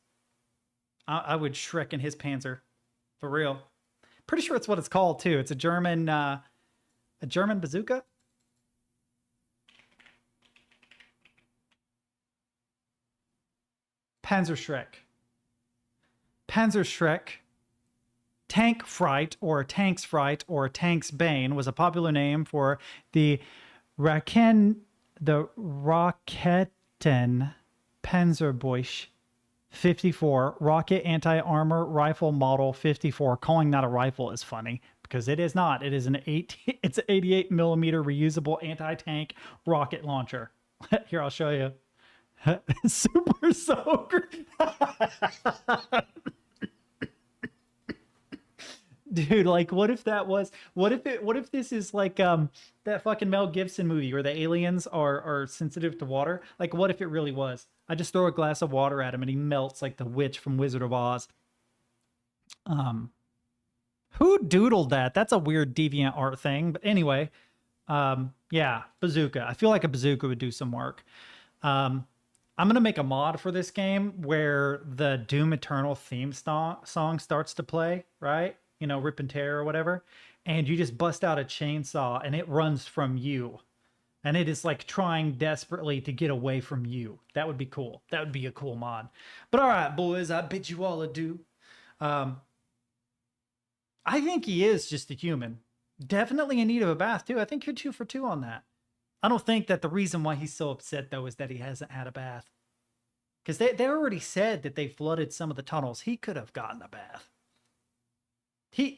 I would Schrecken his Panzer, for real. Pretty sure it's what it's called too. It's a German bazooka. Panzerschreck. Panzerschreck. Tank Fright or Tank's Fright or Tank's Bane was a popular name for the Raketen Panzerbuch 54 rocket anti-armor rifle model 54. Calling that a rifle is funny because it is not. It is it's an 88 millimeter reusable anti-tank rocket launcher. Here, I'll show you. Super soaker. Dude, like, what if this is like that fucking Mel Gibson movie where the aliens are sensitive to water? Like, what if it really was? I just throw a glass of water at him and he melts like the witch from Wizard of Oz. Who doodled that? That's a weird deviant art thing. But anyway, yeah, bazooka. I feel like a bazooka would do some work. I'm gonna make a mod for this game where the Doom Eternal theme song starts to play, right? You know, Rip and Tear or whatever, and you just bust out a chainsaw and it runs from you. And it is like trying desperately to get away from you. That would be cool. That would be a cool mod. But all right, boys, I bid you all adieu. I think he is just a human. Definitely in need of a bath, too. I think you're 2 for 2 on that. I don't think that the reason why he's so upset, though, is that he hasn't had a bath. Because they already said that they flooded some of the tunnels. He could have gotten a bath.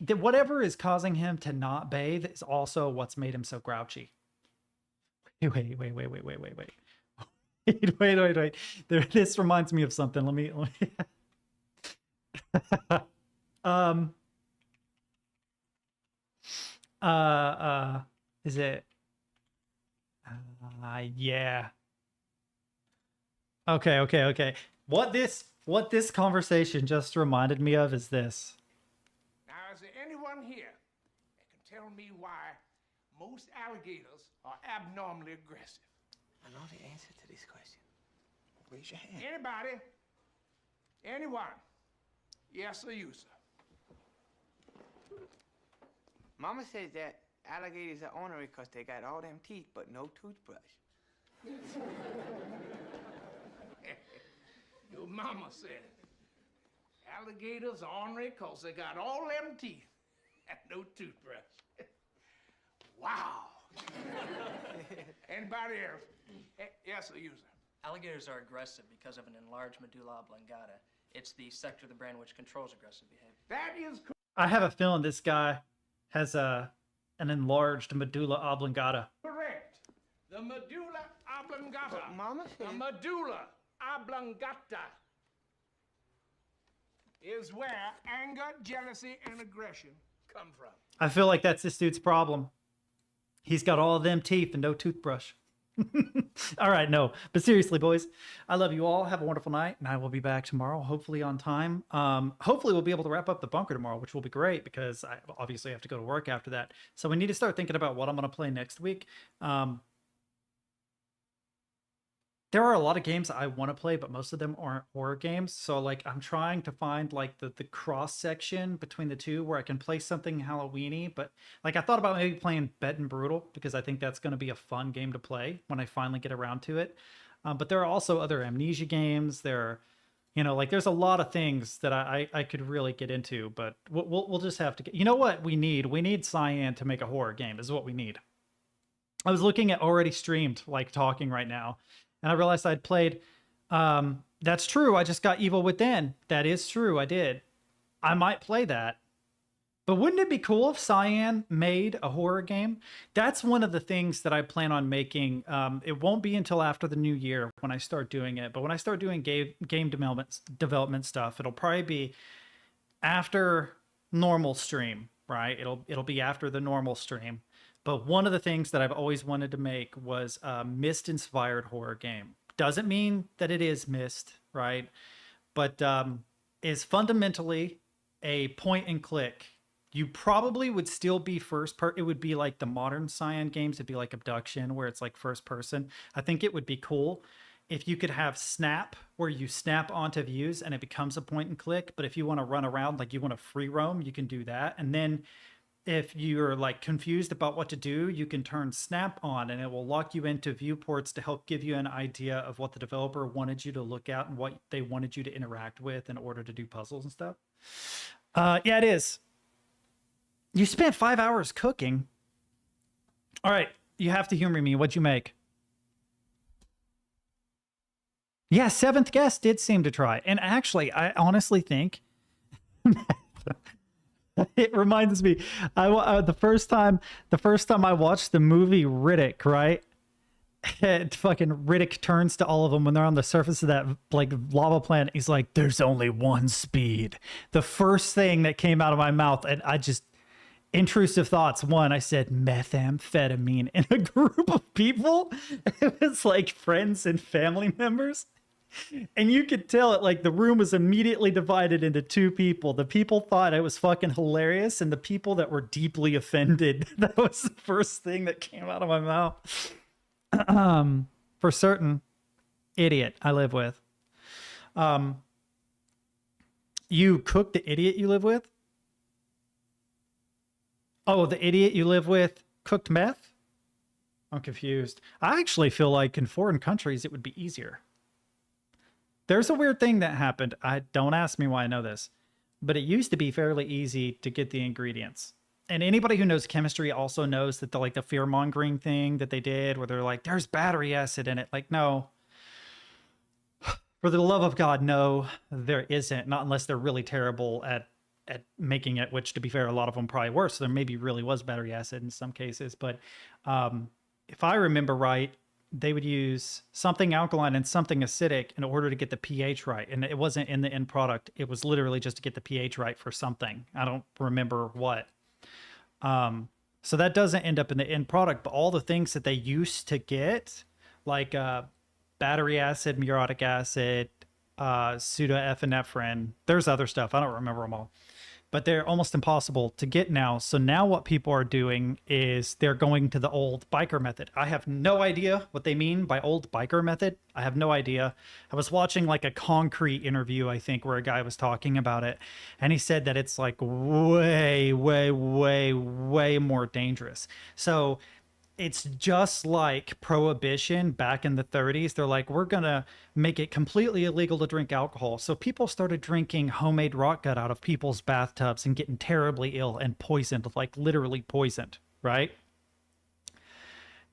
Whatever is causing him to not bathe is also what's made him so grouchy. Wait. This reminds me of something. Let me is it yeah. Okay. What this conversation just reminded me of is this. Now, is there anyone here that can tell me why most alligators are abnormally aggressive? I know the answer to this question. Raise your hand. Anybody? Anyone? Yes or you, sir? Mama says that alligators are ornery because they got all them teeth but no toothbrush. Your mama said it. Alligators are ornery because they got all them teeth and no toothbrush. Wow. Anybody else? Yes, sir, you, sir. Alligators are aggressive because of an enlarged medulla oblongata. It's the sector of the brain which controls aggressive behavior. That is I have a feeling this guy has an enlarged medulla oblongata. correct. The medulla oblongata. But Mama said... The medulla oblongata is where anger, jealousy, and aggression come from. I feel like that's this dude's problem. He's got all of them teeth and no toothbrush. All right, no. But seriously, boys, I love you all. Have a wonderful night, and I will be back tomorrow, hopefully on time. Hopefully we'll be able to wrap up the bunker tomorrow, which will be great because I obviously have to go to work after that. So we need to start thinking about what I'm going to play next week. There are a lot of games I want to play, but most of them aren't horror games. So like I'm trying to find like the cross section between the two where I can play something Halloween-y. But like I thought about maybe playing Bet and Brutal because I think that's going to be a fun game to play when I finally get around to it. But there are also other Amnesia games. There are, you know, like there's a lot of things that I could really get into. But we'll just have to get. You know what we need? We need Cyan to make a horror game. Is what we need. I was looking at already streamed, like talking right now. And I realized I'd played, that's true, I just got Evil Within. That is true, I did. I might play that. But wouldn't it be cool if Cyan made a horror game? That's one of the things that I plan on making. It won't be until after the new year when I start doing it. But when I start doing game development stuff, it'll probably be after normal stream, right? It'll be after the normal stream. But one of the things that I've always wanted to make was a Myst-inspired horror game. Doesn't mean that it is Myst, right? But is fundamentally a point and click. You probably would still be it would be like the modern Cyan games. It'd be like Abduction, where it's like first person. I think it would be cool if you could have snap, where you snap onto views and it becomes a point and click. But if you want to run around, like you want to free roam, you can do that. And then if you're like confused about what to do, you can turn snap on and it will lock you into viewports to help give you an idea of what the developer wanted you to look at and what they wanted you to interact with in order to do puzzles and stuff. Yeah, it is. You spent 5 hours cooking. All right, you have to humor me. What'd you make? Yeah, Seventh Guest did seem to try. And actually, I honestly think it reminds me, the first time I watched the movie Riddick, right? Fucking Riddick turns to all of them when they're on the surface of that like lava planet. He's like, "There's only one speed." The first thing that came out of my mouth, and I just intrusive thoughts. One, I said methamphetamine in a group of people. It was like friends and family members. And you could tell it, like the room was immediately divided into two people. The people thought it was fucking hilarious, and the people that were deeply offended. That was the first thing that came out of my mouth. For certain, idiot I live with. You cook the idiot you live with? Oh, the idiot you live with cooked meth? I'm confused. I actually feel like in foreign countries it would be easier. There's a weird thing that happened. Don't ask me why I know this, but it used to be fairly easy to get the ingredients. And anybody who knows chemistry also knows that the fear-mongering thing that they did where they're like, there's battery acid in it. Like, no. For the love of God, no, there isn't. Not unless they're really terrible at making it, which to be fair, a lot of them probably were. So there maybe really was battery acid in some cases. But if I remember right, they would use something alkaline and something acidic in order to get the pH right. And it wasn't in the end product. It was literally just to get the pH right for something. I don't remember what. So that doesn't end up in the end product, but all the things that they used to get, like battery acid, muriatic acid, pseudoepinephrine, there's other stuff. I don't remember them all. But they're almost impossible to get now. So now what people are doing is they're going to the old biker method. I have no idea what they mean by old biker method. I have no idea. I was watching like a Concrete interview, I think, where a guy was talking about it. And he said that it's like way, way, way, way more dangerous. So it's just like prohibition back in the 30s. They're like, we're going to make it completely illegal to drink alcohol. So people started drinking homemade rock gut out of people's bathtubs and getting terribly ill and poisoned, like literally poisoned, right?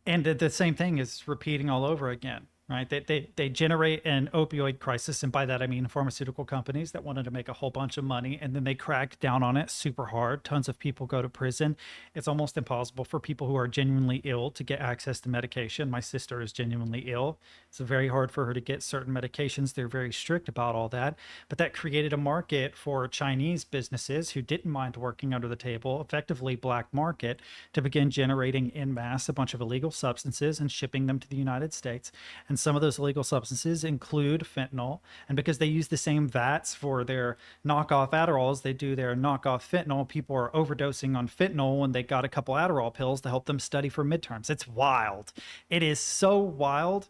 And the same thing is repeating all over again, right? They generate an opioid crisis. And by that, I mean pharmaceutical companies that wanted to make a whole bunch of money. And then they cracked down on it super hard. Tons of people go to prison. It's almost impossible for people who are genuinely ill to get access to medication. My sister is genuinely ill. It's very hard for her to get certain medications. They're very strict about all that. But that created a market for Chinese businesses who didn't mind working under the table, effectively black market, to begin generating en masse a bunch of illegal substances and shipping them to the United States. And some of those illegal substances include fentanyl. And because they use the same vats for their knockoff Adderalls, they do their knockoff fentanyl. People are overdosing on fentanyl when they got a couple Adderall pills to help them study for midterms. It's wild. It is so wild.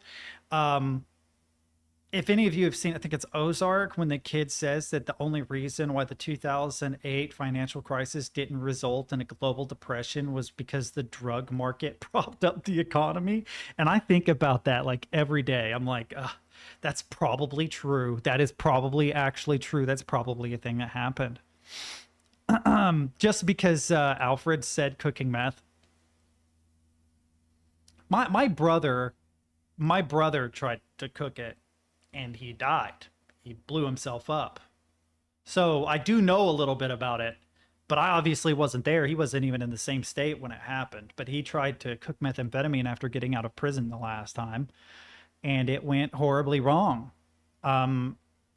If any of you have seen, I think it's Ozark, when the kid says that the only reason why the 2008 financial crisis didn't result in a global depression was because the drug market propped up the economy. And I think about that like every day. I'm like, that's probably true. That is probably actually true. That's probably a thing that happened. Just because Alfred said cooking meth. My brother tried to cook it. And he died. He blew himself up. So I do know a little bit about it, but I obviously wasn't there. He wasn't even in the same state when it happened. But he tried to cook methamphetamine after getting out of prison the last time, and it went horribly wrong.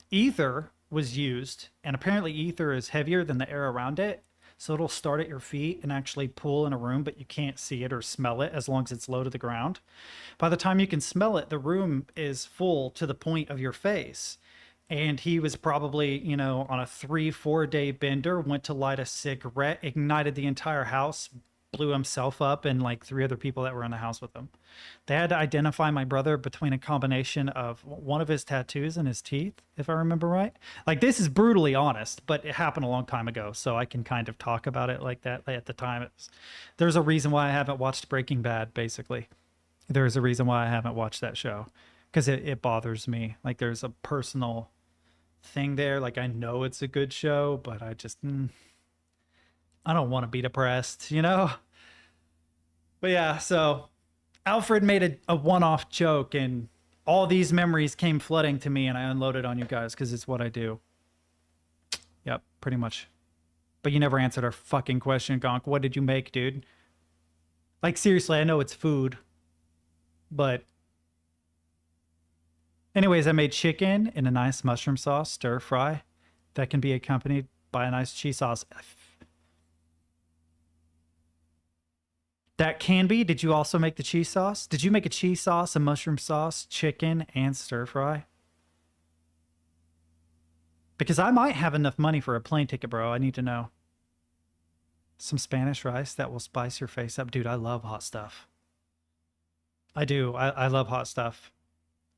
Ether was used, and apparently ether is heavier than the air around it. So it'll start at your feet and actually pull in a room, but you can't see it or smell it as long as it's low to the ground. By the time you can smell it, the room is full to the point of your face. And he was probably, you know, on a 3-4 day bender, went to light a cigarette, ignited the entire house, blew himself up and like 3 other people that were in the house with him. They had to identify my brother between a combination of one of his tattoos and his teeth, if I remember right. Like, this is brutally honest, but it happened a long time ago, so I can kind of talk about it like that. At the time, there's a reason why I haven't watched Breaking Bad, basically. There's a reason why I haven't watched that show, because it bothers me. Like, there's a personal thing there. Like, I know it's a good show, but I just I don't want to be depressed, you know? But yeah, so Alfred made a one-off joke and all these memories came flooding to me and I unloaded on you guys because it's what I do. Yep, pretty much. But you never answered our fucking question, Gonk. What did you make, dude? Like, seriously, I know it's food, but anyways, I made chicken in a nice mushroom sauce, stir fry, that can be accompanied by a nice cheese sauce. That can be. Did you also make the cheese sauce? Did you make a cheese sauce, a mushroom sauce, chicken, and stir fry? Because I might have enough money for a plane ticket, bro. I need to know. Some Spanish rice that will spice your face up. Dude, I love hot stuff. I do. I love hot stuff.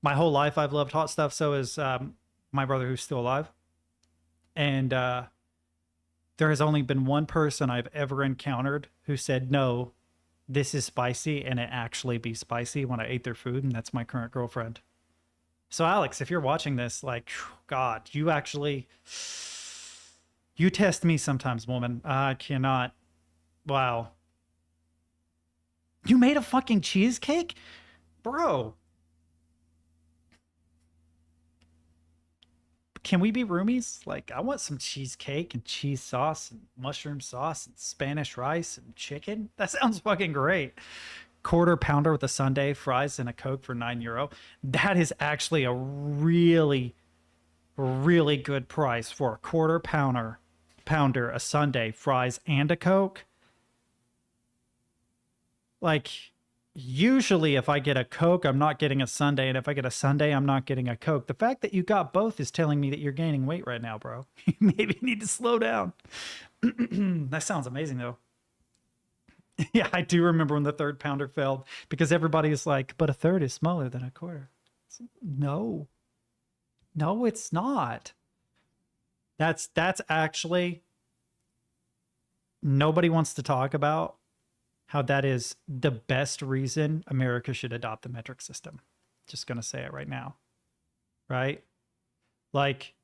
My whole life I've loved hot stuff. So is my brother, who's still alive. And there has only been one person I've ever encountered who said, no, this is spicy, and it actually be spicy when I ate their food, and that's my current girlfriend. So Alex, if you're watching this, like, God, you test me sometimes, woman. I cannot. Wow. You made a fucking cheesecake? Bro. Can we be roomies? Like, I want some cheesecake and cheese sauce and mushroom sauce and Spanish rice and chicken. That sounds fucking great. Quarter pounder with a sundae, fries, and a Coke for €9. That is actually a really, really good price for a quarter pounder, a sundae, fries, and a Coke. Like, usually if I get a Coke, I'm not getting a sundae, and if I get a sundae, I'm not getting a Coke. The fact that you got both is telling me that you're gaining weight right now, bro. You maybe need to slow down. That sounds amazing, though. Yeah, I do remember when the third pounder failed, because everybody is like, but a third is smaller than a quarter. No. No, it's not. That's actually, nobody wants to talk about how that is the best reason America should adopt the metric system. Just going to say it right now. Right? Like,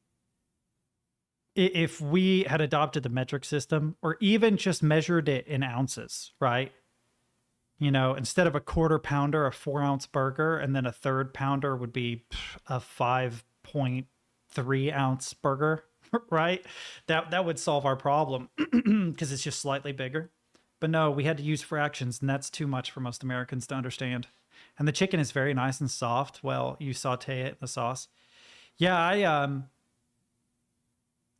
if we had adopted the metric system, or even just measured it in ounces, right? You know, instead of a quarter pounder, a 4-ounce burger, and then a third pounder would be a 5.3 ounce burger, right? That would solve our problem because it's just slightly bigger. But no, we had to use fractions, and that's too much for most Americans to understand. And the chicken is very nice and soft. Well, you saute it in the sauce. Yeah,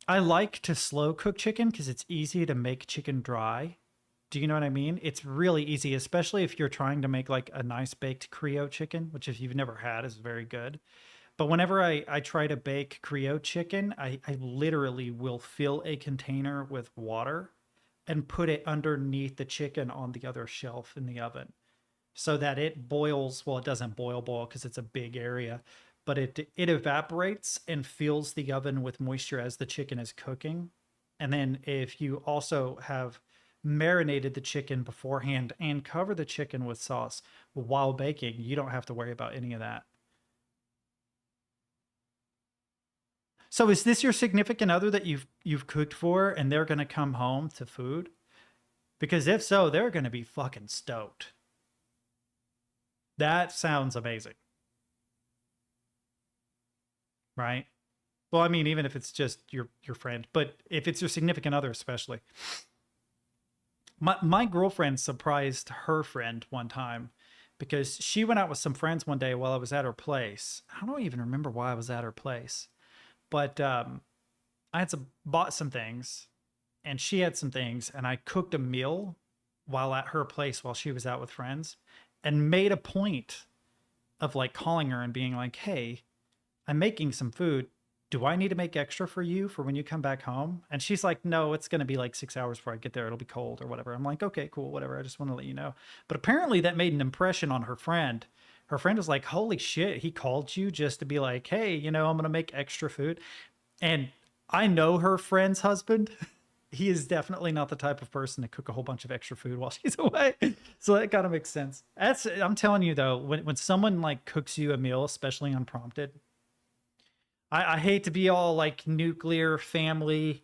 I like to slow cook chicken because it's easy to make chicken dry. Do you know what I mean? It's really easy, especially if you're trying to make like a nice baked Creole chicken, which if you've never had is very good. But whenever I try to bake Creole chicken, I literally will fill a container with water and put it underneath the chicken on the other shelf in the oven so that it boils. Well, it doesn't boil because it's a big area, but it evaporates and fills the oven with moisture as the chicken is cooking. And then if you also have marinated the chicken beforehand and cover the chicken with sauce while baking, you don't have to worry about any of that. So is this your significant other that you've cooked for and they're going to come home to food? Because if so, they're going to be fucking stoked. That sounds amazing. Right? Well, I mean, even if it's just your friend, but if it's your significant other especially. My girlfriend surprised her friend one time because she went out with some friends one day while I was at her place. I don't even remember why I was at her place. But I had bought some things, and she had some things, and I cooked a meal while at her place while she was out with friends, and made a point of like calling her and being like, hey, I'm making some food. Do I need to make extra for you for when you come back home? And she's like, no, it's going to be like 6 hours before I get there. It'll be cold or whatever. I'm like, okay, cool, whatever. I just want to let you know. But apparently that made an impression on her friend. Her friend was like, holy shit, he called you just to be like, hey, you know, I'm going to make extra food. And I know her friend's husband. He is definitely not the type of person to cook a whole bunch of extra food while she's away. So that kind of makes sense. I'm telling you though, when someone like cooks you a meal, especially unprompted, I hate to be all like nuclear family.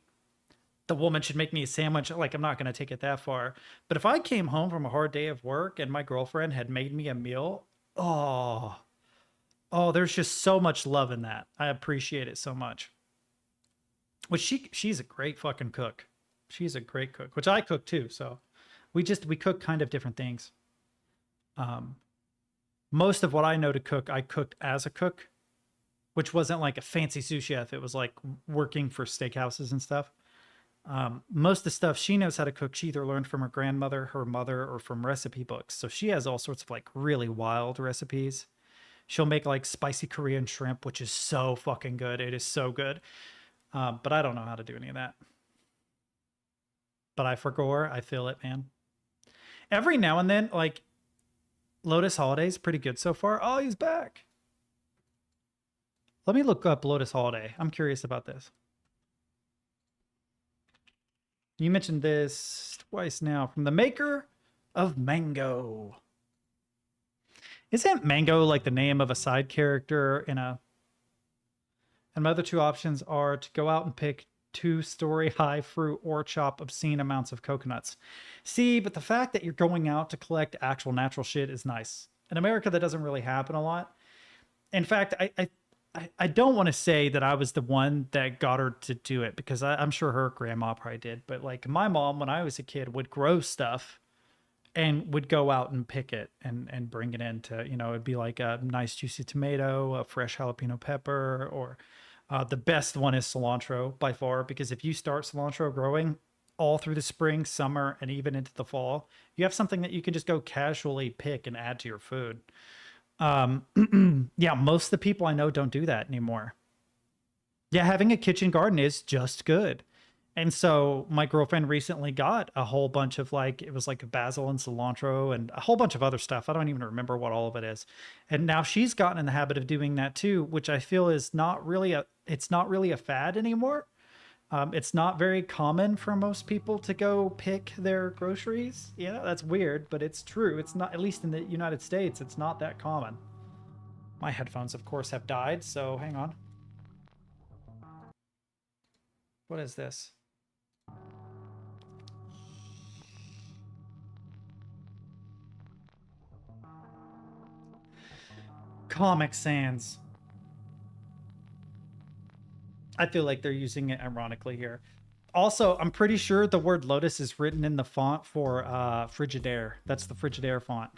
The woman should make me a sandwich. Like, I'm not going to take it that far. But if I came home from a hard day of work and my girlfriend had made me a meal, oh, there's just so much love in that. I appreciate it so much. Which she's a great fucking cook. She's a great cook, which I cook too. So we cook kind of different things. Most of what I know to cook, I cooked as a cook, which wasn't like a fancy sous chef. It was like working for steakhouses and stuff. Most of the stuff she knows how to cook, she either learned from her grandmother, her mother, or from recipe books. So she has all sorts of like really wild recipes. She'll make like spicy Korean shrimp, which is so fucking good. It is so good. But I don't know how to do any of that. But I forgot. I feel it, man. Every now and then, like, Lotus Holiday's pretty good so far. Oh, he's back. Let me look up Lotus Holiday. I'm curious about this. You mentioned this twice now. From the maker of Mango. Isn't Mango like the name of a side character in a... And my other two options are to go out and pick 2-story high fruit or chop obscene amounts of coconuts. See, but the fact that you're going out to collect actual natural shit is nice. In America, that doesn't really happen a lot. In fact, I don't want to say that I was the one that got her to do it, because I'm sure her grandma probably did. But like my mom, when I was a kid, would grow stuff and would go out and pick it and bring it in to, you know, it'd be like a nice juicy tomato, a fresh jalapeno pepper, or the best one is cilantro by far, because if you start cilantro growing all through the spring, summer, and even into the fall, you have something that you can just go casually pick and add to your food. Yeah, most of the people I know don't do that anymore. Yeah, having a kitchen garden is just good. And so my girlfriend recently got a whole bunch of like, it was like basil and cilantro and a whole bunch of other stuff. I don't even remember what all of it is. And now she's gotten in the habit of doing that too, which I feel is not really a fad anymore. It's not very common for most people to go pick their groceries. You know, that's weird, but it's true. It's not, at least in the United States, it's not that common. My headphones, of course, have died, so hang on. What is this? Comic Sans. I feel like they're using it ironically here. Also, I'm pretty sure the word Lotus is written in the font for Frigidaire. That's the Frigidaire font.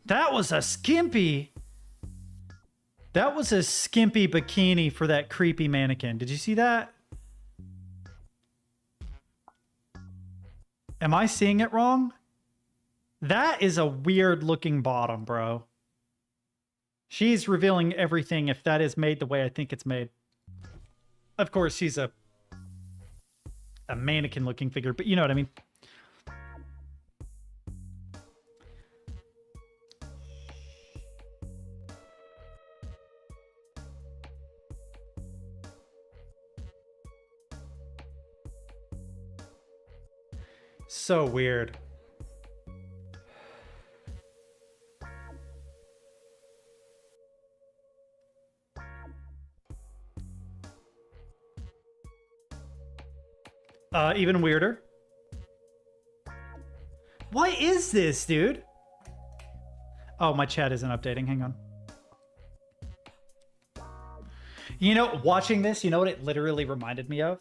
That was a skimpy bikini for that creepy mannequin. Did you see that? Am I seeing it wrong? That is a weird looking bottom, bro. She's revealing everything if that is made the way I think it's made. Of course, she's a mannequin looking figure, but you know what I mean. So weird. Even weirder. What is this, dude? Oh, my chat isn't updating. Hang on. You know, watching this, you know what it literally reminded me of?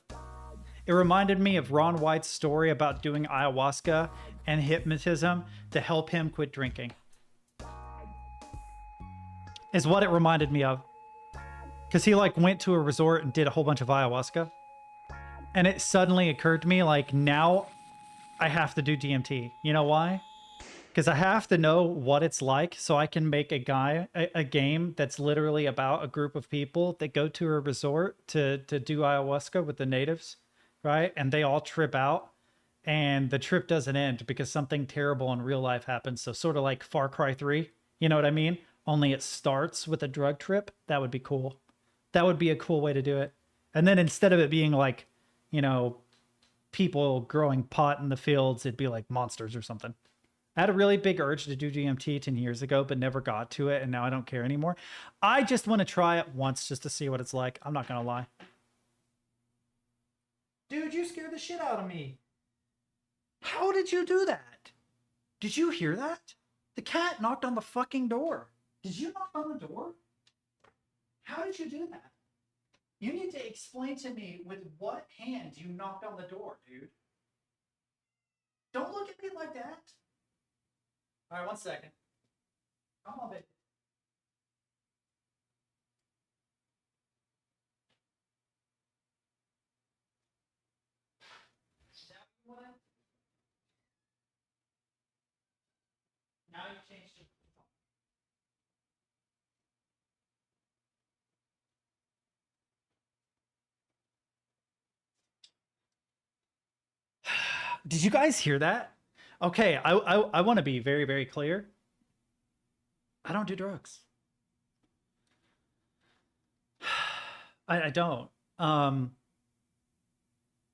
It reminded me of Ron White's story about doing ayahuasca and hypnotism to help him quit drinking. Is what it reminded me of. Because he like went to a resort and did a whole bunch of ayahuasca. And it suddenly occurred to me, like, now I have to do DMT. You know why? Because I have to know what it's like so I can make a game that's literally about a group of people that go to a resort to do ayahuasca with the natives, right? And they all trip out and the trip doesn't end because something terrible in real life happens. So sort of like Far Cry 3, you know what I mean? Only it starts with a drug trip. That would be cool. That would be a cool way to do it. And then instead of it being like, you know, people growing pot in the fields, it'd be like monsters or something. I had a really big urge to do DMT 10 years ago, but never got to it, and now I don't care anymore. I just want to try it once just to see what it's like. I'm not going to lie. Dude, you scared the shit out of me. How did you do that? Did you hear that? The cat knocked on the fucking door. Did you knock on the door? How did you do that? You need to explain to me with what hand you knocked on the door, dude. Don't look at me like that. All right, 1 second. Come on, baby. Now you changed it. Did you guys hear that? Okay, I want to be very, very clear. I don't do drugs. I don't. I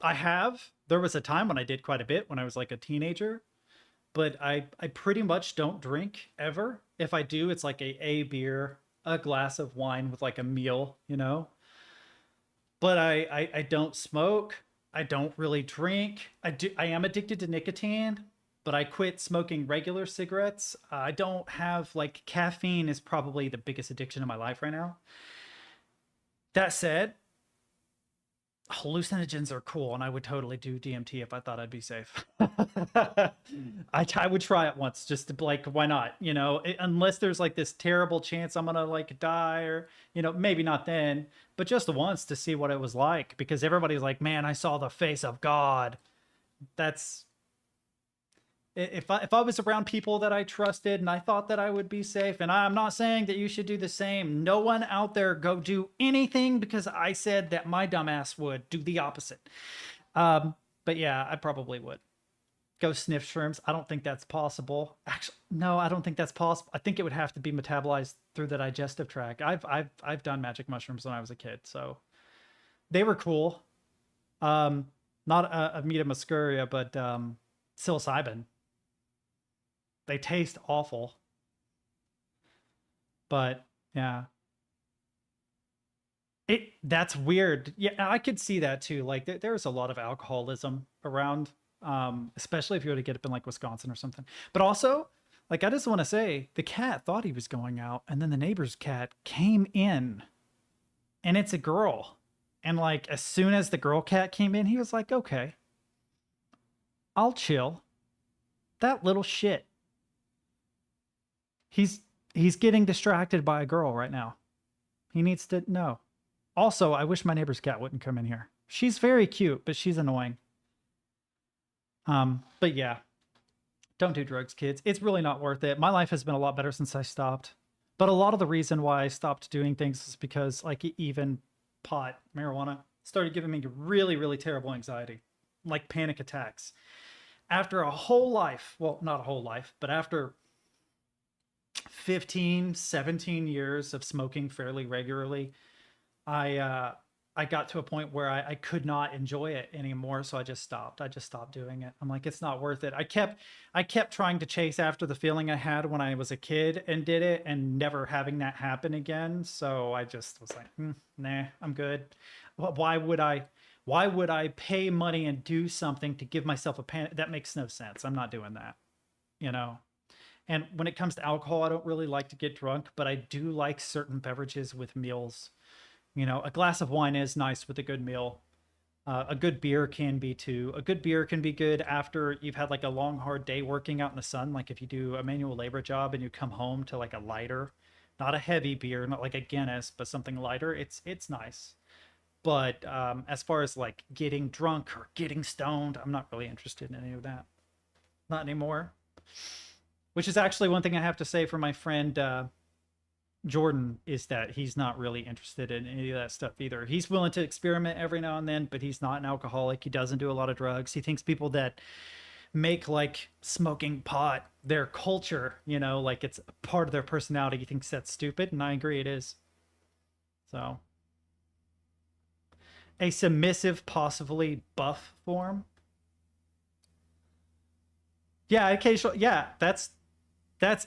have. There was a time when I did quite a bit when I was like a teenager, but I pretty much don't drink ever. If I do, it's like a beer, a glass of wine with like a meal, you know? But I don't smoke. I don't really drink. I am addicted to nicotine, but I quit smoking regular cigarettes. I don't have like caffeine is probably the biggest addiction in my life right now. That said, hallucinogens are cool, and I would totally do DMT if I thought I'd be safe. I would try it once just to like, why not? You know, unless there's like this terrible chance I'm gonna like die, or you know, maybe not then, but just once to see what it was like, because everybody's like, man, I saw the face of God. That's if I was around people that I trusted and I thought that I would be safe, and I'm not saying that you should do the same. No one out there go do anything because I said that my dumbass would do the opposite. But yeah, I probably would go sniff shrooms. I don't think that's possible. Actually, no, I don't think that's possible. I think it would have to be metabolized through the digestive tract. I've done magic mushrooms when I was a kid, so they were cool. Not Amida muscaria, but psilocybin. They taste awful. But yeah. That's weird. Yeah, I could see that too. Like there's a lot of alcoholism around, especially if you were to get up in like Wisconsin or something. But also, like I just want to say, the cat thought he was going out, and then the neighbor's cat came in, and it's a girl. And like as soon as the girl cat came in, he was like, okay, I'll chill. That little shit. He's getting distracted by a girl right now. He needs to know. Also, I wish my neighbor's cat wouldn't come in here. She's very cute, but she's annoying. But yeah, don't do drugs, kids. It's really not worth it. My life has been a lot better since I stopped. But a lot of the reason why I stopped doing things is because like even pot, marijuana, started giving me really, really terrible anxiety, like panic attacks. After a whole life, well, not a whole life, but after 15, 17 years of smoking fairly regularly, I got to a point where I could not enjoy it anymore. So I just stopped. I just stopped doing it. I'm like, it's not worth it. I kept trying to chase after the feeling I had when I was a kid and did it, and never having that happen again. So I just was like, nah, I'm good. Why would I pay money and do something to give myself a panic? That makes no sense. I'm not doing that, you know? And when it comes to alcohol, I don't really like to get drunk, but I do like certain beverages with meals. You know, a glass of wine is nice with a good meal. A good beer can be too. A good beer can be good after you've had like a long, hard day working out in the sun. Like if you do a manual labor job and you come home to like a lighter, not a heavy beer, not like a Guinness, but something lighter. It's nice. But as far as like getting drunk or getting stoned, I'm not really interested in any of that. Not anymore. Which is actually one thing I have to say for my friend Jordan, is that he's not really interested in any of that stuff either. He's willing to experiment every now and then, but he's not an alcoholic. He doesn't do a lot of drugs. He thinks people that make like smoking pot their culture, you know, like it's part of their personality. He thinks that's stupid, and I agree it is. So, a submissive, possibly buff form. Yeah, occasionally. Yeah, that's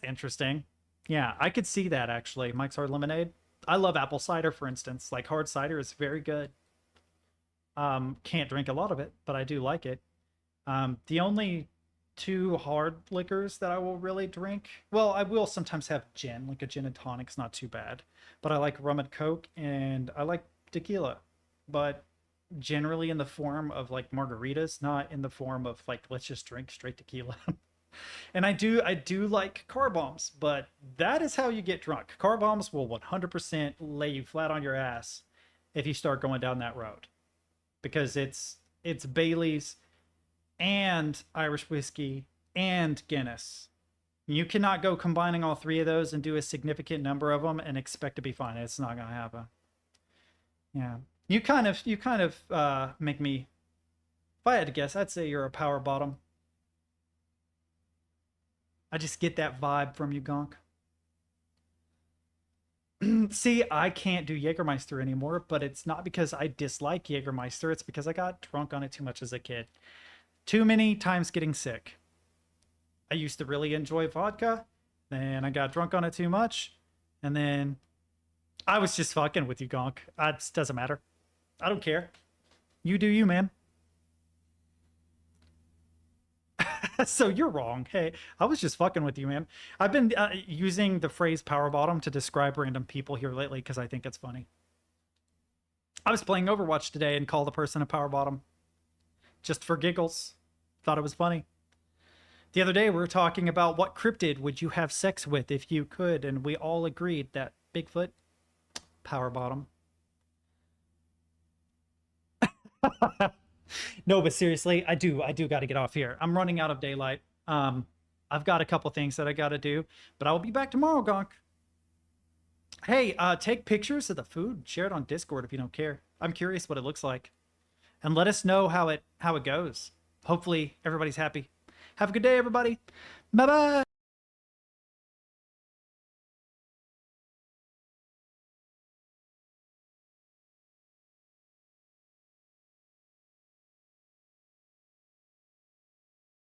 interesting. Yeah, I could see that actually. Mike's Hard Lemonade. I love apple cider, for instance. Like hard cider is very good. Can't drink a lot of it, but I do like it. The only two hard liquors that I will really drink, well, I will sometimes have gin, like a gin and tonic's not too bad. But I like rum and coke, and I like tequila. But generally in the form of like margaritas, not in the form of like, let's just drink straight tequila. And I do like car bombs, but that is how you get drunk. Car bombs will 100% lay you flat on your ass if you start going down that road, because it's Bailey's and Irish whiskey and Guinness. You cannot go combining all three of those and do a significant number of them and expect to be fine. It's not gonna happen. Yeah, you kind of make me. If I had to guess, I'd say you're a power bottom. I just get that vibe from you, Gonk. See, I can't do Jägermeister anymore, but it's not because I dislike Jägermeister. It's because I got drunk on it too much as a kid. Too many times getting sick. I used to really enjoy vodka, then I got drunk on it too much, and then I was just fucking with you, Gonk. It doesn't matter. I don't care. You do you, man. So you're wrong. Hey, I was just fucking with you, man. I've been using the phrase power bottom to describe random people here lately because I think it's funny. I was playing Overwatch today and called a person a power bottom. Just for giggles. Thought it was funny. The other day we were talking about what cryptid would you have sex with if you could, and we all agreed that Bigfoot, power bottom. No, but seriously, I do got to get off here. I'm running out of daylight. I've got a couple things that I got to do, but I will be back tomorrow, Gonk. Hey, take pictures of the food, share it on Discord if you don't care. I'm curious what it looks like, and let us know how it goes. Hopefully everybody's happy. Have a good day, everybody. Bye bye.